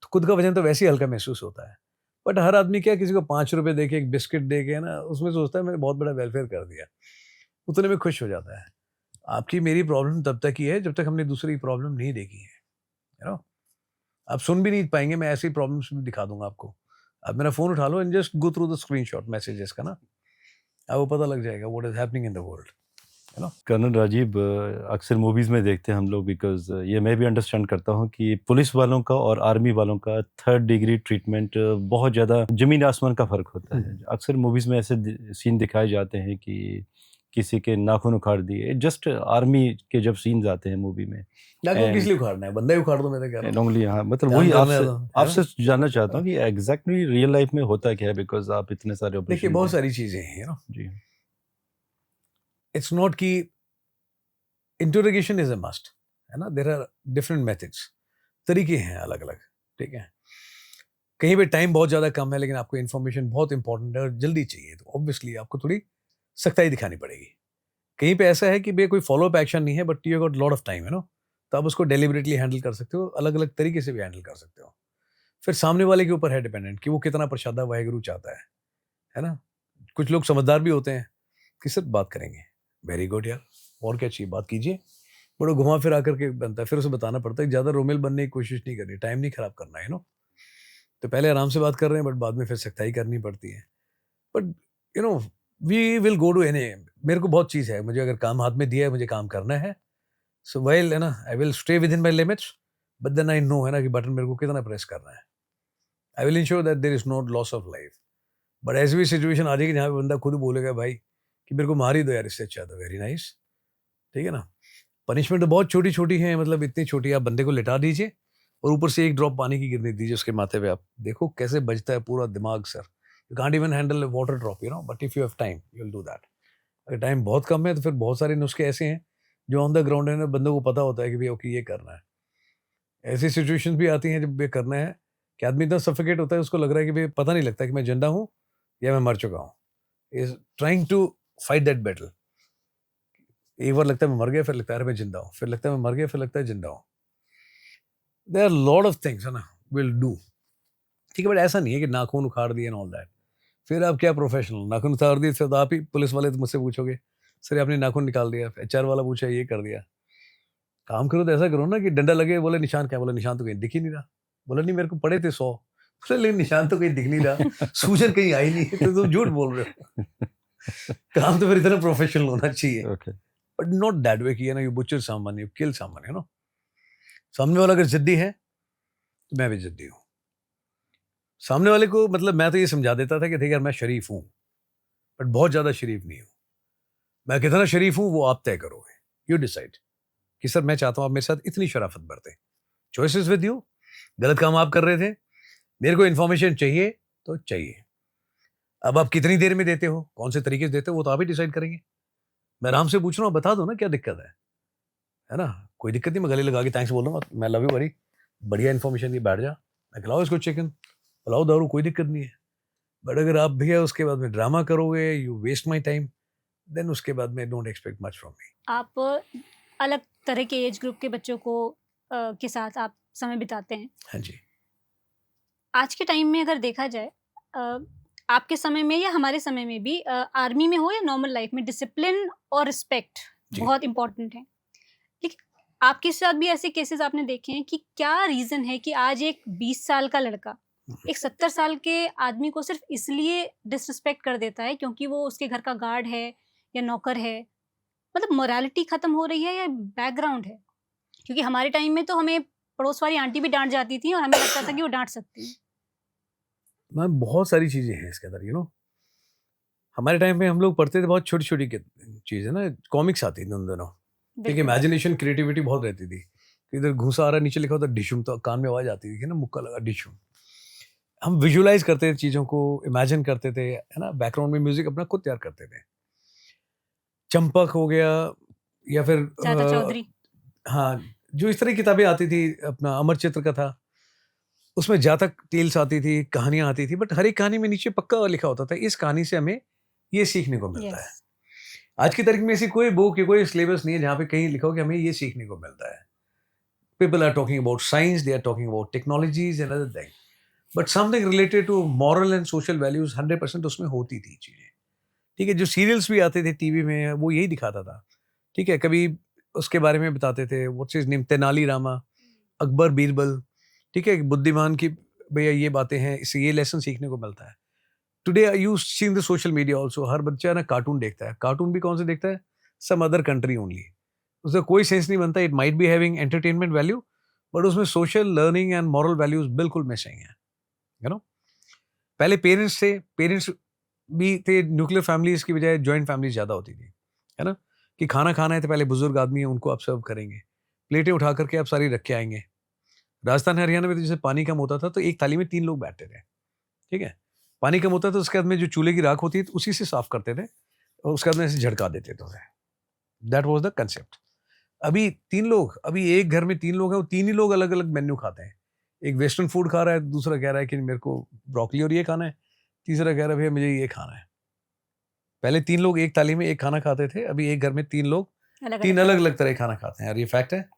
S1: तो खुद का वजन तो वैसे ही हल्का महसूस होता है। बट हर आदमी क्या किसी को 5 रुपए दे के एक बिस्किट दे के ना उसमें सोचता है मैंने बहुत बड़ा वेलफेयर कर दिया, उतने में खुश हो जाता है। आपकी मेरी प्रॉब्लम तब तक ही है जब तक हमने दूसरे की प्रॉब्लम नहीं देखी है, यू नो। आप सुन भी नहीं पाएंगे, मैं ऐसी प्रॉब्लम्स भी दिखा दूंगा आपको। आप मेरा फोन उठा लो and just go through the screenshot messages का ना, आपको पता लग जाएगा what is happening in the world, you know.
S3: Colonel Rajiv, अक्सर मूवीज़ में देखते हैं हम लोग, बिकॉज ये मैं भी अंडरस्टैंड करता हूँ कि पुलिस वालों का और आर्मी वालों का 3rd डिग्री ट्रीटमेंट बहुत ज़्यादा ज़मीन आसमान का फ़र्क होता है। अक्सर मूवीज़ में ऐसे सीन दिखाए जाते हैं कि किसी के नाखून उखाड़ दिए, जस्ट आर्मी के जब सीन्स आते हैं मूवी में,
S1: नाखून किस लिए उखाड़ना है, बंदा ही उखाड़ दो, मैं तो कह रहा हूँ।
S3: नॉर्मली हाँ, मतलब
S1: काम
S3: वही
S1: करने
S3: आपसे
S1: आता हूँ, है ना?
S3: आपसे जानना चाहता हूँ कि एग्जैक्टली रियल लाइफ में होता क्या है, बिकॉज आप इतने सारे
S1: देखिए
S3: ऑपरेशन
S1: बहुत सारी चीजें हैं, यू नो।
S3: जी
S1: इट्स नॉट कि इंटरोगेशन इज अ मस्ट, है ना। देयर आर डिफरेंट मेथड्स, तरीके हैं अलग अलग, ठीक है। कहीं पे टाइम बहुत ज़्यादा कम है लेकिन आपको इन्फॉर्मेशन बहुत इंपॉर्टेंट है और जल्दी चाहिए, तो ऑब्वियसली आपको थोड़ी सख्ताई दिखानी पड़ेगी। कहीं पे ऐसा है कि भैया कोई फॉलो अप एक्शन नहीं है but you got lot of time, है ना, तो आप उसको डेलिबरेटली हैंडल कर सकते हो, अलग अलग तरीके से भी हैंडल कर सकते हो। फिर सामने वाले के ऊपर है डिपेंडेंट कि वो कितना प्रसादा वाहेगुरु चाहता है ना। कुछ लोग समझदार भी होते हैं कि सिर्फ बात करेंगे, वेरी गुड यार, और क्या चाहिए, बात कीजिए। बड़ा घुमा फिरा करके बनता है, फिर उसे बताना पड़ता है, ज़्यादा रोमेल बनने की कोशिश नहीं करनी, टाइम नहीं खराब करना है, नो। तो पहले आराम से बात कर रहे हैं बट बाद में फिर सख्ताई करनी पड़ती है। But you know we will go to any, मेरे को बहुत चीज़ है, मुझे अगर काम हाथ में दिया है मुझे काम करना है, सो वेल, है ना, I will stay within my limits, but then I know, है ना, कि बटन मेरे को कितना प्रेस करना है। I will ensure that there is no loss of life. But ऐसी भी सिचुएशन आ जाएगी जहाँ पे बंदा खुद बोलेगा भाई कि मेरे को मार ही दो यार, इससे अच्छा, तो वेरी नाइस, ठीक है ना। पनिशमेंट तो बहुत छोटी छोटी है, मतलब इतनी छोटी, आप बंदे को लिटा दीजिए और ऊपर से एक ड्रॉप पानी की गिरने दीजिए उसके माथे पे, आप देखो कैसे बजता है पूरा दिमाग sir. You can't even handle water drop, you know, but if you have time you will do that. अगर टाइम बहुत कम है तो फिर बहुत सारे नुस्खे ऐसे हैं जो ऑन द ग्राउंड है ना, बंदों को पता होता है कि भाई ओके ये करना है। ऐसी सिचुएशंस भी आती हैं जब ये करना है कि आदमी इतना सफोकेट होता है, उसको लग रहा है कि भाई पता नहीं लगता कि मैं जिंदा हूँ या मैं मर चुका हूँ, is trying to fight that battle. एक बार लगता है मैं मर गया, फिर लगता है अरे मैं जिंदा हूँ, फिर लगता है मैं मर गया, फिर लगता है जिंदा हूँ। There are lot of things, है ना, विल डू, ठीक है। बट ऐसा नहीं है कि नाखून उखाड़ दिए एंड ऑल दैट। फिर आप क्या प्रोफेशनल, नाखून उतार दिए फिर तो आप ही पुलिस वाले तो मुझसे पूछोगे सर आपने नाखून निकाल दिया, HR वाला पूछा ये कर दिया। काम करो तो ऐसा करो ना कि डंडा लगे, बोले निशान क्या, बोले निशान तो कहीं दिख ही नहीं रहा, बोले नहीं मेरे को पड़े थे 100, बोले लेकिन निशान तो कहीं दिख नहीं रहा, सूजन कहीं आई नहीं, तो तुम झूठ बोल रहे हो। काम तो फिर इतना प्रोफेशनल होना चाहिए,
S3: okay
S1: but not that way कि, है ना, you butcher someone, you kill someone, you know. सामने वाला अगर जिद्दी है तो मैं भी जिद्दी हूँ। सामने वाले को मतलब मैं तो ये समझा देता था कि ठीक है मैं शरीफ हूँ बट बहुत ज़्यादा शरीफ नहीं हूँ। मैं कितना शरीफ हूँ वो आप तय करोगे, यू डिसाइड कि सर मैं चाहता हूँ आप मेरे साथ इतनी शराफत बरतें, चॉइसेस विद यू। गलत काम आप कर रहे थे, मेरे को इन्फॉर्मेशन चाहिए तो चाहिए। अब आप कितनी देर में देते हो, कौन से तरीके से देते हो, वो तो आप ही डिसाइड करेंगे। मैं आराम से पूछ रहा हूँ, बता दो ना क्या दिक्कत है ना। कोई दिक्कत नहीं, मैं गले लगा के थैंक्स बोल रहा हूँ, मैं लव यू बड़ी बढ़िया इन्फॉर्मेशन दी, बैठ जा, मैं खिलाओ इसको चिकन, खिलाओ दारू, कोई दिक्कत नहीं है। बट अगर आप भैया उसके बाद में ड्रामा करोगे, you waste my time, then उसके बाद में don't expect much from me.
S2: आप अलग तरह के एज ग्रुप के बच्चों को के साथ आप समय बिताते हैं।
S1: हाँ जी।
S2: आज के टाइम में अगर देखा जाए, आपके समय में या हमारे समय में भी, आर्मी में हो या नॉर्मल लाइफ में, डिसिप्लिन और रिस्पेक्ट
S1: जी।
S2: बहुत इंपॉर्टेंट है। लेकिन आपके साथ भी ऐसे केसेस आपने देखे हैं कि क्या रीज़न है कि आज एक 20 साल का लड़का एक 70 साल के आदमी को सिर्फ इसलिए डिसरिस्पेक्ट कर देता है क्योंकि वो उसके घर का गार्ड है या नौकर है? मतलब मोरालिटी खत्म हो रही है या बैकग्राउंड है? क्योंकि हमारे टाइम में तो हमें पड़ोस वाली आंटी भी डांट जाती थी और हमें लगता था कि वो डांट सकती हैं।
S1: मैम बहुत सारी चीज़ें हैं इसके अंदर, यू नो। हमारे टाइम में हम लोग पढ़ते थे बहुत छोटी छोटी चीज़ें ना, कॉमिक्स आती थी उन दोनों, ठीक,
S2: बिल्कुल।
S1: इमेजिनेशन क्रिएटिविटी बहुत रहती थी। इधर घूसा आ रहा है, नीचे लिखा होता डिशुम, तो कान में आवाज़ आती थी ना, मुक्का लगा डिशुम। हम विजुअलाइज करते थे चीज़ों को, इमेजिन करते थे, है ना, बैकग्राउंड में म्यूजिक अपना खुद तैयार करते थे। चंपक हो गया या फिर
S2: चाचा चौधरी।
S1: हाँ, जो इस तरह की किताबें आती थी, अपना अमर चित्र का था, उसमें जातक टेल्स आती थी, कहानियां आती थी, बट हर एक कहानी में नीचे पक्का लिखा होता था इस कहानी से हमें ये सीखने को मिलता है।
S2: यस।
S1: आज की तारीख में ऐसी कोई बुक या कोई सिलेबस नहीं है जहाँ पे कहीं लिखा हो कि हमें ये सीखने को मिलता है। People are talking about science, they are talking about technologies and other thing, but something related to moral and social values 100% उसमें होती थी चीज़ें। ठीक है, जो सीरियल्स भी आते थे टीवी में वो यही दिखाता था। ठीक है, कभी उसके बारे में बताते थे, what's his name, Tenali Rama, Akbar Birbal. ठीक है, बुद्धिमान की भैया ये बातें हैं, इससे ये लेसन सीखने को मिलता है। Today you see in the social media also, हर बच्चा ना कार्टून देखता है। कार्टून भी कौन से देखता है? Some other country only. उसका कोई सेंस नहीं बनता। It might be having entertainment value, but उसमें social learning and moral values बिल्कुल मिसिंग है। यू नो, पहले पेरेंट्स थे, पेरेंट्स भी थे, न्यूक्लियर फैमिलीज की बजाय जॉइंट फैमिलीज ज़्यादा होती थी, है ना, कि खाना खाना है तो पहले बुजुर्ग आदमी है उनको आप सर्व करेंगे, प्लेटें उठा करके आप सारी रख के आएंगे। राजस्थान हरियाणा में तो जैसे पानी कम होता था तो एक थाली में 3 लोग बैठते थे। ठीक है, पानी कम होता था तो उसके बाद में जो चूल्हे की राख होती है तो उसी से साफ करते थे और उसके बाद में ऐसे झड़का देते थे। That was the concept. अभी 3 लोग, अभी एक घर में 3 लोग हैं, वो 3 ही लोग अलग अलग मेन्यू खाते हैं। एक वेस्टर्न फूड खा रहा है, दूसरा कह रहा है कि मेरे को ब्रोकली और ये खाना है, तीसरा कह रहा है भैया मुझे ये खाना है। पहले 3 लोग एक थाली में एक खाना खाते थे, अभी एक घर में 3 लोग 3 अलग अलग तरह खाना खाते हैं। यार ये फैक्ट है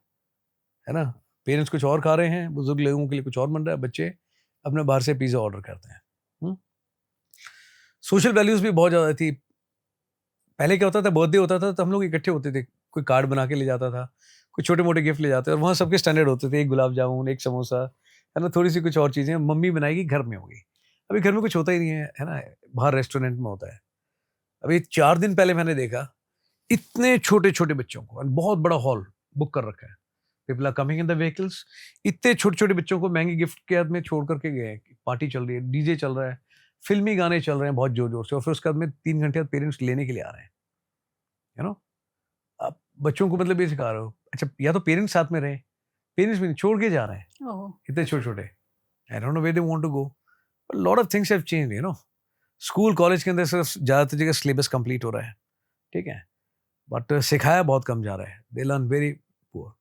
S1: ना। पेरेंट्स कुछ और खा रहे हैं, बुजुर्ग लोगों के लिए कुछ और बन रहा है, बच्चे अपने बाहर से पिज्जा ऑर्डर करते हैं। सोशल वैल्यूज भी बहुत ज़्यादा थी। पहले क्या होता था, बर्थडे होता था तो हम लोग इकट्ठे होते थे, कोई कार्ड बना के ले जाता था, कुछ छोटे मोटे गिफ्ट ले जाते थे और वहाँ सबके स्टैंडर्ड होते थे, एक गुलाब जामुन, एक समोसा, है ना, थोड़ी सी कुछ और चीज़ें मम्मी बनाएगी, घर में होगी। अभी घर में कुछ होता ही नहीं है ना, बाहर रेस्टोरेंट में होता है। अभी 4 दिन पहले मैंने देखा इतने छोटे छोटे बच्चों को, बहुत बड़ा हॉल बुक कर रखा है, people are coming in the vehicles, इतने छोटे छोटे बच्चों को महंगे गिफ्ट के हाथ में छोड़ करके गए हैं। पार्टी चल रही है, डीजे चल रहा है, फिल्मी गाने चल रहे हैं बहुत जोर जोर से, और फिर उसके बाद में 3 घंटे बाद पेरेंट्स लेने के लिए आ रहे हैं। यू नो, आप बच्चों को मतलब ये सिखा रहे हो, अच्छा या तो पेरेंट्स साथ में रहे, पेरेंट्स भी नहीं, छोड़ के जा रहे हैं इतने छोटे छोटे। I don't know where they want to go, but lot of things have changed. You know, school college के अंदर सिर्फ ज़्यादातर जगह सिलेबस कंप्लीट हो रहा है, ठीक है, बट सिखाया बहुत कम जा रहा है। They learn very poor.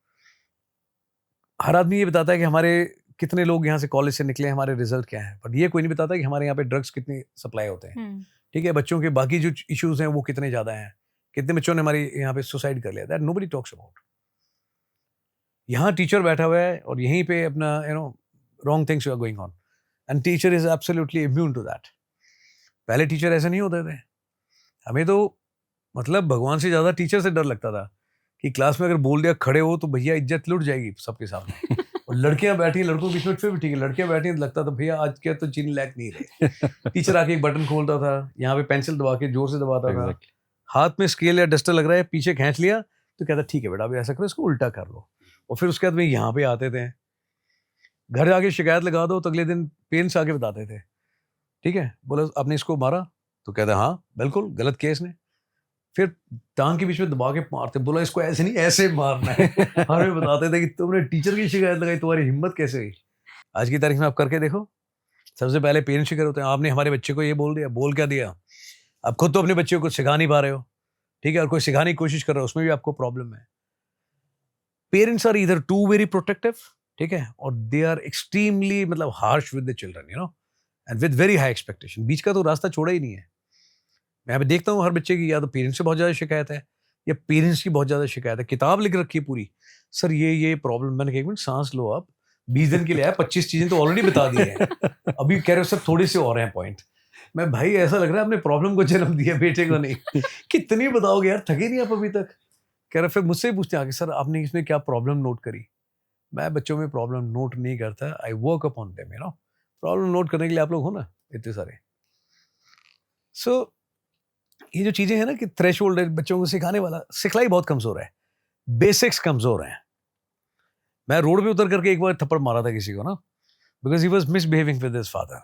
S1: हर आदमी ये बताता है कि हमारे कितने लोग यहाँ से कॉलेज से निकले, हमारे रिजल्ट क्या है, बट ये कोई नहीं बताता कि हमारे यहाँ पे ड्रग्स कितनी सप्लाई होते हैं। ठीक है, बच्चों के बाकी जो इश्यूज हैं वो कितने ज़्यादा हैं, कितने बच्चों ने हमारे यहाँ पे सुसाइड कर लिया, दैट नोबडी टॉक्स अबाउट। यहाँ टीचर बैठा हुआ है और यहीं पे अपना wrong things are going on and teacher is absolutely immune to that. पहले टीचर ऐसे नहीं होते थे। हमें तो मतलब भगवान से ज़्यादा टीचर से डर लगता था कि क्लास में अगर बोल दिया खड़े हो तो भैया इज्जत लुट जाएगी सबके सामने। और लड़कियां बैठी, लड़कों के बीच में फिर भी ठीक है, लड़कियां बैठी लगता था भैया आज क्या तो चीनी लायक नहीं रहे। टीचर आके एक बटन खोलता था, यहाँ पे पेंसिल दबा के जोर से दबाता था, हाथ में स्केल या डस्टर लग रहा है, पीछे खींच लिया तो कहता ठीक है बेटा अभी ऐसा करो, इसको उल्टा कर लो। और फिर उसके बाद में यहाँ पे आते थे, घर जाके शिकायत लगा दो तो अगले दिन पेरेंट्स आके बताते थे, ठीक है, बोला आपने इसको मारा, तो कहता हाँ बिल्कुल गलत केस ने, फिर टांग के बीच में दबा के मारते, बोला इसको ऐसे नहीं ऐसे मारना है। हमें बताते थे कि तुमने टीचर की शिकायत लगाई, तुम्हारी हिम्मत कैसे हुई। आज की तारीख में आप करके देखो, सबसे पहले पेरेंट्स शिकार होते हैं, आपने हमारे बच्चे को ये बोल दिया, बोल क्या दिया, आप खुद तो अपने बच्चे को कुछ सिखा नहीं पा रहे हो, ठीक है, और कोई सिखाने की कोशिश कर रहा है उसमें भी आपको प्रॉब्लम है। Parents are either too very protective, ठीक है, और दे आर एक्सट्रीमली मतलब harsh with the children, you know, and with very high expectation. बीच का तो रास्ता छोड़ा ही नहीं है। मैं अभी देखता हूँ हर बच्चे की या तो पेरेंट्स से बहुत ज़्यादा शिकायत है या पेरेंट्स की बहुत ज़्यादा शिकायत है। किताब लिख रखी है पूरी, सर ये प्रॉब्लम। मैंने कहा एक मिनट सांस लो, आप 20 दिन के लिए आया, 25 चीज़ें तो ऑलरेडी बता दी है, अभी कह रहे हो सर थोड़े से और हैं पॉइंट। मैं भाई ऐसा लग रहा है आपने प्रॉब्लम को जन्म दिया, बेटे को नहीं। कितनी बताओगे यार, थके नहीं आप अभी तक। कह रहे फिर मुझसे ही पूछते हैं आगे, सर आपने इसमें क्या प्रॉब्लम नोट करी। मैं बच्चों में प्रॉब्लम नोट नहीं करता, I work upon them, you know. Problem note करने के लिए आप लोग हो ना इतने सारे। सो ये जो चीज़ें हैं ना कि थ्रेशोल्ड है, बच्चों को सिखाने वाला सिखलाई बहुत कमज़ोर है, बेसिक्स कमज़ोर हैं। मैं रोड पे उतर करके एक बार थप्पड़ मारा था किसी को ना, because he was misbehaving with his father.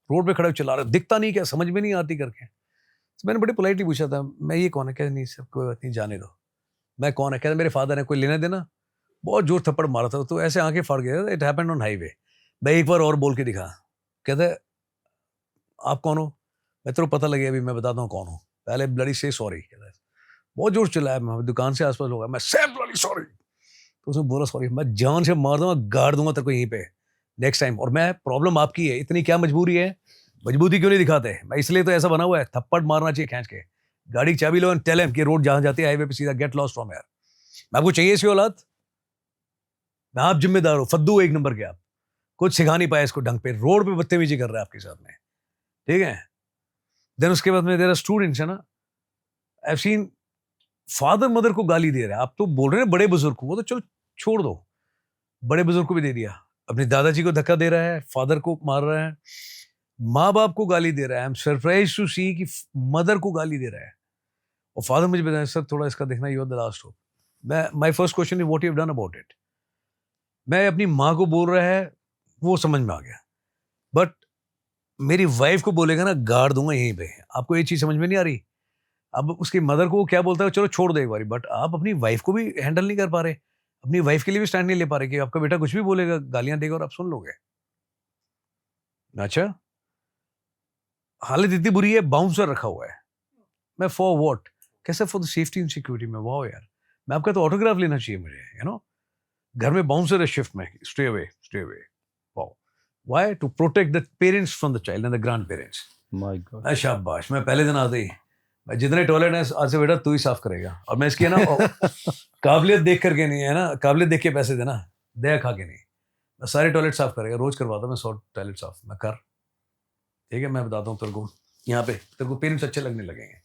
S1: Road पे खड़े चला रहा, दिखता नहीं क्या, समझ में नहीं आती करके। तो मैंने बड़ी पोलाइटली पूछा था, मैं ये कौन है, कहते नहीं सर कोई बात नहीं जाने दो, मैं कौन है, कहते मेरे फादर है, कोई लेना देना। बहुत जोर थप्पड़ मारा था तो ऐसे आंखें फाड़ गया। It happened on highway. मैं एक बार और बोल के दिखा, कहते आप कौन हो, मैं तेरे को पता लगे अभी मैं बताता हूँ कौन हूँ, पहले ब्लडी से सॉरी। कहता है बहुत जोर चिल्लाया, मैं दुकान से आसपास होगा, मैं से ब्लडी सॉरी। तो उसने बोला सॉरी, मैं जान से मार दूंगा, गाड़ दूंगा तेरे को यहीं पे नेक्स्ट टाइम। और मैं प्रॉब्लम आपकी है, इतनी क्या मजबूरी है, मजबूती क्यों नहीं दिखाते, मैं इसलिए तो ऐसा बना हुआ है, थप्पड़ मारना चाहिए खींच के। गाड़ी की चाबी लो एंड टेल हिम कि रोड जहाँ जाती है हाईवे पे सीधा गेट लॉस्ट फ्रॉम हियर। मैं आपको चाहिए इसकी औलाद, मैं आप जिम्मेदार हो, फद्दू एक नंबर के आप, कुछ सिखा नहीं पाया इसको ढंग पे, रोड पे बदतमीजी कर रहा है आपके साथ में, ठीक है। देन उसके बाद में देयर आर स्टूडेंट्स है ना, I have seen father mother को गाली दे रहा है। आप तो बोल रहे हैं बड़े बुजुर्ग को, वो तो चलो छोड़ दो, बड़े बुजुर्ग को भी दे दिया, अपने दादाजी को धक्का दे रहा है, फादर को मार रहा है, माँ बाप को गाली दे रहा है। आई एम सरप्राइज टू सी कि मदर को गाली दे रहा है। और फादर मुझे बताया सर थोड़ा इसका देखना, you are the last hope. मैं my first question is what you have done about it. मैं अपनी माँ को बोल रहा है वो समझ में आ गया, बट मेरी वाइफ को बोलेगा ना गाड़ दूंगा यहीं पे। आपको ये चीज समझ में नहीं आ रही। अब उसकी मदर को क्या बोलता है, चलो छोड़ दे एक बारी, बट आप अपनी वाइफ को भी हैंडल नहीं कर पा रहे, अपनी वाइफ के लिए भी स्टैंड नहीं ले पा रहे कि आपका बेटा कुछ भी बोलेगा, गालियां देगा और आप सुन लोगे। अच्छा, हालत इतनी बुरी है, बाउंसर रखा हुआ है। मैं फॉर व्हाट, कैसे for the safety and security में। वाओ यार, मैं आपका तो ऑटोग्राफ लेना चाहिए मुझे, यू नो। घर में बाउंसर है शिफ्ट में, stay away stay away. Wow, why? To protect the parents from the child and the grandparents.
S3: My god,
S1: शाबाश। मैं पहले दिन आते ही, मैं जितने टॉयलेट है आज से बेटा तू ही साफ करेगा। और मैं इसकी है ना काबिलियत देख करके नहीं है ना, काबिलियत देख के पैसे देना, दया खा के नहीं। मैं सारे टॉयलेट साफ करेगा, रोज करवाता मैं 100 टॉयलेट साफ। मैं कर, ठीक है। मैं बताता हूँ तेरे को, यहाँ पे तेरे को पेरेंट्स अच्छे लगने लगेंगे।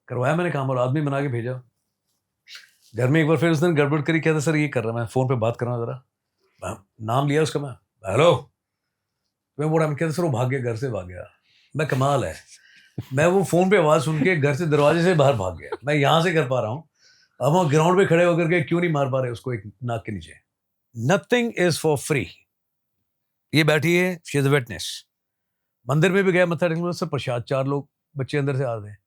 S1: करवाया मैंने काम और आदमी बना के भेजा घर में। एक बार फिर उस दिन गड़बड़ करी, कहता सर ये कर रहा, मैं फोन पे बात कर रहा हूँ जरा, नाम लिया उसका, मैं हेलो, मैं बोला, मैं कहता सर वो भाग गया, घर से भाग गया। मैं कमाल है, मैं वो फोन पे आवाज सुन के घर से दरवाजे से बाहर भाग गया। मैं यहाँ से कर पा रहा हूँ, अब वहाँ ग्राउंड पे खड़े होकर के क्यों नहीं मार पा रहे उसको एक नाक के नीचे। Nothing is for free. ये बैठी है, शी इज अ विटनेस। मंदिर में भी गया मत्था टेकने, सर प्रसाद, 4 लोग बच्चे अंदर से आ रहे हैं।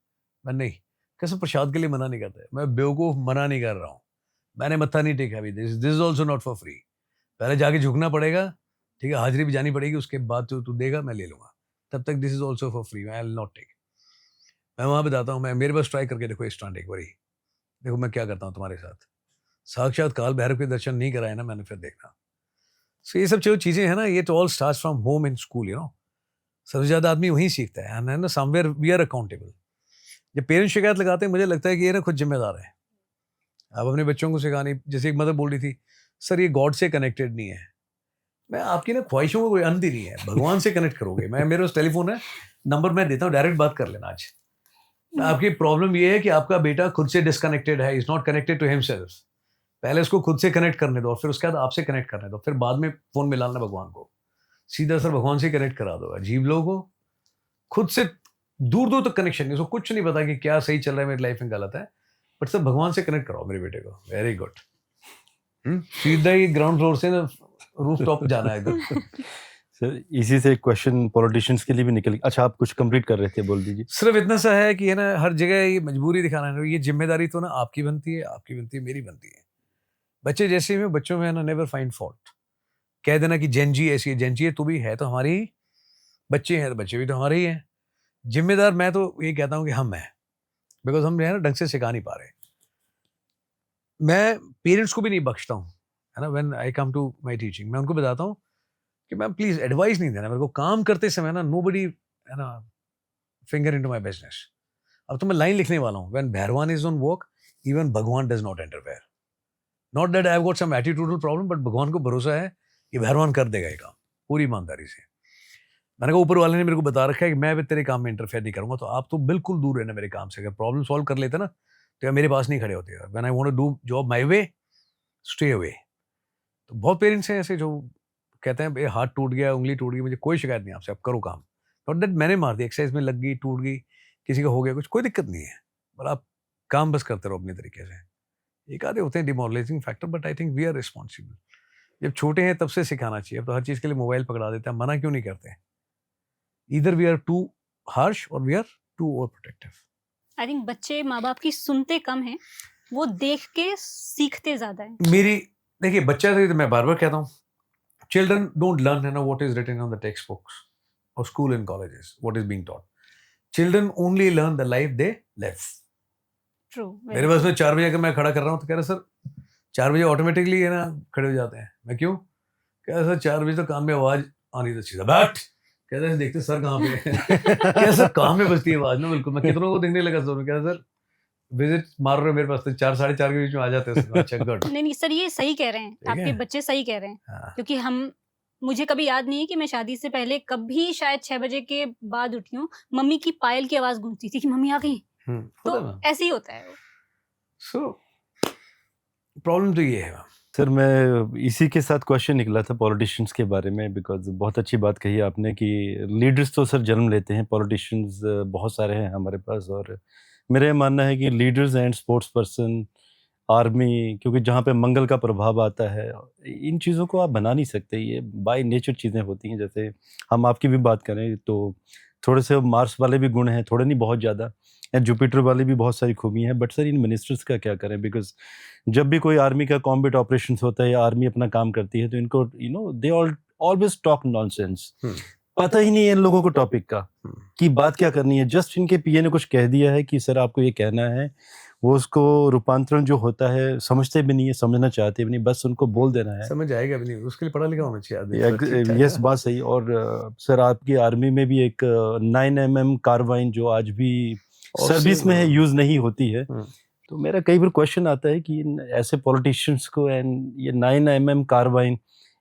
S1: मैं नहीं, कैसे प्रसाद के लिए मना नहीं करता है। मैं बेवकूफ मना नहीं कर रहा हूँ, मैंने मत्था नहीं टेका अभी। This is also not for free. पहले जाके झुकना पड़ेगा, ठीक है, हाजिरी भी जानी पड़ेगी, उसके बाद तू देगा, मैं ले लूंगा। तब तक this is also for free, I will not take. मैं वहाँ बताता हूँ, मैं मेरे पास ट्राई करके देखो इस स्टैंड एक बारी, देखो मैं क्या करता हूँ तुम्हारे साथ। साक्षात काल भैरव के दर्शन नहीं कराए ना मैंने, फिर देखना। सो ये सब जो चीज़ें हैं ना, ये तो all starts from home and school, you know. सबसे ज़्यादा आदमी वहीं सीखता है, and somewhere we are accountable. जब पेरेंट्स शिकायत लगाते हैं, मुझे लगता है कि ये ना खुद जिम्मेदार है। आप अपने बच्चों को सिखानी, जैसे एक मदर बोल रही थी, सर ये गॉड से कनेक्टेड नहीं है। मैं आपकी ना ख्वाहिशों को कोई अंत ही नहीं है, भगवान से कनेक्ट करोगे। मैं, मेरे पास टेलीफोन है, नंबर मैं देता हूँ, डायरेक्ट बात कर लेना आज। आपकी प्रॉब्लम ये है कि आपका बेटा खुद से डिस्कनेक्टेड है, is not connected to himself. पहले उसको खुद से कनेक्ट करने दो, और फिर उसके बाद आपसे कनेक्ट करने दो, फिर बाद में फोन मिलाना भगवान को। सीधा सर भगवान से कनेक्ट करा दो। अजीब लोग हो, खुद से दूर दूर तक कनेक्शन नहीं, उसको कुछ नहीं पता कि क्या सही चल रहा है मेरी लाइफ में, गलत है, बट सब भगवान से कनेक्ट कराओ मेरे बेटे को। Very good. सीधा ही ग्राउंड फ्लोर से ना रूफ टॉप जाना है इधर।
S3: सर इसी से एक क्वेश्चन पॉलिटिशियंस के लिए भी निकल। अच्छा, आप कुछ कंप्लीट कर रहे थे, बोल दीजिए।
S1: सिर्फ इतना सा है कि है ना, हर जगह ये मजबूरी दिखाना है, ये जिम्मेदारी तो ना आपकी बनती है, आपकी बनती है, मेरी बनती है। बच्चे जैसे में, बच्चों में है ना, नेवर फाइंड फॉल्ट। कह देना कि जेनजी ऐसी है, जेनजी है तो भी है तो हमारी ही, बच्चे हैं तो बच्चे भी तो हमारे ही हैं। जिम्मेदार मैं तो ये कहता हूँ कि हम हैं, बिकॉज हम जो है ना ढंग से सिखा नहीं पा रहे। मैं पेरेंट्स को भी नहीं बख्शता हूँ, है ना। When I come to my teaching, मैं उनको बताता हूँ कि मैम प्लीज एडवाइस नहीं देना मेरे को काम करते समय ना, नोबडी, है ना, फिंगर इनटू माय बिजनेस। अब तो मैं लाइन लिखने वाला हूँ, व्हेन भगवान इज ऑन वर्क, इवन भगवान does not interfere. Not that I have got some attitudinal problem, but भगवान को भरोसा है कि भगवान कर देगा ये काम पूरी ईमानदारी से। मैंने कहा ऊपर वाले ने मेरे को बता रखा है कि मैं भी तेरे काम में इंटरफेयर नहीं करूंगा, तो आप तो बिल्कुल दूर रहना मेरे काम से। अगर प्रॉब्लम सॉल्व कर लेते ना, तो यार मेरे पास नहीं खड़े होते। When I want to do job my way, stay away. तो बहुत पेरेंट्स हैं ऐसे जो कहते हैं हाथ टूट गया, उंगली टूट गई, मुझे कोई शिकायत नहीं आपसे, आप करो काम। नॉट दैट मैंने मार दी, एक्सरसाइज में लग गई, टूट गई, किसी का हो गया कुछ, कोई दिक्कत नहीं है, पर आप काम बस करते रहो अपने तरीके से। एक आधे होते हैं demoralising factor, but I think we are responsible. जब छोटे हैं तब से सिखाना चाहिए। अब तो हर चीज़ के लिए मोबाइल पकड़ा देते हैं, मना क्यों नहीं करते? Either we are too harsh और we are too over protective.
S2: I think बच्चे माँ बाप की सुनते कम हैं, वो देख के सीखते ज्यादा हैं।
S1: मेरी देखिए, बच्चा तो मैं बार बार कहता हूँ, चिल्ड्रन डोंट लर्न है ना what is written on the text books और school and colleges, what is being taught. Children only learn the life they live.
S2: True.
S1: मेरे पास में 4 बजे अगर मैं खड़ा कर रहा हूँ तो कह रहे सर 4 बजे ऑटोमेटिकली है ना खड़े हो जाते हैं। मैं क्यों? कह रहे सर 4 बजे तो कान में आवाज आनी तो चीज़ बैठ। कहते हैं देखते सर कहाँ पे क्या सर काम में बजती है आवाज ना, बिल्कुल। मैं कितनों को देखने लगा सर, कह रहे सर विजिट मार रहे हो मेरे पास, तो 4 साढ़े 4 के बीच में आ जाते हैं। अच्छा गुड।
S2: नहीं नहीं सर, ये सही कह रहे हैं,
S1: ठीक
S2: आपके
S1: है।
S2: बच्चे सही कह रहे हैं,
S1: हाँ।
S2: क्योंकि हम मुझे कभी याद नहीं है कि मैं शादी से पहले कभी शायद 6 बजे के बाद उठी हूँ, मम्मी की पायल की आवाज़ गूंजती थी कि मम्मी आ गई।
S1: होता है
S2: तो
S1: मैम।
S2: ऐसे ही होता है वो।
S1: सो प्रॉब्लम तो ये है मैम।
S3: सर मैं इसी के साथ क्वेश्चन निकला था पॉलिटिशियंस के बारे में, बिकॉज बहुत अच्छी बात कही आपने कि लीडर्स तो सर जन्म लेते हैं, पॉलिटिशियंस बहुत सारे हैं हमारे पास, और मेरा ये मानना है कि leaders and sports person, army, क्योंकि जहाँ पे मंगल का प्रभाव आता है, इन चीज़ों को आप बना नहीं सकते, ये बाय नेचर चीज़ें होती हैं। जैसे हम आपकी भी बात करें तो थोड़े से मार्स वाले भी गुण हैं, थोड़े नहीं बहुत ज़्यादा, या जुपिटर वाली भी बहुत सारी खूबी हैं, बट सर इन मिनिस्टर्स का क्या करें? बिकॉज जब भी कोई आर्मी का कॉम्बैट ऑपरेशन होता है या आर्मी अपना काम करती है तो इनको दे ऑलवेज टॉक नॉनसेंस। पता ही नहीं है इन लोगों को टॉपिक का कि बात क्या करनी है। जस्ट इनके पीए ने कुछ कह दिया है कि सर आपको ये कहना है, वो उसको रूपांतरण जो होता है समझते भी नहीं है, समझना चाहते भी नहीं, बस उनको बोल देना है।
S1: समझ आएगा भी नहीं, उसके लिए पढ़ा लिखा होना चाहिए आदमी।
S3: यस, बात सही। और सर आपकी आर्मी में भी एक 9mm कार्बाइन जो आज भी सर्विस में है, यूज नहीं होती है। तो मेरा कई बार क्वेश्चन आता है कि इन ऐसे पॉलिटिशियंस को एंड ये 9mm कार्बाइन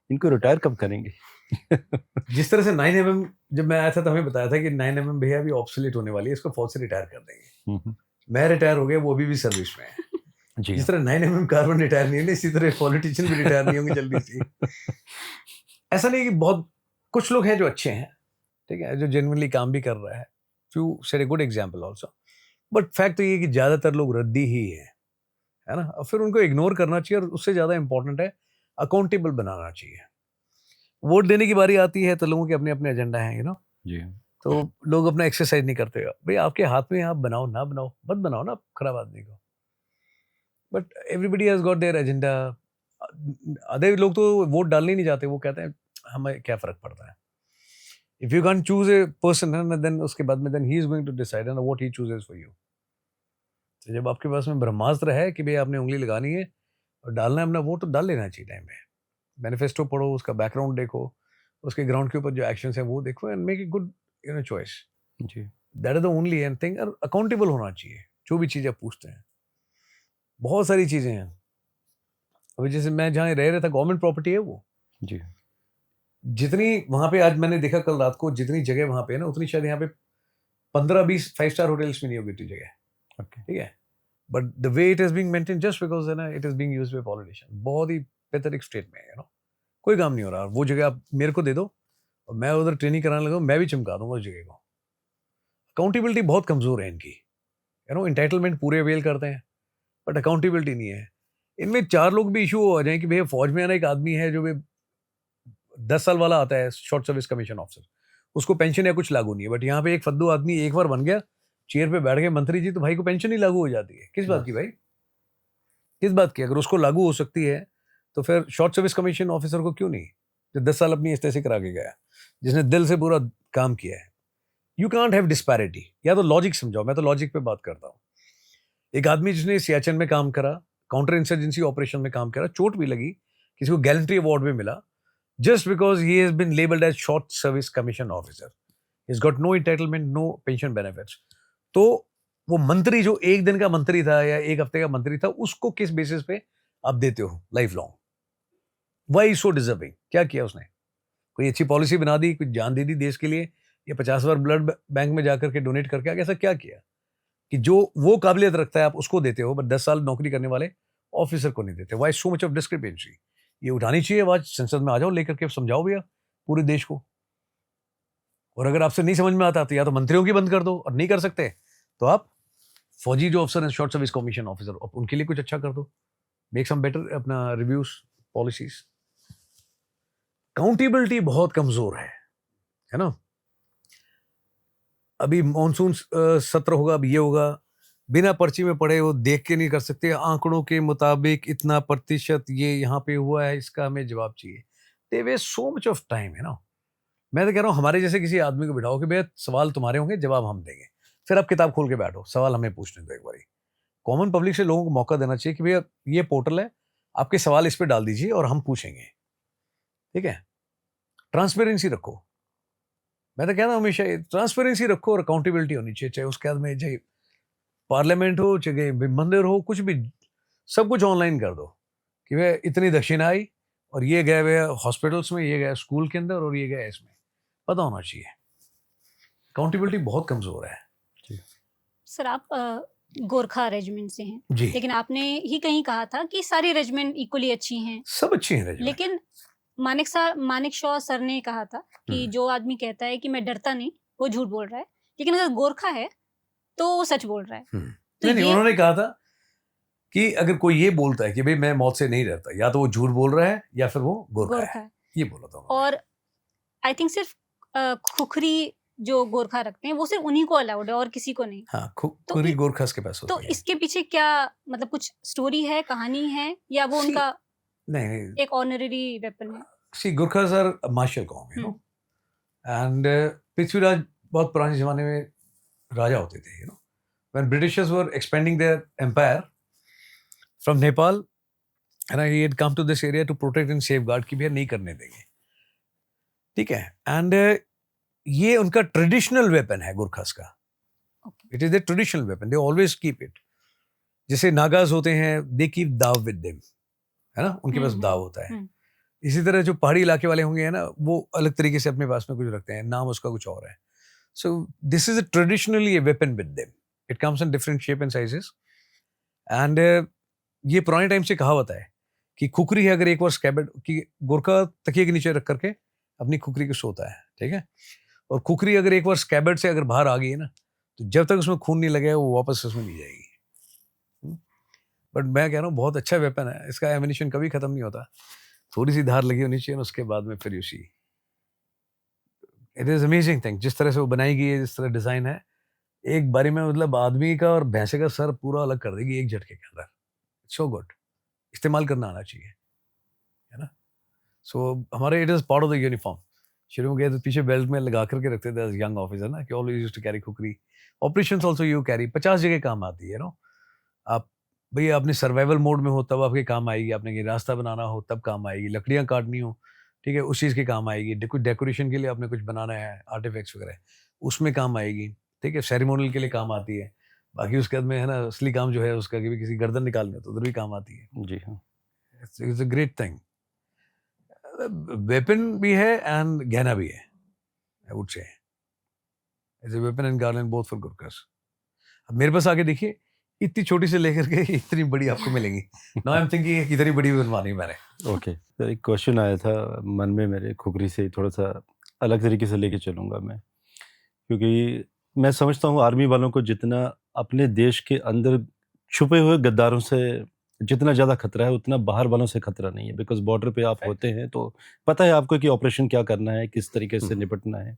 S3: इनको रिटायर कब करेंगे?
S1: जिस तरह से 9mm जब मैं आया था तो हमें बताया था कि 9mm भैया अभी ऑब्सोलीट होने वाली है, इसको फौज से रिटायर कर देंगे। मैं रिटायर हो गया, वो भी सर्विस में है।
S3: जी
S1: जिस तरह 9mm कार्बन रिटायर नहीं है, इसी तरह पॉलिटिशियन भी रिटायर नहीं होंगे जल्दी से। ऐसा नहीं कि बहुत कुछ लोग हैं जो अच्छे हैं, ठीक है, जो जेन्युइनली काम भी कर रहा है। Few said a good example also, but fact तो ये है कि ज्यादातर लोग रद्दी ही है ना। और फिर उनको इग्नोर करना चाहिए, और उससे ज्यादा इंपॉर्टेंट है अकाउंटेबल बनाना चाहिए। वोट देने की बारी आती है तो लोगों के अपने अपने एजेंडा हैं,
S3: जी।
S1: तो लोग अपना एक्सरसाइज नहीं करते। भाई आपके हाथ में, आप बनाओ ना बनाओ, मत बनाओ ना खराब आदमी को। But everybody has got their agenda. आधे लोग तो वोट डालने ही नहीं जाते, वो कहते हैं हमें क्या फर्क पड़ता है। If you can choose a person, then उसके बाद में then he is going to decide and what he chooses for you. तो जब आपके पास में ब्रह्मास्त्र है कि भाई आपने उंगली लगानी है और डालना है अपना वोट, तो डाल लेना चाहिए टाइम पे। मैनिफेस्टो पढ़ो, उसका बैकग्राउंड देखो, उसके ग्राउंड के ऊपर जो एक्शंस हैं वो देखो, and make a good choice.
S3: जी।
S1: That is the only and thing. और अकाउंटेबल होना चाहिए जो भी चीज़ आप पूछते हैं। बहुत सारी चीज़ें हैं। अभी जैसे मैं जहाँ रह रहा था, गवर्नमेंट प्रॉपर्टी है वो।
S3: जी।
S1: जितनी वहाँ पे, आज मैंने देखा कल रात को, जितनी जगह वहाँ पे है ना, उतनी शायद यहाँ पे 15-20 5 स्टार होटल्स में नहीं होगी इतनी जगह।
S3: ओके।
S1: ठीक है, but the way it is being maintain just because है ना, it is being used by politician. बहुत ही पैथेटिक स्टेट में है, कोई काम नहीं हो रहा। वो जगह आप मेरे को दे दो और मैं उधर ट्रेनिंग कराने लगा, मैं भी चमका दूंगा उस जगह को। अकाउंटेबिलिटी बहुत कमजोर है इनकी, इंटाइटलमेंट पूरे अवेल करते हैं बट अकाउंटेबिलिटी नहीं है। इनमें 4 लोग भी इशू आ जाए कि भैया फौज में आना, एक आदमी है जो 10 साल वाला आता है, शॉर्ट सर्विस कमीशन ऑफिसर, उसको पेंशन या कुछ लागू नहीं है। बट यहाँ पे एक फद्दू आदमी एक बार बन गया, चेयर पे बैठ गए मंत्री जी, तो भाई को पेंशन ही लागू हो जाती है। किस बात की भाई, किस बात की? अगर उसको लागू हो सकती है तो फिर शॉर्ट सर्विस कमीशन ऑफिसर को क्यों नहीं, जो 10 साल अपनी ऐसे करा के गया, जिसने दिल से पूरा काम किया है। You can't have disparity. या तो लॉजिक समझाओ, मैं तो लॉजिक पे बात करता हूँ। एक आदमी जिसने सियाचिन में काम करा, काउंटर इंसर्जेंसी ऑपरेशन में काम करा, चोट भी लगी, किसी को गैलेंट्री अवार्ड भी मिला, just because he has been labelled as short service commission officer, he has got no entitlement, no pension benefits. तो वो मंत्री जो एक दिन का मंत्री था या एक हफ्ते का मंत्री था, उसको किस बेसिस पे आप देते हो लाइफ लॉन्ग? वाई सो डिजर्विंग? क्या किया उसने? कोई अच्छी पॉलिसी बना दी, कुछ जान दे दी देश के लिए, या 50 बार ब्लड बैंक में जाकर के डोनेट करके आ गया? ऐसा क्या किया कि जो वो काबिलियत रखता है आप उसको देते हो, बट 10 साल नौकरी करने वाले ऑफिसर को नहीं देते? Why so much of discrepancy? ये उठानी चाहिए आवाज, संसद में आ जाओ, लेकर के समझाओ भैया पूरे देश को। और अगर आपसे नहीं समझ में आता तो या तो मंत्रियों की बंद कर दो, और नहीं कर सकते तो आप फौजी जो अफसर हैं, शॉर्ट सर्विस कमीशन ऑफिसर, उनके लिए कुछ अच्छा कर दो, मेक सम बेटर अपना रिव्यूज, पॉलिसीज। अकाउंटेबिलिटी बहुत कमजोर है ना। अभी मॉनसून सत्र होगा, अब ये होगा, बिना पर्ची में पढ़े वो देख के नहीं कर सकते, आंकड़ों के मुताबिक इतना प्रतिशत ये यहाँ पे हुआ है, इसका हमें जवाब चाहिए। They waste so much of time, है ना। मैं तो कह रहा हूँ हमारे जैसे किसी आदमी को बिठाओ कि भैया सवाल तुम्हारे होंगे, जवाब हम देंगे, फिर आप किताब खोल के बैठो, सवाल हमें पूछने दो एक बारी। कॉमन पब्लिक से लोगों को मौका देना चाहिए कि भैया ये पोर्टल है, आपके सवाल इस पर डाल दीजिए और हम पूछेंगे। ठीक है, ट्रांसपेरेंसी रखो। मैं तो कहता हूँ हमेशा ट्रांसपेरेंसी रखो और अकाउंटेबिलिटी होनी चाहिए, चाहे उसके बाद में चाहे पार्लियामेंट हो, चाहे मंदिर हो, कुछ भी, सब कुछ ऑनलाइन कर दो कि भैया इतनी दक्षिणा आई और ये गए हुए हॉस्पिटल्स में, ये गए स्कूल के अंदर, और ये गए इसमें, पता होना चाहिए। अकाउंटेबिलिटी बहुत कमजोर है
S2: सर आप गोरखा रेजिमेंट से हैं,
S1: जी।
S2: लेकिन आपने ही कहीं कहा था कि सारी रेजिमेंट इक्वली अच्छी हैं,
S1: सब अच्छी हैं रेजिमेंट।
S2: लेकिन मानिक शॉ सर ने कहा था कि जो आदमी कहता है कि मैं डरता नहीं, वो झूठ बोल रहा है, लेकिन अगर गोरखा है तो वो सच बोल रहा है। तो
S1: नहीं,
S2: ये
S1: उन्होंने कहा था कि अगर कोई ये बोलता है कि भाई मैं मौत से नहीं डरता, या तो वो झूठ बोल रहा है या फिर वो गोरखा
S2: गोरखा
S1: है,
S2: है।
S1: ये बोला था उन्होंने।
S2: और आई थिंक सिर्फ खुखरी जो गोरखा रखते हैं वो सिर्फ उन्हीं को अलाउड है और किसी को नहीं।
S1: हाँ,
S2: तो
S1: खुरी गोरखास के पास
S2: तो
S1: होती है।
S2: इसके पीछे क्या मतलब कुछ स्टोरी है, कहानी है, या वो
S1: See,
S2: उनका
S1: नहीं,
S2: एक ऑनररी वेपन है?
S1: सी गोरखास आर मार्शल कॉम, यू नो, एंड पृथ्वीराज बहुत पुराने जमाने में राजा होते थे, you know, when Britishers were expanding their empire from Nepal, and he had come to this area to protect and safeguard, कि भैया नहीं करने देंगे, ठीक है। एंड ये उनका ट्रेडिशनल वेपन है गोरखास का, it is the traditional weapon, they always keep it. जैसे नागाज होते हैं, दे कीप दाव विद देम, है ना, उनके पास दाव होता है। इसी तरह जो पहाड़ी इलाके वाले होंगे, है ना, वो अलग तरीके से अपने पास में कुछ रखते हैं, नाम उसका कुछ और है। So this is traditionally a weapon with them. It comes in different shape and sizes. And ये पुराने टाइम से कहावत है कि खुकरी है अगर एक बार स्कैबर्ड, कि गोरखा तकिए के नीचे रख करके अपनी खुकरी को सोता है, ठीक है, और खुकरी अगर एक बार स्कैबर्ड से अगर बाहर आ गई है ना, तो जब तक उसमें खून नहीं लगेगा वो वापस उसमें नहीं जाएगी। बट मैं कह रहा हूँ बहुत अच्छा वेपन है, इसका एमिनिशन कभी खत्म नहीं होता, थोड़ी सी धार लगी होनी चाहिए, उसके बाद में फिर UC it is amazing thing, जिस तरह से वो बनाई गई है, जिस तरह डिजाइन है, एक बारी में मतलब आदमी का और भैंसे का सर पूरा अलग कर देगी एक झटके के अंदर। सो गुड, इस्तेमाल करना आना चाहिए, है ना। सो हमारे it is part of the uniform. शुरू में गए तो पीछे बेल्ट में लगा करके रखते थे यंग ऑफिसर ना, कि always used to carry khukri. Operations also you carry, 50 जगह काम आती है, नो। आप भैया अपने सर्वाइवल मोड में हो तब आपके काम आएगी, आपने कहीं रास्ता बनाना हो तब काम आएगी, लकड़ियाँ काटनी हो, ठीक है, उस चीज़ के काम आएगी, कुछ डेकोरेशन के लिए आपने कुछ बनाना है, आर्टिफैक्ट्स वगैरह, उसमें काम आएगी, ठीक है, सेरेमोनियल के लिए काम आती है। बाकी उसके बाद में, है ना, असली काम जो है उसका, कि भी किसी गर्दन निकालनी हो तो उधर भी काम आती है।
S3: जी हाँ।
S1: It's a great thing, weapon भी है एंड गहना भी है, I would say it's a weapon and garland both for गुरखास। अब मेरे पास आके देखिए, इतनी छोटी से लेकर के इतनी बड़ी आपको मिलेंगी। नाउ आई एम थिंकिंग कितनी बड़ी बनवानी मैंने।
S3: ओके सर, एक क्वेश्चन आया था मन में मेरे, खुकरी से थोड़ा सा अलग तरीके से लेके चलूँगा मैं, क्योंकि मैं समझता हूँ आर्मी वालों को जितना अपने देश के अंदर छुपे हुए गद्दारों से जितना ज़्यादा खतरा है, उतना बाहर वालों से खतरा नहीं है, बिकॉज बॉर्डर पे आप होते हैं तो पता है आपको कि ऑपरेशन क्या करना है, किस तरीके से निपटना है।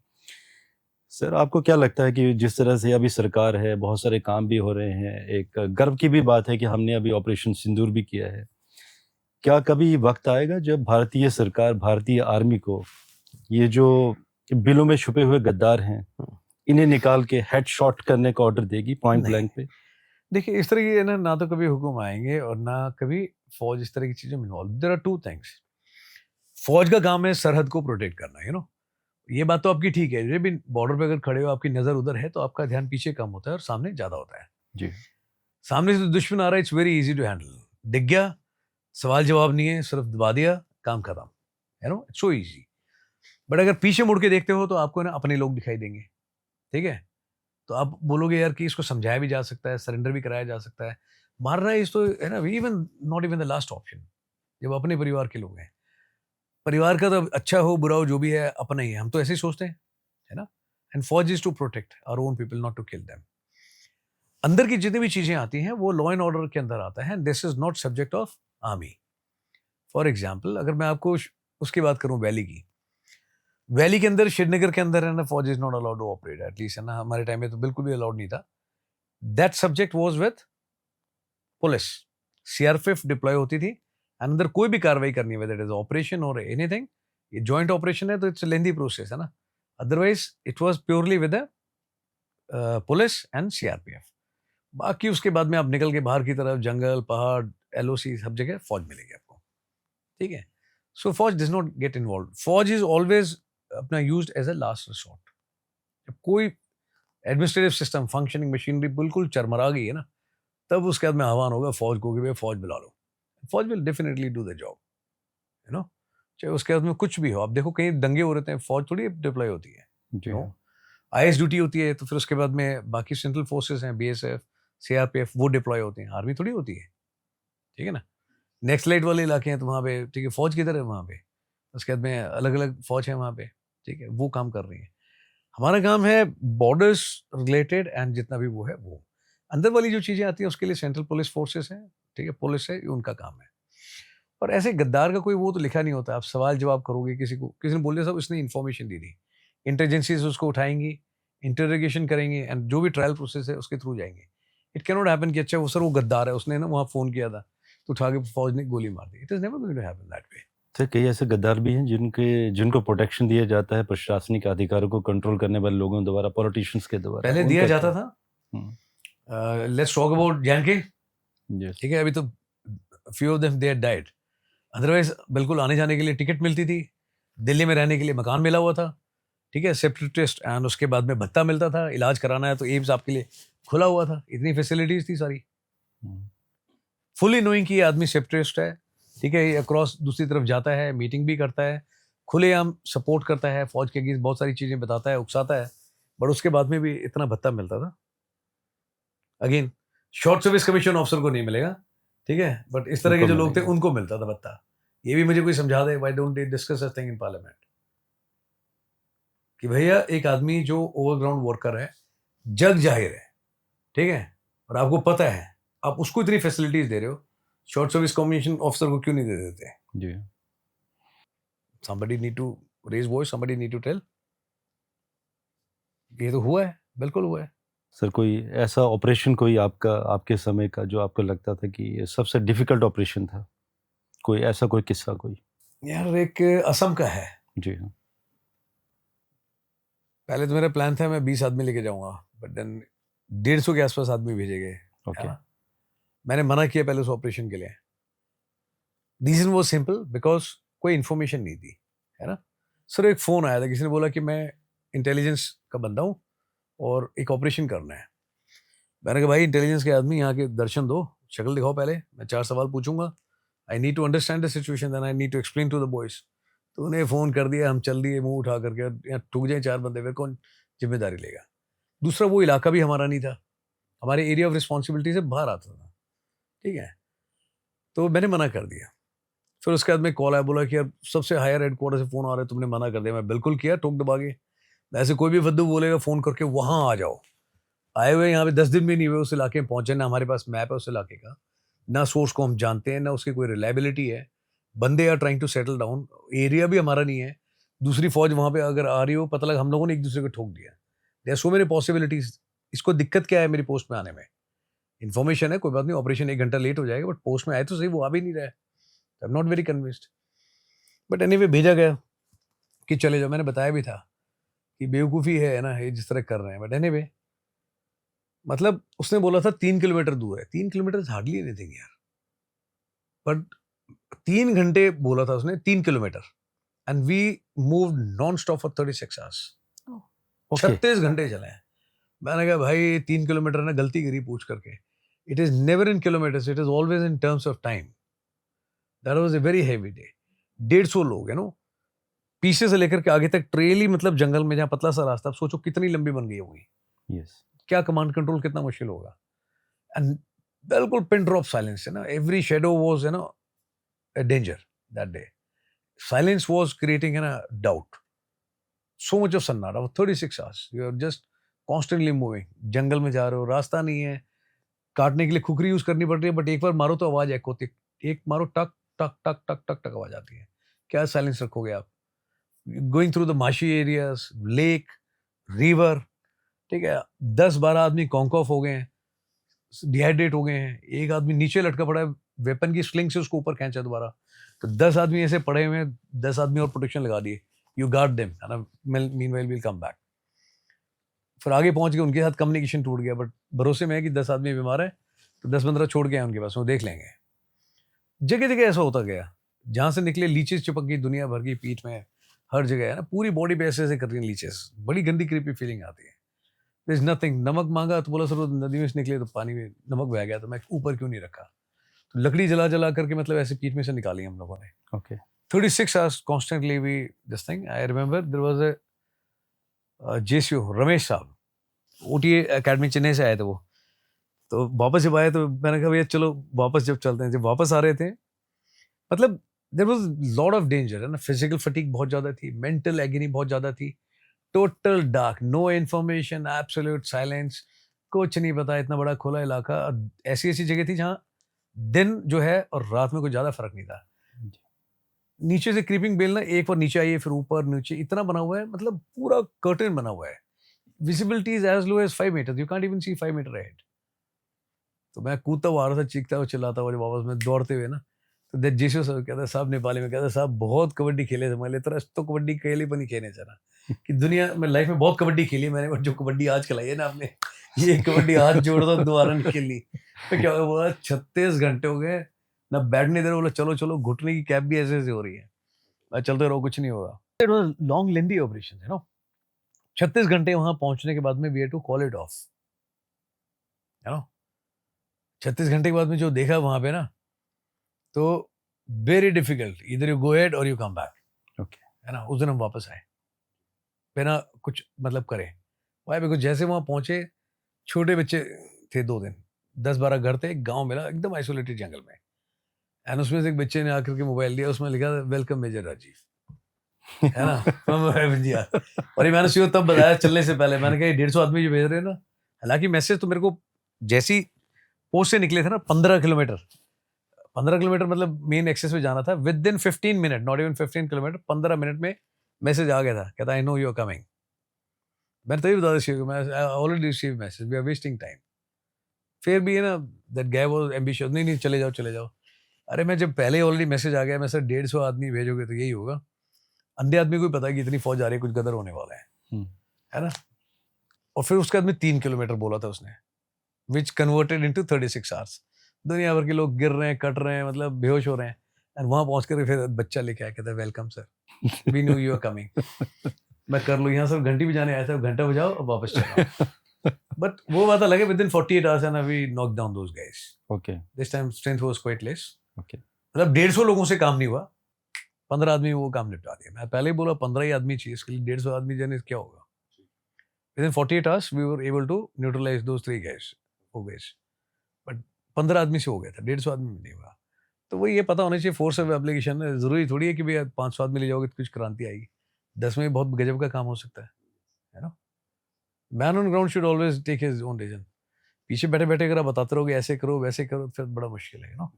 S3: सर आपको क्या लगता है कि जिस तरह से अभी सरकार है, बहुत सारे काम भी हो रहे हैं, एक गर्व की भी बात है कि हमने अभी ऑपरेशन सिंदूर भी किया है, क्या कभी वक्त आएगा जब भारतीय सरकार, भारतीय आर्मी को ये जो बिलों में छुपे हुए गद्दार हैं, इन्हें निकाल के हेड शॉट करने का ऑर्डर देगी पॉइंट ब्लैंक पे?
S1: देखिए, इस तरह की है ना तो कभी हुक्म आएंगे और ना कभी फौज इस तरह की चीज़ों में involve. There are two things. फौज का काम है सरहद को प्रोटेक्ट करना, यू नो, ये बात तो आपकी ठीक है। जब भी बॉर्डर पे अगर खड़े हो, आपकी नज़र उधर है तो आपका ध्यान पीछे कम होता है और सामने ज़्यादा होता है।
S3: जी।
S1: सामने से दुश्मन आ रहा है, it's very easy to handle. दिख गया, सवाल जवाब नहीं है, सिर्फ दबा दिया, काम खत्म, you know, it's so easy. But अगर पीछे मुड़ के देखते हो तो आपको ना अपने लोग दिखाई देंगे, ठीक है, तो आप बोलोगे यार कि इसको समझाया भी जा सकता है, सरेंडर भी कराया जा सकता है, मारना है इस तो, है ना, even not even the last option. जब अपने परिवार के लोग हैं, परिवार का तो अच्छा हो बुरा हो जो भी है अपना ही है, हम तो ऐसे ही सोचते हैं, है ना। एंड फौज is to protect our own people, not to kill them. अंदर की जितनी भी चीजें आती हैं वो लॉ एंड ऑर्डर के अंदर आता है, this is not subject of army. For example, अगर मैं आपको उसकी बात करूं, वैली की, वैली के अंदर, श्रीनगर के अंदर, है ना, फौज is not allowed to operate, at least, है ना, हमारे टाइम में तो बिल्कुल भी अलाउड नहीं था। That subject was with police, CRPF deploy होती थी, अंदर कोई भी कार्रवाई करनी है, वेदर इट इज ऑपरेशन और एनीथिंग, ये जॉइंट ऑपरेशन है तो इट्स लेंथी प्रोसेस, है ना। Otherwise it was purely with police and CRPF. बाकी उसके बाद में आप निकल के बाहर की तरफ, जंगल, पहाड़, एलओसी, सब जगह फौज मिलेगी आपको, ठीक है। सो फौज डज नॉट गेट इन्वॉल्व। फौज इज ऑलवेज अपना used as a last resort. जब कोई एडमिनिस्ट्रेटिव सिस्टम, फंक्शनिंग मशीनरी बिल्कुल चरमरा गई है ना, तब उसके बाद में आह्वान होगा फौज को कि भाई फौज बुला लो। फौज will definitely do the job, you know. चाहे उसके बाद में कुछ भी हो। आप देखो कहीं दंगे हो रहे हैं, फौज थोड़ी डिप्लॉय होती है,
S3: जी हाँ।
S1: IS ड्यूटी होती है, तो फिर उसके बाद में बाकी सेंट्रल फोर्सेस हैं, BSF, CRPF, वो डिप्लॉय होते हैं, आर्मी थोड़ी होती है, ठीक है ना। नेक्स्ट लाइट वाले इलाके हैं तो वहाँ पे ठीक है, फौज किधर है वहाँ पे, उसके बाद में अलग अलग फौज है वहाँ पे, ठीक है, वो काम कर रही है। हमारा काम है बॉर्डर्स रिलेटेड एंड जितना भी वो है वो, अंदर वाली जो चीज़ें आती हैं उसके लिए सेंट्रल पुलिस फोर्सेस हैं, ठीक है, पुलिस है, ये उनका काम है। और ऐसे गद्दार का कोई वो तो लिखा नहीं होता, आप सवाल जवाब करोगे किसी को, किसी ने बोल दिया साहब इसने इन्फॉर्मेशन दी थी, इंटेलिजेंसीज उसको उठाएंगी, इंटरोगेशन करेंगे एंड जो भी ट्रायल प्रोसेस है उसके थ्रू जाएंगे। इट कैन नॉट हैपन कि अच्छा वो सर वो गद्दार है, उसने ना वहाँ फ़ोन किया था तो उठा के फौज ने गोली मार दी। It is never going to happen that way.
S3: Sir कई ऐसे गद्दार भी हैं जिनको प्रोटेक्शन दिया जाता है प्रशासनिक अधिकारों को कंट्रोल करने वाले लोगों द्वारा, पॉलिटिशियंस के द्वारा।
S1: पहले दिया
S3: उनका
S1: जाता
S3: क्या?
S1: था। Let's talk about JNK,
S3: Yes.
S1: ठीक है, अभी तो few of them they died, otherwise बिल्कुल आने जाने के लिए टिकट मिलती थी, दिल्ली में रहने के लिए मकान मिला हुआ था, ठीक है, सेपरेटिस्ट, एंड उसके बाद में भत्ता मिलता था, इलाज कराना है तो एम्स आपके लिए खुला हुआ था, इतनी फैसिलिटीज थी सारी,
S3: हम्म,
S1: फुली नोइंग कि ये आदमी सेपरेटिस्ट है, ठीक है, ये अक्रॉस दूसरी तरफ जाता है, मीटिंग भी करता है, खुलेआम सपोर्ट करता है फौज के अगेंस्ट, बहुत सारी चीजें बताता है, उकसाता है, बट उसके बाद में भी इतना भत्ता मिलता था। Again short service commission officer को नहीं मिलेगा, ठीक है, बट इस तरह के
S3: उनको
S1: जो लोग थे
S3: मिलेगा।
S1: उनको मिलता था भत्ता। ये भी मुझे कोई समझा दे, why don't they discuss such thing in parliament, कि भैया एक आदमी जो ओवरग्राउंड वर्कर है, जग जाहिर है, ठीक है, और आपको पता है, आप उसको इतनी फैसिलिटीज दे रहे हो, शॉर्ट सर्विस कमीशन ऑफिसर को क्यों नहीं दे देते?
S3: जी
S1: somebody need to raise voice, somebody need to tell। ये तो हुआ है, बिल्कुल हुआ है।
S3: सर, कोई ऐसा ऑपरेशन कोई आपके समय का जो आपको लगता था कि ये सबसे डिफिकल्ट ऑपरेशन था, कोई ऐसा कोई किस्सा कोई?
S1: यार एक असम का है,
S3: जी हाँ।
S1: पहले तो मेरा प्लान था मैं 20 आदमी लेके जाऊंगा, बट देन 150 के आसपास आदमी भेजे गए,
S3: ओके।
S1: है ना? मैंने मना किया पहले उस ऑपरेशन के लिए। रीजन वो सिंपल, बिकॉज कोई इन्फॉर्मेशन नहीं थी, है ना। सर एक फ़ोन आया था, किसी ने बोला कि मैं इंटेलिजेंस का बंदा हूँ और एक ऑपरेशन करना है। मैंने कहा भाई इंटेलिजेंस के आदमी यहाँ के दर्शन दो, शक्ल दिखाओ पहले, मैं 4 सवाल पूछूंगा, I need to understand the situation, then I need to explain to the boys. तो उन्हें फ़ोन कर दिया, हम चल दिए मुंह उठा करके, यहाँ ठुक जाए 4 बंदे, फिर कौन जिम्मेदारी लेगा? दूसरा वो इलाका भी हमारा नहीं था, हमारे एरिया ऑफ रिस्पॉन्सिबिलिटी से बाहर आता था, ठीक है, तो मैंने मना कर दिया। फिर उसके बाद में कॉल आया, बोला कि यार सबसे हायर हेडक्वार्टर से फ़ोन आ रहा है, तुमने मना कर दिया। मैं बिल्कुल किया, ठोक दबा के, ऐसे कोई भी फद्दू बोलेगा फ़ोन करके वहाँ आ जाओ। आए हुए यहाँ पे 10 दिन भी नहीं हुए, उस इलाके में पहुँचे, ना हमारे पास मैप है उस इलाके का, ना सोर्स को हम जानते हैं, ना उसकी कोई रिलायबिलिटी है, बंदे are trying to settle down, area भी हमारा नहीं है, दूसरी फौज वहाँ पे अगर आ रही हो, पता लगा हम लोगों ने एक दूसरे को ठोक दिया। There so many possibilities. इसको दिक्कत क्या है मेरी पोस्ट में आने में? इन्फॉर्मेशन है, कोई बात नहीं, ऑपरेशन 1 घंटा लेट हो जाएगा, बट पोस्ट में आए तो सही, वो आ भी नहीं रहा है, I am not very convinced. But anyway भेजा गया कि चले जाओ। मैंने बताया भी था कि बेवकूफ़ी है ना ये जिस तरह कर रहे हैं, बट एनीवे, मतलब उसने बोला था 3 किलोमीटर दूर है, 3 किलोमीटर हार्डली एनीथिंग यार, बट 3 घंटे बोला था उसने, 3 kilometre, and we move non stop for 36 hours,
S3: okay.
S1: 36 घंटे चले हैं। मैंने कहा भाई 3 किलोमीटर ने गलती करी पूछ करके, it is never in kilometres, it is always in terms of time. That was a very heavy day. 150 लोग, यू नो, पीछे से लेकर के आगे तक ट्रेल ही, मतलब जंगल में जहाँ पतला सा रास्ता, आप सोचो कितनी लंबी बन गई होगी,
S3: यस।
S1: क्या कमांड कंट्रोल कितना मुश्किल होगा। एंड बिल्कुल पिन ड्रॉप साइलेंस है ना, every shadow was, you know, a danger that day. Silence was creating, है ना, डाउट। सो मच ऑफ सन्नाटा for 36 hours, you are just constantly moving, जंगल में जा रहे हो, रास्ता नहीं है, काटने के लिए खुकरी यूज करनी पड़ रही है, बट एक बार मारो तो आवाज एक होती है, एक मारो टक टक टक टक टक टक आवाज आती है। क्या साइलेंस रखोगे आप? गोइंग थ्रू द माशी एरियाज, लेक, रिवर, ठीक है, 10-12 आदमी कॉन्कॉफ हो गए हैं, डिहाइड्रेट हो गए हैं, एक आदमी नीचे लटका पड़ा है, वेपन की स्लिंग से उसको ऊपर खींचा दोबारा, तो 10 आदमी ऐसे पड़े हुए हैं, 10 आदमी और प्रोटेक्शन लगा दिए, you guard them, meanwhile will come back. फिर आगे पहुंच के उनके साथ कम्युनिकेशन टूट गया, बट भरोसे में है कि 10 आदमी बीमार है तो 10-15 छोड़ के आए उनके पास, वो देख लेंगे। जगह जगह ऐसा होता गया, जहां से निकले लीचेस चिपक गई दुनिया भर की पीठ में, हर जगह, है ना, पूरी बॉडी पे ऐसे ऐसे कर रही हैं लीचेस, बड़ी गंदी क्रीपी फीलिंग आती है। There is nothing. नमक मांगा तो बोला सर वो नदी में से निकले तो पानी में नमक बह गया, तो मैं ऊपर क्यों नहीं रखा, तो लकड़ी जला जला करके मतलब ऐसे पीठ में से निकाली हम लोगों ने।
S3: Okay.
S1: 36 hours constantly we this thing. I remember there was a JCO Ramesh साहब, OTA एकेडमी चेन्नई से आए थे वो, तो वापस जब आए तो मैंने कहा भैया चलो वापस जब चलते हैं। जब वापस आ रहे थे, मतलब there was lot of danger है ना, फिजिकल फटीग बहुत ज़्यादा थी, मेंटल एगनी बहुत ज़्यादा थी, total dark, no information, absolute silence, कुछ नहीं पता, इतना बड़ा खुला इलाका, ऐसी ऐसी जगह थी जहाँ दिन जो है और रात में कोई ज़्यादा फर्क नहीं था। नीचे से क्रीपिंग बेल ना, एक बार नीचे आइए फिर ऊपर नीचे, इतना बना हुआ है, मतलब पूरा कर्टन बना हुआ है, visibility is as low as 5 metre, you can't even see 5 metre ahead. तो मैं कूदता हुआ आ रहा था, चीखता हुआ चिल्लाता हुआ, जब वापस में दौड़ते हुए ना, तो जेसो सर कहता साहब, नेपाली में कहता साहब बहुत कबड्डी खेले थे, मैं तरह तो कबड्डी खेली पर नहीं खेलने चला कि दुनिया में लाइफ में बहुत कबड्डी खेली मैंने, बट जो कबड्डी आज खिलाई है ना आपने, ये कबड्डी आज जोड़ दो दोबारा नहीं खेली। तो क्या हुआ, 36 घंटे हो गए ना, बैठने दे रहे, बोला चलो चलो, घुटने की कैप भी ऐसे ऐसे हो रही है, मैं चलते रहो कुछ नहीं होगा। It was long lengthy operation, you know. 36 घंटे वहां पहुंचने के बाद में we had to call it off, you know. 36 घंटे के बाद में जो देखा वहां पे ना, तो वेरी डिफिकल्ट, इधर यू गो हेड और यू कम बैक, ओके, है ना। उस दिन हम वापस आए बिना कुछ मतलब करे, वाई बिकॉज जैसे वहां पहुंचे, छोटे बच्चे थे, 2 दिन, 10-12 घर थे, एक गांव मिला एकदम आइसोलेटेड जंगल में, एंड उसमें से एक बच्चे ने आकर के मोबाइल दिया, उसमें लिखा वेलकम मेजर राजीव, है ना। दिया, और ये मैंने सीओ तब बताया चलने से पहले, मैंने कहा 150 आदमी जो भेज रहे हैं ना, हालांकि मैसेज तो मेरे को जैसी पोस्ट से निकले थे ना, 15 किलोमीटर मतलब मेन एक्सेस में जाना था, within 15 minute, not even 15 kilometre, 15 minute में मैसेज आ गया था, कहता I know you are coming. मैंने तभी बता दिया, मैं already receive message, we are wasting time. फिर भी है ना, दैट गाय वाज एम्बिशियस, नहीं चले जाओ चले जाओ। अरे मैं जब पहले ऑलरेडी मैसेज आ गया, मैं सर 150 आदमी भेजोगे तो यही होगा, अंधे आदमी को भी पता है कि इतनी फौज आ रही है, कुछ गदर होने वाला है ना। और फिर उसके बाद में 3 किलोमीटर बोला था उसने, विच कन्वर्टेड इनटू 36 आवर्स। दुनिया भर के लोग गिर रहे हैं, कट रहे हैं, मतलब बेहोश हो रहे हैं, एंड वहां पहुंच कर फिर बच्चा लेके आया, कहता है welcome sir, we knew you are coming. मैं कर लूँ यहाँ सर, घंटी बजाने आया था, घंटा बजाओ और वापस चलो। बट वो बात अलग है, within 48 hours and we knock down those guys. Okay, this time strength was quite less. Okay, मतलब 150 लोगों से काम नहीं हुआ, 15 आदमी वो काम निपटा दिया। मैं पहले ही बोला 15 ही आदमी चाहिए, इसके लिए 150 आदमी जाने क्या होगा। Within 48 hours we were able to neutralise those 3 guys, वो गाइस, बट 15 आदमी से हो गया था, 150 आदमी में नहीं हुआ। तो वही ये पता होना चाहिए, फोर्स ऑफ एप्लीकेशन है, जरूरी थोड़ी है कि भैया 500 आदमी ले जाओगे तो कुछ क्रांति आएगी, 10 में बहुत गजब का काम हो सकता है ना। Man on ground should always take his own decision. पीछे बैठे बैठे अगर आप बताते रहोगे ऐसे करो वैसे करो, फिर बड़ा मुश्किल है ना।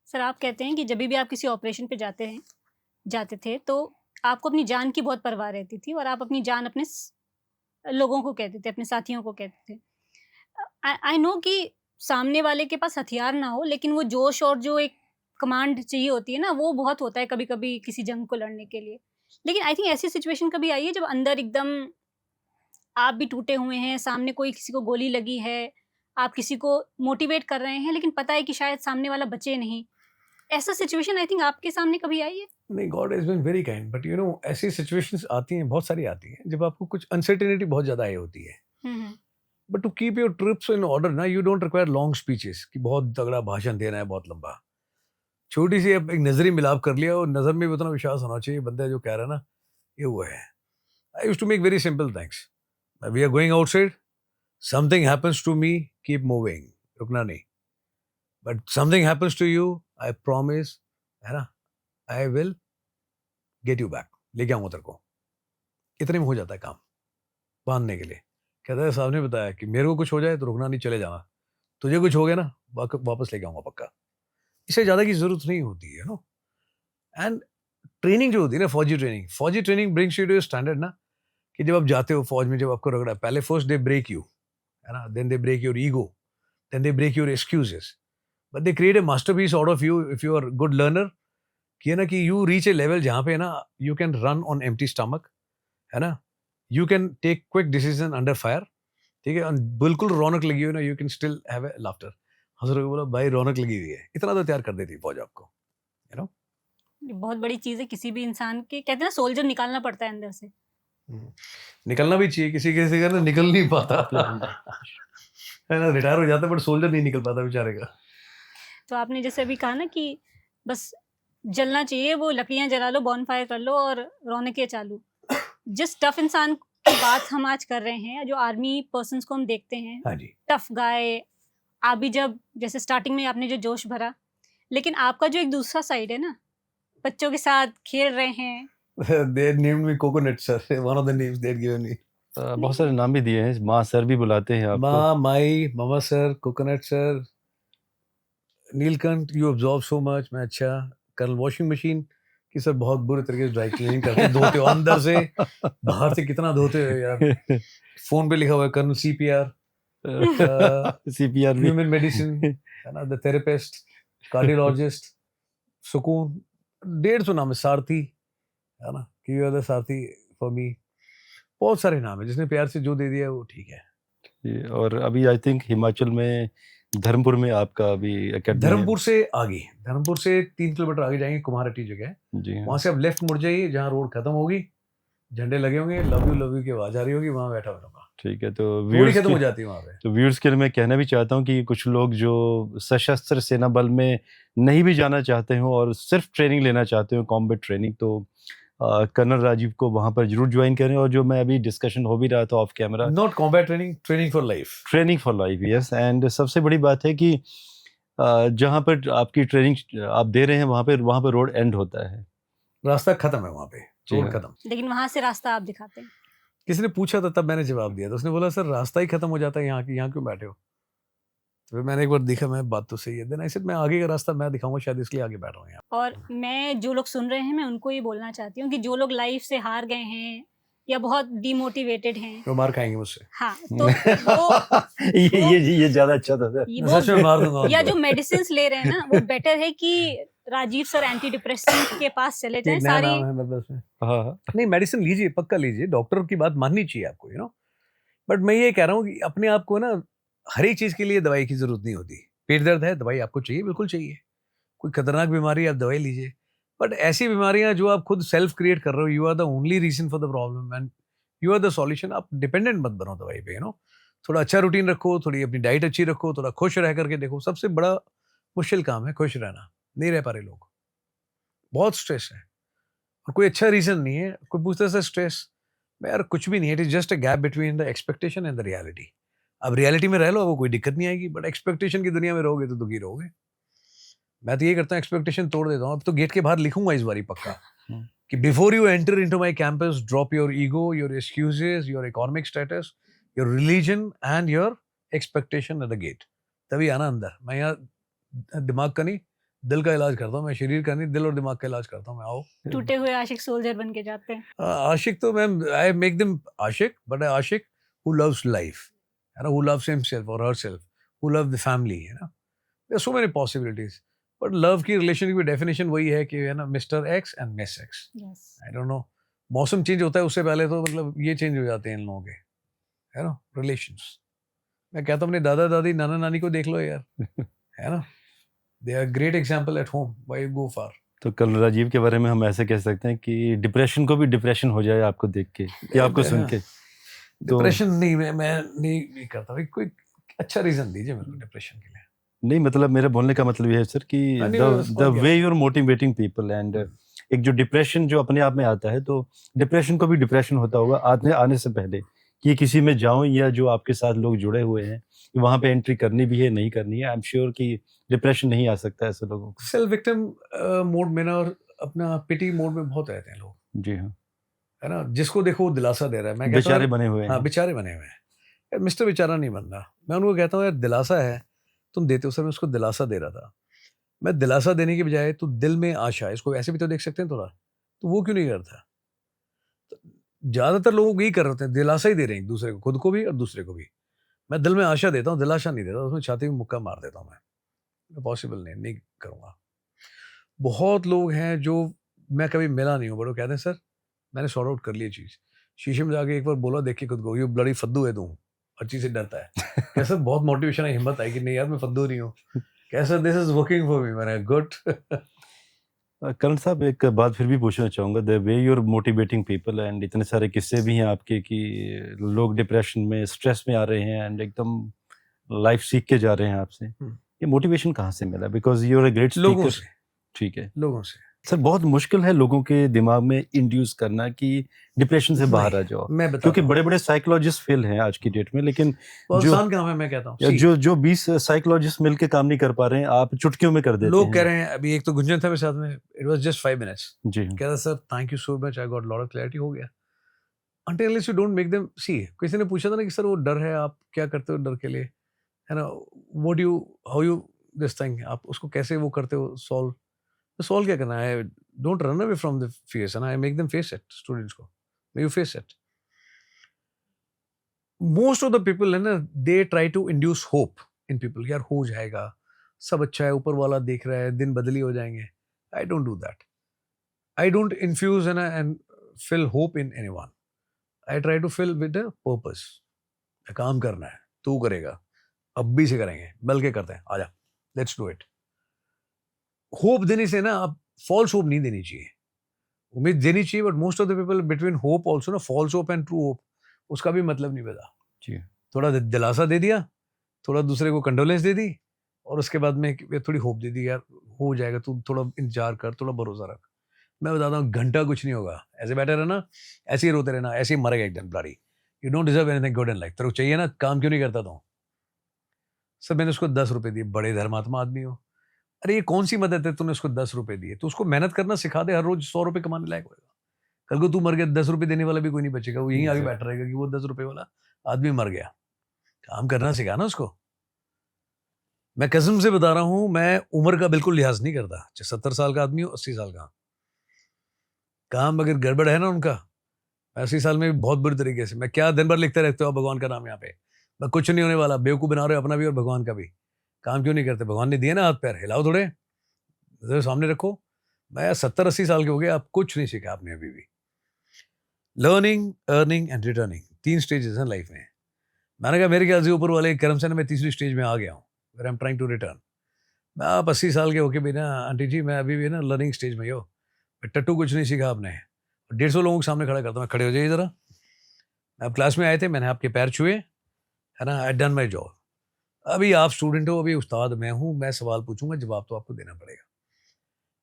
S2: सर आप कहते हैं कि जब भी आप किसी ऑपरेशन पे जाते थे तो आपको अपनी जान की बहुत परवाह रहती थी, और आप अपनी जान अपने लोगों को कहते थे, अपने साथियों को कहते थे। आई नो कि सामने वाले के पास हथियार ना हो, लेकिन वो जोश और जो एक कमांड चाहिए होती है ना, वो बहुत होता है कभी कभी किसी जंग को लड़ने के लिए। लेकिन आई थिंक ऐसी सिचुएशन कभी आई है जब अंदर एकदम आप भी टूटे हुए हैं, सामने कोई किसी को गोली लगी है, आप किसी को मोटिवेट कर रहे हैं, लेकिन पता है कि शायद सामने वाला बचे नहीं, ऐसा सिचुएशन आई थिंक आपके सामने कभी आई है?
S1: नहीं, God has been very kind, but you know ऐसी सिचुएशंस आती हैं, बहुत सारी आती हैं, जब आपको कुछ अनसर्टेनिटी बहुत ज्यादा आई होती है। But to keep your trips in order ना, you don't require long speeches कि बहुत तगड़ा भाषण देना है बहुत लंबा। छोटी सी अब एक नजरी मिलाप कर लिया, और नजर में भी उतना विश्वास होना चाहिए, बंदा जो कह रहा है ना ये वो है। I used to make very simple things, we are going outside, something happens to me, keep moving, रुकना नहीं, but something happens to you, I promise, है ना, I will get you back, लेके आऊंगा तेरे को। इतने में हो जाता है काम बांधने के लिए। कहता है साहब ने बताया कि मेरे को कुछ हो जाए तो रुकना नहीं, चले जाना, तुझे कुछ हो गया ना वापस लेके आऊंगा पक्का। इससे ज़्यादा की जरूरत नहीं होती है नो। एंड ट्रेनिंग जो होती है ना, फौजी training brings you to standard ना, कि जब आप जाते हो फौज में, जब आपको रगड़ा, पहले फर्स्ट दे ब्रेक यू, है ना, then they break your ego, then they break your excuses, but they create a masterpiece out of you if you are good learner. कि है ना कि यू रीच ए लेवल जहाँ पे ना you can run on empty stomach, है ना, you can take quick decision under fire, ठीक है, और बिल्कुल रौनक लगी हुई ना, you can still have a laughter. हजरत को बोला भाई रौनक लगी हुई है, इतना तो तैयार कर देती फौज आपको, यू नो।
S2: बहुत बड़ी चीज है किसी भी इंसान के, कहते हैं ना सोल्जर निकालना पड़ता है अंदर से।
S1: निकलना भी चाहिए, किसी किसी का ना निकल नहीं पाता है ना, रिटायर हो जाता है बट सोल्जर नहीं निकल पाता बेचारे का।
S2: तो आपने जैसे अभी कहा ना कि बस जलना चाहिए, वो लकड़ियां जला लो, बॉनफायर कर लो और रौनकें चालू। जिस टफ इंसान की बात हम आज कर रहे हैं, जो आर्मी पर्सन्स को हम देखते हैं,
S1: हाँ जी।
S2: टफ गाय, आप भी जब जैसे स्टार्टिंग में आपने जो जोश भरा, लेकिन आपका जो एक दूसरा साइड है ना, बच्चों के साथ खेल रहे हैं।
S1: They named me Coconut sir. One of the names they had given me.
S3: बहुत सारे नाम भी दिए हैं, माँ सर भी बुलाते हैं आपको।
S1: माँ, माई, मामा sir, coconut sir, Neelkanth, you observe so much. मैं अच्छा, कर्नल वॉशिंग मशीन की सर बहुत बुरे तरीके से ड्राई क्लीनिंग करते धोते हो अंदर से, बाहर से कितना धोते हो यार। फोन पे लिखा हुआ है कर्नल सीपीआर,
S3: सीपीआर भी,
S1: ह्यूमन मेडिसिन, है ना, द थेरेपिस्ट, कार्डियोलॉजिस्ट, सुकून, 150 नाम है, सारथी, है ना, कि you are the Sarathi for me. बहुत सारे नाम है, जिसने प्यार से जो दे दिया वो ठीक है।
S3: और अभी आई थिंक हिमाचल में धर्मपुर में आपका अभी एकेडमी
S1: धर्मपुर से आगे, धर्मपुर से 3 किलोमीटर आगे जाएंगे, कुम्हारहट्टी जगह है,
S3: जी हाँ।
S1: वहां से आप लेफ्ट मुड़ जाइए, जहाँ रोड खत्म होगी, झंडे लगे होंगे, लव यू की आवाज आ रही होगी, वहां बैठा होगा।
S3: ठीक है, तो
S1: थोड़ी खत्म हो जाती है वहां पे।
S3: तो व्यूअर्स के लिए मैं कहना भी चाहता हूँ कि कुछ लोग जो सशस्त्र सेना बल में नहीं भी जाना चाहते हो और सिर्फ ट्रेनिंग लेना चाहते हो, कॉम्बैट ट्रेनिंग, तो कर्नल राजीव को वहां पर जरूर ज्वाइन करें। और जो मैं अभी डिस्कशन हो भी रहा था of camera,
S1: not combat training, training for life,
S3: training for life, yes. And सबसे बड़ी बात है कि जहाँ पर आपकी ट्रेनिंग आप दे रहे हैं वहाँ पर रोड एंड होता है,
S1: रास्ता खत्म है वहां पे,
S3: जी
S1: रोड
S3: हाँ।
S1: खत्म।
S2: लेकिन वहां से रास्ता आप दिखाते हैं।
S1: किसी ने पूछा था, तब मैंने जवाब दिया था, उसने बोला सर रास्ता ही खत्म हो जाता है यहाँ की, यहाँ क्यों बैठे हो? तो फिर मैंने एक बार देखा, मैं बात तो सही है, देन आई सेड मैं आगे का रास्ता मैं दिखाऊंगा, शायद इसलिए आगे बैठ रहा हूँ यहाँ।
S2: और मैं जो लोग सुन रहे हैं, मैं उनको ये बोलना चाहती हूँ कि जो लोग लाइफ से हार गए हैं या बहुत डिमोटिवेटेड हैं,
S1: वो मार खाएंगे मुझसे,
S2: हाँ, तो वो
S3: ये ज्यादा अच्छा था सर।
S2: वो
S1: सच में मार दूंगा
S2: या
S1: उनको।
S2: जो मेडिसिन ले रहे हैं ना, वो बेटर है कि राजीव सर एंटी डिप्रेसेंट के पास चले जाएं।
S1: एक नया
S2: सारी
S1: नाम है मेरे पास में।
S3: हाँ हाँ।
S1: नहीं, मेडिसिन लीजिए, पक्का लीजिए, डॉक्टर की बात माननी चाहिए आपको, यू नो। बट मैं ये कह रहा हूँ कि अपने आप को ना, हर एक चीज के लिए दवाई की जरूरत नहीं होती। पेट दर्द है, दवाई आपको चाहिए, बिल्कुल चाहिए। कोई खतरनाक बीमारी, आप दवाई लीजिए। बट ऐसी बीमारियां जो आप खुद सेल्फ क्रिएट कर रहे हो, you are the only reason for the problem and you are the solution. आप डिपेंडेंट मत बनो दवाई पे, यू नो। थोड़ा अच्छा रूटीन रखो, थोड़ी अपनी डाइट अच्छी रखो, थोड़ा खुश रह करके देखो। सबसे बड़ा मुश्किल काम है खुश रहना, नहीं रह पा रहे लोग, बहुत स्ट्रेस है और कोई अच्छा रीजन नहीं है। कोई पूछता है स्ट्रेस, मैं यार कुछ भी नहीं है, it is just a gap between the expectation and the reality. अब रियलिटी में रह लो, आपको कोई दिक्कत नहीं आएगी, बट एक्सपेक्टेशन की दुनिया में रहोगे तो दुखी रहोगे। मैं तो ये करता हूँ, एक्सपेक्टेशन तोड़ देता हूँ। अब तो गेट के बाहर लिखूंगा इस बारी पक्का कि before you enter into my campus, drop your ego, your excuses, your economic status, your religion and your expectation at the gate. तभी आना अंदर। मैं यहाँ दिमाग का नहीं, दिल का इलाज करता हूँ। मैं शरीर का नहीं, दिल और दिमाग का इलाज करता हूँ। मैं आओ।
S2: टूटे हुए आशिक सोल्जर बन के जाते हैं।
S1: आशिक तो मैं, आई मेक देम आशिक, बट आशिक हु लव्स लाइफ, है ना, हु लव्स हिमसेल्फ और herself, who love the family, है ना। There so many possibilities, but love की रिलेशन की डेफिनेशन वही है कि, है ना, mister X and miss X. I don't know, मौसम चेंज होता है उससे पहले तो मतलब ये चेंज हो जाते हैं इन लोगों के, है ना, रिलेशंस। मैं कहता हूँ अपने दादा दादी नाना नानी को देख लो यार, है ना, they are great example at home, why go far.
S3: तो कर्नल राजीव के बारे में हम ऐसे कह सकते हैं कि डिप्रेशन को भी डिप्रेशन हो जाए आपको देख के या आपको सुन के।
S1: डिप्रेशन नहीं, मैं नहीं करता भाई। कोई अच्छा रीजन दीजिए मेरे को डिप्रेशन के लिए।
S3: नहीं, मतलब मेरा बोलने का मतलब ये है सर कि the way you are motivating people and एक जो डिप्रेशन जो अपने आप में आता है, तो डिप्रेशन को भी डिप्रेशन होता होगा आने से पहले कि किसी में जाऊं, या जो आपके साथ लोग जुड़े हुए हैं वहां पे एंट्री करनी भी है नहीं करनी है। आई एम श्योर कि डिप्रेशन नहीं आ सकता ऐसे लोगों को।
S1: सेल्फ विक्टिम मोड में ना, और अपना पिटी मोड में बहुत रहते हैं लोग,
S3: जी हाँ,
S1: है ना। जिसको देखो वो दिलासा दे रहा है। मैं कहता
S3: बेचारे
S1: हूँ,
S3: बने हुए
S1: हाँ
S3: हैं।
S1: बेचारे बने हुए हैं यार, मिस्टर बेचारा नहीं बनना। मैं उनको कहता हूँ यार, दिलासा है तुम देते हो सर। मैं उसको दिलासा दे रहा था। मैं दिलासा देने की बजाय तू दिल में आशा, इसको ऐसे भी तो देख सकते हैं थोड़ा, तो वो क्यों नहीं करता? तो ज्यादातर लोग यही कर रहे हैं, दिलासा ही दे रहे हैं एक दूसरे को, खुद को भी और दूसरे को भी। मैं दिल में आशा देता हूँ, दिलासा नहीं देता। उसमें छाती में मुक्का मार देता हूँ मैं। पॉसिबल नहीं करूँगा। बहुत लोग हैं जो मैं कभी मिला नहीं हूँ, बट वो कहते हैं सर मैंने सॉर्ट आउट कर लिया चीज़। शीशे में जाके एक बार बोला, देख के खुद को, ये ब्लडी फद्दू है तू, हर चीज़ से डरता है। कैसे बहुत मोटिवेशन है, हिम्मत आई कि नहीं यार मैं फद्दू नहीं हूँ। कैसे this is working for me. मैंने गुड।
S3: करण साहब, एक बात फिर भी पूछना चाहूँगा, the way you are motivating people and इतने सारे किस्से भी हैं आपके कि लोग डिप्रेशन में, स्ट्रेस में आ रहे हैं एंड एकदम लाइफ सीख के जा रहे हैं आपसे। ये मोटिवेशन कहाँ से मिला? Because you are a great
S1: लोगों
S3: स्पीकर।
S1: से,
S3: ठीक है,
S1: लोगों से।
S3: सर बहुत मुश्किल है लोगों के दिमाग में इंड्यूस करना कि डिप्रेशन से बाहर आ
S1: नहीं,
S3: जाओ,
S1: मैं बताता
S3: क्योंकि
S1: हूँ।
S3: बड़े बड़े साइकोलॉजिस्ट फेल हैं आज की डेट में, लेकिन
S1: वो
S3: जो
S1: आसान काम है, मैं कहता हूँ।
S3: या
S1: See,
S3: जो 20 साइकोलॉजिस्ट मिलके काम नहीं कर पा रहे हैं, आप चुटकियों में कर देते
S1: लोग कह
S3: हैं।
S1: रहे हैं, अभी एक तो गुंजन था मेरे साथ में, इट वाज जस्ट 5 मिनट्स,
S3: जी
S1: कह रहा sir thank you so much, I got lot of clarity, हो गया। until unless you don't make them see, किसी ने पूछा था ना कि सर वो डर है, आप क्या करते हो डर के लिए, है ना, what do you, how you this thing, आप उसको कैसे वो करते हो सॉल्व, तो सॉल्व क्या करना है, don't run away from the fears, and I make them face it, students को, you face it. Most of the people है ना, they try to induce hope in people, यार हो जाएगा, सब अच्छा है, ऊपर वाला देख रहा है, दिन बदली हो जाएंगे। I don't do that, I don't infuse and fill hope in anyone, I try to fill with a purpose, काम करना है, तू करेगा, अब भी से करेंगे, बल के करते हैं, आजा, लेट्स डू इट। होप देने से ना, आप फॉल्स होप नहीं देनी चाहिए, उम्मीद देनी चाहिए, but most of the people between hope also ना, false hope and true hope, उसका भी मतलब नहीं पता।
S3: जी
S1: थोड़ा दिलासा दे दिया, थोड़ा दूसरे को कंडोलेंस दे दी, और उसके बाद में थोड़ी होप दे दी, यार हो जाएगा, तू थोड़ा इंतजार कर, थोड़ा भरोसा रख। मैं बताता हूँ, घंटा कुछ नहीं होगा, ऐसे बैठे रहना, ऐसे ही रोते रहना, ऐसे ही मरेगा एक दिन bloody. You don't deserve anything good in life, तेरे को चाहिए ना, काम क्यों नहीं करता तू? सर मैंने उसको 10 रुपए दिए, बड़े धर्मात्मा आदमी हो, अरे ये कौन सी मदद है, तूने उसको 10 रुपए दिए, तो उसको मेहनत करना सिखा दे, हर रोज 100 रुपए कमाने लायक होगा। कल को तू मर गया, 10 रुपए देने वाला भी कोई नहीं बचेगा, वो यहीं आगे बैठ रहेगा कि वो 10 रुपए वाला आदमी मर गया। काम करना सिखा ना उसको। मैं कसम से बता रहा हूं, मैं उम्र का बिल्कुल लिहाज नहीं करता, चाहे 70 साल का आदमी हो, 80 साल का, काम अगर गड़बड़ है ना उनका, 80 साल में भी बहुत बुरी तरीके से, मैं क्या दिन भर लिखते रहते हो भगवान का नाम यहाँ पे, मैं कुछ नहीं होने वाला, बेवकूफ बना रहे हो अपना भी और भगवान का भी। काम क्यों नहीं करते? भगवान ने दिए ना हाथ पैर, हिलाओ थोड़े, नजर सामने रखो। मैं 70-80 साल के हो गए, आप कुछ नहीं सीखा आपने अभी भी। Learning, earning and returning, 3 stages हैं लाइफ में। मैंने कहा मेरे ख्याल से ऊपर वाले करम से ना मैं तीसरी स्टेज में आ गया हूँ, where I am trying to return. मैं आप 80 साल के होके भी ना, आंटी जी मैं अभी भी ना लर्निंग स्टेज में ही हो, टट्टू कुछ नहीं सीखा आपने। 150 लोगों के सामने खड़ा करता हूँ, खड़े हो जाइए जरा, आप क्लास में आए थे, मैंने आपके पैर छुए, है ना, आई डन माई जॉब। अभी आप स्टूडेंट हो, अभी उस्ताद मैं हूँ, मैं सवाल पूछूंगा, जवाब तो आपको देना पड़ेगा।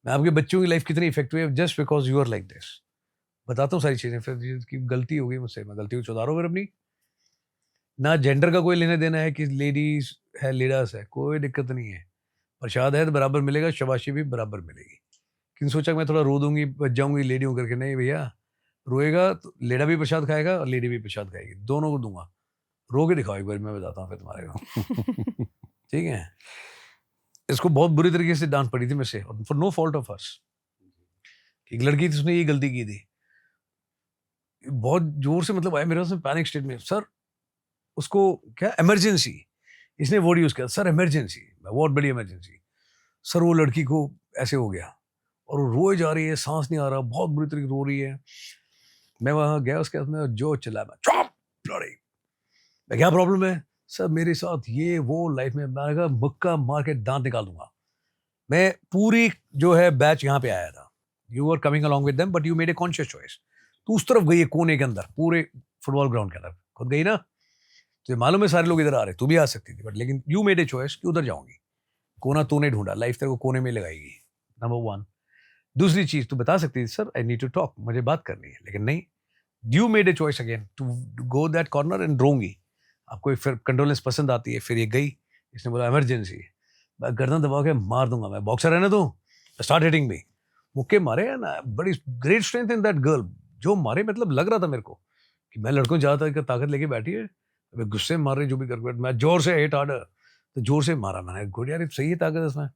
S1: मैं आपके बच्चों की लाइफ कितनी इफेक्टिव है just because you are like this, बताता हूँ सारी चीज़ें। फिर की गलती हो गई मुझसे, मैं गलती को सुधारो फिर अपनी। ना जेंडर का कोई लेने देना है कि लेडीज है लीडर्स है, कोई दिक्कत नहीं है। प्रसाद है तो बराबर मिलेगा, शाबाशी भी बराबर मिलेगी। किन सोचा कि मैं थोड़ा रो दूंगी, बच जाऊंगी लेडी हूँ करके, नहीं भैया, रोएगा तो लेडा भी प्रसाद खाएगा और लेडी भी प्रसाद खाएगी, दोनों को दूंगा। रो के दिखाओ एक बार, मैं बताता हूँ फिर तुम्हारे को। ठीक है, इसको बहुत बुरी तरीके से डांट पड़ी थी मेरे से, for no fault of hers. एक लड़की थी, उसने ये गलती की थी, बहुत जोर से मतलब आया मेरे पास, पैनिक स्टेट में, सर उसको क्या इमरजेंसी, इसने वर्ड यूज किया, सर इमरजेंसी, बहुत बड़ी इमरजेंसी सर, वो लड़की को ऐसे हो गया और वो रोए जा रही है, सांस नहीं आ रहा, बहुत बुरी तरीके रो रही है। मैं वहां गया उसके हाथ में, जो चिल्लाया, मैं चुप लड़ी, मैं क्या प्रॉब्लम है सर, मेरे साथ ये वो लाइफ में, मैंने कहा मुक्का मार के दांत निकाल दूंगा। मैं पूरी जो है बैच यहाँ पे आया था, you are coming along with them but you made a conscious choice, तू उस तरफ गई है कोने के अंदर, पूरे फुटबॉल ग्राउंड के अंदर खुद गई ना, तुझे मालूम है सारे लोग इधर आ रहे, तू भी आ सकती थी, बट लेकिन यू मेड ए चॉइस कि उधर जाऊंगी। कोना तूने ढूंढा, लाइफ तेरे को कोने में लगाएगी, नंबर 1। दूसरी चीज, तू बता सकती थी sir I need to talk, मुझे बात करनी है, लेकिन नहीं, you made a choice again to go that corner and रोंगी। आपको फिर कंडोलेंस पसंद आती है, फिर ये गई, इसने बोला इमरजेंसी, मैं गर्दन दबा के मार दूंगा, मैं बॉक्सर है ना, तू स्टार्ट हिटिंग मी, मुक्के मारे है ना, बड़ी great strength in that girl, जो मारे मतलब लग रहा था मेरे को कि मैं लड़कों ज्यादा ताकत लेके बैठी है, अबे गुस्से में मार रही जो भी कर, मैं जोर से हिट हार्डर, तो जोर से मारा मैंने, गुड यार सही है ताकत इसमें,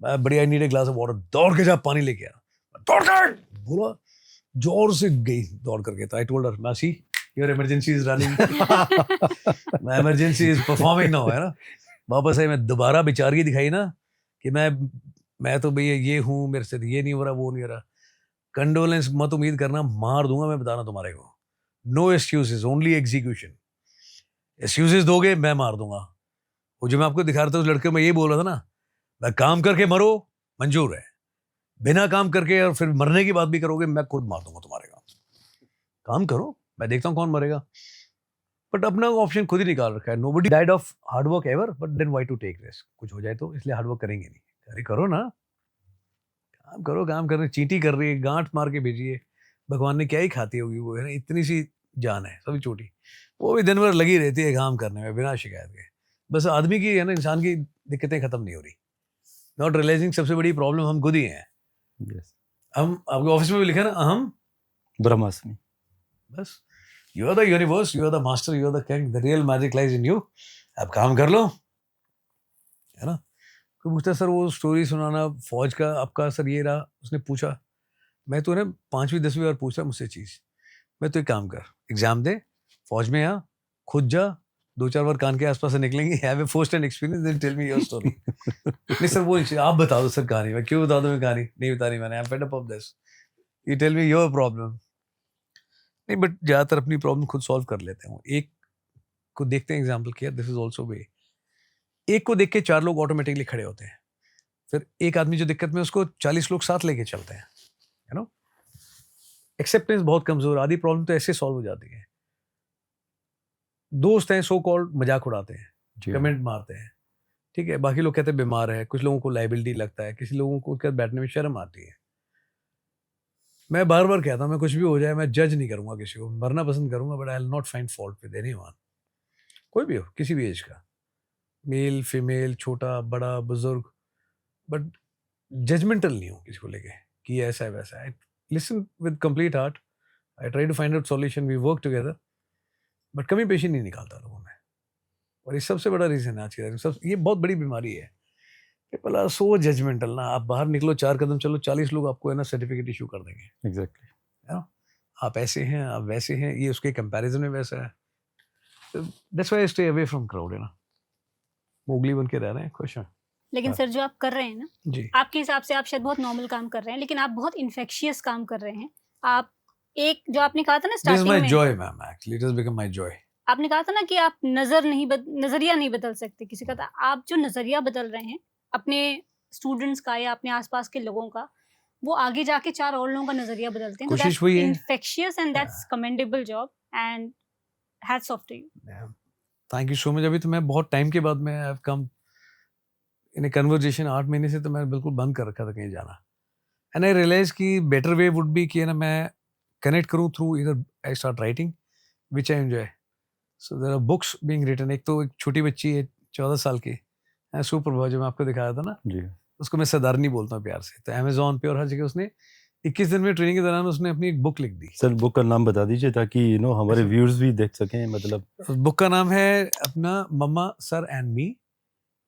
S1: मैं बड़ी I need a glass of water, दौड़ के जा पानी लेके आ, दौड़ कर बोला, जोर से गई दौड़ करके, तो आई टोल्ड हर मासी योर इमरजेंसी इज रनिंग, मैं इमरजेंसी इज परफॉर्मिंग नाउ, है ना। वापस आई, मैं दोबारा बेचारगी दिखाई ना कि मैं तो भैया ये हूँ, मेरे से ये नहीं हो रहा, वो नहीं हो रहा, कंडोलेंस मत उम्मीद करना, मार दूंगा मैं, बताना तुम्हारे को, no excuses, only execution. Excuses दोगे मैं मार दूंगा। वो जो मैं आपको दिखा रहा था उस लड़के में, ये बोल रहा था ना, मैं काम करके मरो मंजूर है, बिना काम करके और फिर मरने की बात भी करोगे, मैं खुद मार दूंगा तुम्हारे को, काम करो, मैं देखता हूँ कौन मरेगा। बट अपना ऑप्शन खुद ही निकाल रखा है, nobody died of hard work ever, but then why to take risk, कुछ हो जाए तो इसलिए हार्ड वर्क करेंगे नहीं, अरे करो ना, काम कर रहे, चींटी कर रही है, गांठ मार के भेजी है, भगवान ने क्या ही खाती होगी वो, है ना, इतनी सी जान है, सभी छोटी, वो भी दिन भर लगी रहती है काम करने में बिना शिकायत के। बस आदमी की, है ना, इंसान की दिक्कतें खत्म नहीं हो रही, नॉट रियलाइजिंग सबसे बड़ी प्रॉब्लम हम खुद ही हैं।
S3: यस,
S1: हम, आपके ऑफिस में भी लिखा है ना, अहम
S3: ब्रह्मास्मि।
S1: बस, you are the universe, you are the master, you are the king, the real magic lies in you. आप काम कर लो, है ना। कोई पूछता सर वो स्टोरी सुनाना फौज का आपका सर ये रहा, उसने पूछा, मैं तो ना 5वीं 10वीं बार पूछ रहा मुझसे चीज़, मैं तो एक काम कर, एग्जाम दे, फौज में आ, खुद जा, 2-4 बार कान के आसपास से निकलेंगे, have a first hand experience, then tell me your story. नहीं सर वो नहीं, आप बता दो सर कहानी, मैं क्यों बता दूं, मैं कहानी नहीं बता रही मैंने, I am fed up of this, you tell me your problem. नहीं, बट ज़्यादातर अपनी प्रॉब्लम खुद सॉल्व कर लेते हैं। एक को देखते हैं एग्जाम्पल किया, दिस इज ऑल्सो वे, एक को देख के 4 लोग ऑटोमेटिकली खड़े होते हैं, फिर एक आदमी जो दिक्कत में, उसको 40 लोग साथ लेके चलते हैं, यू नो। एक्सेप्टेंस बहुत कमजोर, आधी प्रॉब्लम तो ऐसे सॉल्व हो जाती है। दोस्त हैं सो कॉल्ड, मजाक उड़ाते हैं,
S3: जी,
S1: कमेंट मारते हैं, ठीक है, बाकी लोग कहते हैं बीमार है, कुछ लोगों को लाइबिलिटी लगता है, किसी लोगों को उसके साथ बैठने में शर्म आती है। मैं बार बार कहता हूँ, मैं कुछ भी हो जाए, मैं जज नहीं करूंगा किसी को, मरना पसंद करूंगा, but I will not find fault with anyone, कोई भी हो, किसी भी एज का, मेल फीमेल, छोटा बड़ा बुजुर्ग, बट जजमेंटल नहीं हूँ किसी को लेके कि ये ऐसा है वैसा है। Listen with complete heart, I try to find out solution, we work together, but कमी पेशी नहीं निकालता लोगों में। और ये सबसे बड़ा रीजन है आज के सब, ये बहुत बड़ी बीमारी है कि भला सो जजमेंटल ना, आप बाहर निकलो 4 कदम चलो, 40 लोग आपको, है ना, सर्टिफिकेट इशू कर देंगे,
S3: एग्जैक्टली।
S1: है ना, आप ऐसे हैं, आप वैसे हैं, ये उसके कंपैरिजन में वैसा है। That's why I stay away from crowd, है ना, मोगली बन के रह रहे हैं, खुश हैं।
S2: लेकिन
S1: हाँ।
S2: सर जो आप कर रहे हैं ना,
S1: जी,
S2: आपके हिसाब से आप शायद बहुत नॉर्मल काम कर रहे हैं, लेकिन आप बहुत इन्फेक्शियस काम कर रहे हैं। आप एक जो आपने कहा था ना
S1: दिस इज
S2: स्टार्टिंग
S1: माय
S2: में,
S1: Joy ma'am, actually it has become my Joy.
S2: आपने कहा था ना कि आप नज़रिया नहीं बदल सकते किसी का, तो आप जो नज़रिया बदल रहे हैं अपने स्टूडेंट्स का या अपने आस-पास के लोगों का, वो आगे जाके 4 और लोगों का नज़रिया बदलते हैं। तो
S1: कोशिश
S2: दैट्स
S1: वही है।
S2: Infectious and that's commendable job and hats off to you.
S1: Thank you so much. अभी तो मैं बहुत टाइम के बाद में I have come in A conversation, 8 महीने से तो मैंने बिल्कुल बंद कर रखा था कहीं जाना, एंड आई रियलाइज कि बेटर वे वुड बी कि, है ना, मैं कनेक्ट करूँ थ्रू इधर, I start writing which I enjoy, so there are books being written. एक तो एक छोटी बच्ची है 14 साल की, सुप्रभा, जो मैं आपको दिखाया था ना,
S3: जी,
S1: उसको मैं सरदारनी बोलता हूँ प्यार से, तो अमेजोन पे और हर जगह उसने 21 दिन में ट्रेनिंग के दौरान उसने अपनी एक बुक लिख दी।
S3: सर बुक का नाम बता दीजिए ताकि हमारे
S1: अच्छा।
S3: व्यूअर्स भी देख सकें, मतलब।
S1: उस बुक का नाम है अपना mamma sir and me,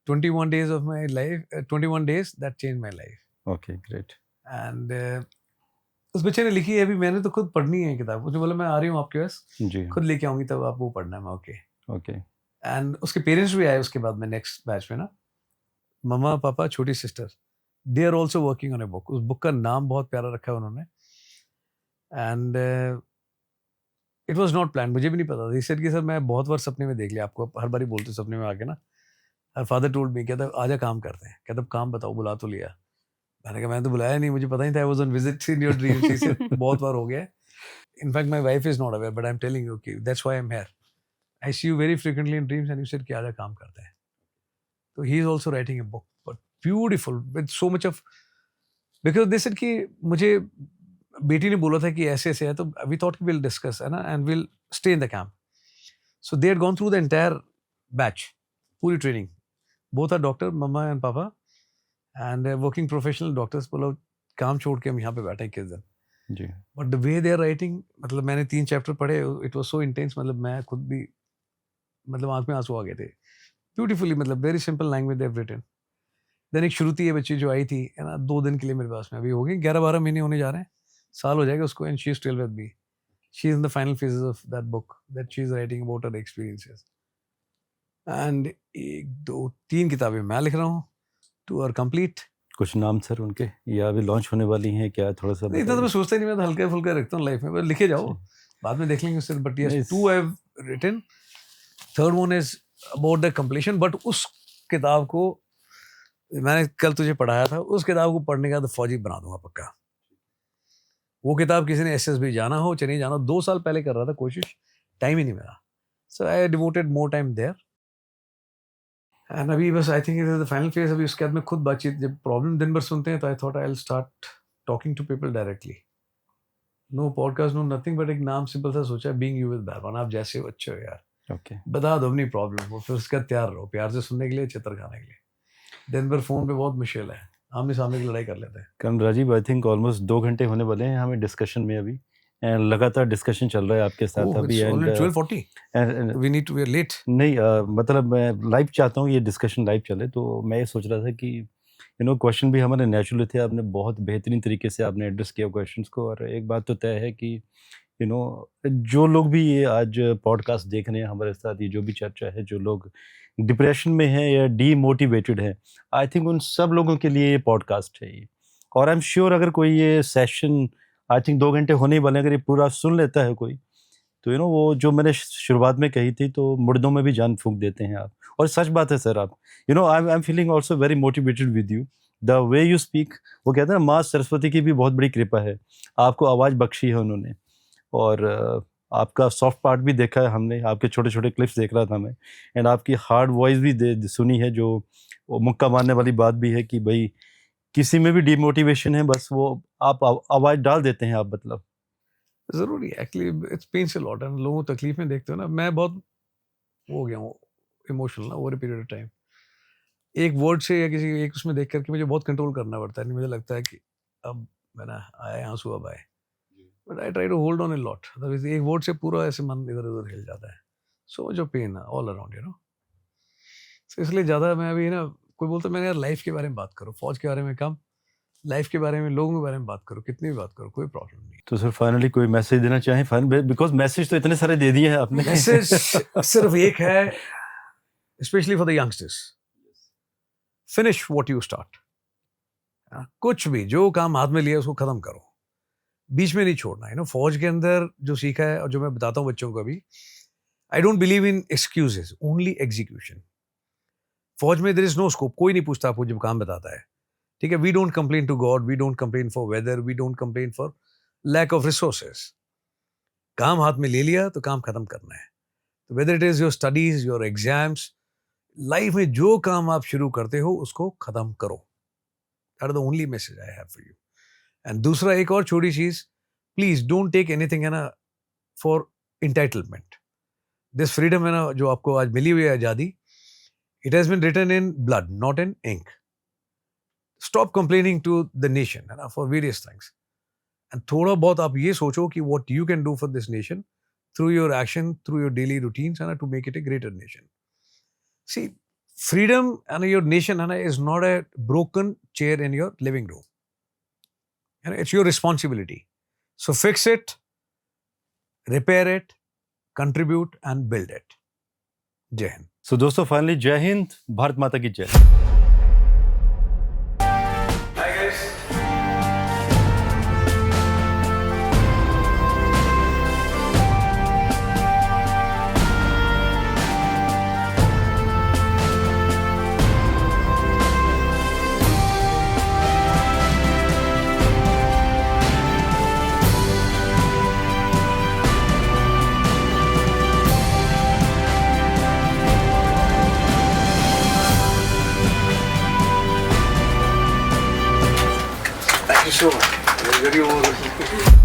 S1: 21 days of my life, 21 days that change my life.
S3: Okay, great.
S1: And उस बच्चे ने लिखी है, अभी मैंने तो खुद पढ़नी है किताब, उसने बोला मैं आ रही हूँ आपके पास,
S3: जी,
S1: खुद लेके आऊंगी तब आप वो पढ़ना है। मैं ओके।
S3: ओके,
S1: एंड उसके पेरेंट्स भी आए उसके बाद में नेक्स्ट बैच में ना, मम्मा पापा छोटी sister, they are also working on a book. उस बुक का नाम बहुत प्यारा रखा है उन्होंने, and it was not plan, मुझे भी नहीं पता था। इस कि सर मैं बहुत बार सपने में देख लिया आपको, हर बार ही बोलते सपने में आके ना, फादर टोल्ड मी, कहता आजा काम करते हैं, कहता काम बताओ, बुला तो लिया। मैंने कहा मैंने तो बुलाया नहीं, मुझे पता नहीं था, I was on visit in your dreams. He said बहुत बार हो गया, in fact my wife is not aware but I am telling you कि that's why I am here, I see you very frequently in dreams and you said कि आजा काम करते हैं। तो he is also writing a book, but beautiful with so much of, because they said कि मुझे बेटी ने बोला था कि ऐसे ऐसे है, तो वी थॉट कि विल डिस्कस, है ना, and will stay in the camp. So they had gone through the entire batch, पूरी training, both are doctor, mamma and papa, and working professional doctors. बोलो काम छोड़ के हम यहाँ पे बैठे हैं किस दिन,
S3: जी,
S1: but the way they are writing, मतलब मैंने 3 चैप्टर पढ़े, इट वाज सो इंटेंस, मतलब मैं खुद भी, मतलब आंख में आंसू आ गए थे। ब्यूटीफुली, मतलब very simple language they have written. देन एक श्रुति है बच्ची जो आई थी, है ना, 2 दिन के लिए मेरे पास में, अभी हो गए 11-12 महीने होने जा रहे हैं, साल हो जाएगा उसको, and she is still with me. She is in the final phases of that book that she is writing about her experiences. And 1 2 3 किताबें मैं लिख रहा हूँ, 2 आर कंप्लीट।
S3: कुछ नाम सर उनके, या अभी लॉन्च होने वाली हैं क्या, थोड़ा सा
S1: नहीं, इतना तो मैं सोचता ही नहीं, मैं तो हल्का फुल्का रखता हूँ लाइफ में, बस लिखे जाओ, बाद में देख लेंगे उससे। बट यस,
S3: नहीं,
S1: 2 I have written, third one is about the completion. But उस किताब को मैंने कल तुझे पढ़ाया था, उस किताब को पढ़ने का तो फौजी बना दूंगा पक्का। वो किताब किसी ने एसएसबी जाना हो चाहे नहीं जाना हो, 2 साल पहले कर रहा था कोशिश, टाइम ही नहीं मिला, so I devoted more time there. And अभी बस I think it is the final phase. अभी उसके बाद में खुद बातचीत, जब प्रॉब्लम दिन भर सुनते हैं तो I thought I will start talking to people directly. No podcast, no nothing, but एक नाम सिंपल सा सोचा, बीइंग यू विद बैरवन. आप जैसे हो अच्छे हो यार,
S3: ओके.
S1: बता दो अपनी प्रॉब्लम को, फिर उसका तैयार रहो प्यार से सुनने के लिए, चित्र खाने के लिए. दिन भर फोन पे बहुत मुश्किल है, आमने सामने की लड़ाई कर लेते हैं.
S3: करण राजीव, आई थिंक ऑलमोस्ट 2 घंटे होने वाले हैं हमें डिस्कशन में अभी, एंड लगातार डिस्कशन चल रहा है आपके साथ अभी. And
S1: 12:40 we need to we are late.
S3: नहीं मतलब मैं लाइव चाहता हूँ, ये डिस्कशन लाइव चले. तो मैं ये सोच रहा था कि क्वेश्चन भी हमारे नेचुरल थे. आपने बहुत बेहतरीन तरीके से आपने एड्रेस किया क्वेश्चंस को. और एक बात तो तय है कि जो लोग भी ये आज पॉडकास्ट देख रहे हैं हमारे साथ, ये जो भी चर्चा है, जो लोग डिप्रेशन में हैं या डीमोटिवेटेड हैं, आई थिंक उन सब लोगों के लिए ये पॉडकास्ट है ये. और आई एम श्योर अगर कोई ये सेशन, आई थिंक 2 घंटे होने ही वाले हैं, अगर ये पूरा सुन लेता है कोई, तो वो जो मैंने शुरुआत में कही थी, तो मुर्दों में भी जान फूंक देते हैं आप. और सच बात है सर. आप I am feeling also very motivated with you. The way you speak, वो कहते हैं ना, माँ सरस्वती की भी बहुत बड़ी कृपा है, आपको आवाज़ बख्शी है उन्होंने. और आपका सॉफ्ट पार्ट भी देखा है हमने, आपके छोटे छोटे क्लिप्स देख रहा था मैं. एंड आपकी हार्ड वॉइस भी सुनी है, जो वो मुक्का मारने वाली बात भी है कि भाई किसी में भी डिमोटिवेशन है, बस वो आप आवाज़ डाल देते हैं आप. मतलब
S1: जरूरी actually it's pens a lot. And लोगों को तकलीफ में देखते हो ना, मैं बहुत हो गया हूँ इमोशनल ना over a period of time. एक वर्ड से या किसी एक उसमें देख करके मुझे बहुत कंट्रोल करना पड़ता है. नहीं, मुझे लगता है कि अब मैंने आए आंसू अब आए, but I try to hold on a lot. एक वर्ड से पूरा ऐसे मन इधर उधर हिल जाता है. सो जो पेन है ऑल अराउंड सो इसलिए ज़्यादा मैं अभी कोई बोलता मैंने यार लाइफ के बारे में बात करो, फौज के बारे में कम, लाइफ के बारे में, लोगों के बारे में बात करो, कितनी भी बात करो, कोई प्रॉब्लम नहीं.
S3: तो सर फाइनली कोई मैसेज देना चाहें? बिकॉज मैसेज तो इतने सारे दे दिए हैं आपने.
S1: मैसेज सिर्फ एक है, specially for the youngsters, finish what you start. कुछ भी जो काम हाथ में लिया उसको खत्म करो, बीच में नहीं छोड़ना. फौज के अंदर जो सीखा है और जो मैं बताता हूँ बच्चों को अभी, I don't believe in excuses, only execution. फौज में देयर इज नो स्कोप, कोई नहीं पूछता आपको जब काम बताता है, ठीक है. We don't complain to God, we don't complain for weather, we don't complain for lack of resources. काम हाथ में ले लिया तो काम खत्म करना है. तो whether it is your studies, your exams, life में जो काम आप शुरू करते हो उसको खत्म करो. That is the only message I have for you. And दूसरा एक और छोटी चीज, please don't take anything for entitlement. This freedom जो आपको आज मिली हुई है आजादी, it has been written in blood, not in ink. Stop complaining to the nation for various things. And थोड़ा बहुत आप ये सोचो कि what you can do for this nation through your action, through your daily routines, to make it a greater nation. See, freedom and your nation is not a broken chair in your living room. It's your responsibility. So fix it, repair it, contribute and build it. Jai Hind.
S3: So दोस्तों फाइनली जय हिंद, भारत माता की जय.
S1: Hi guys. Thank you so much. Very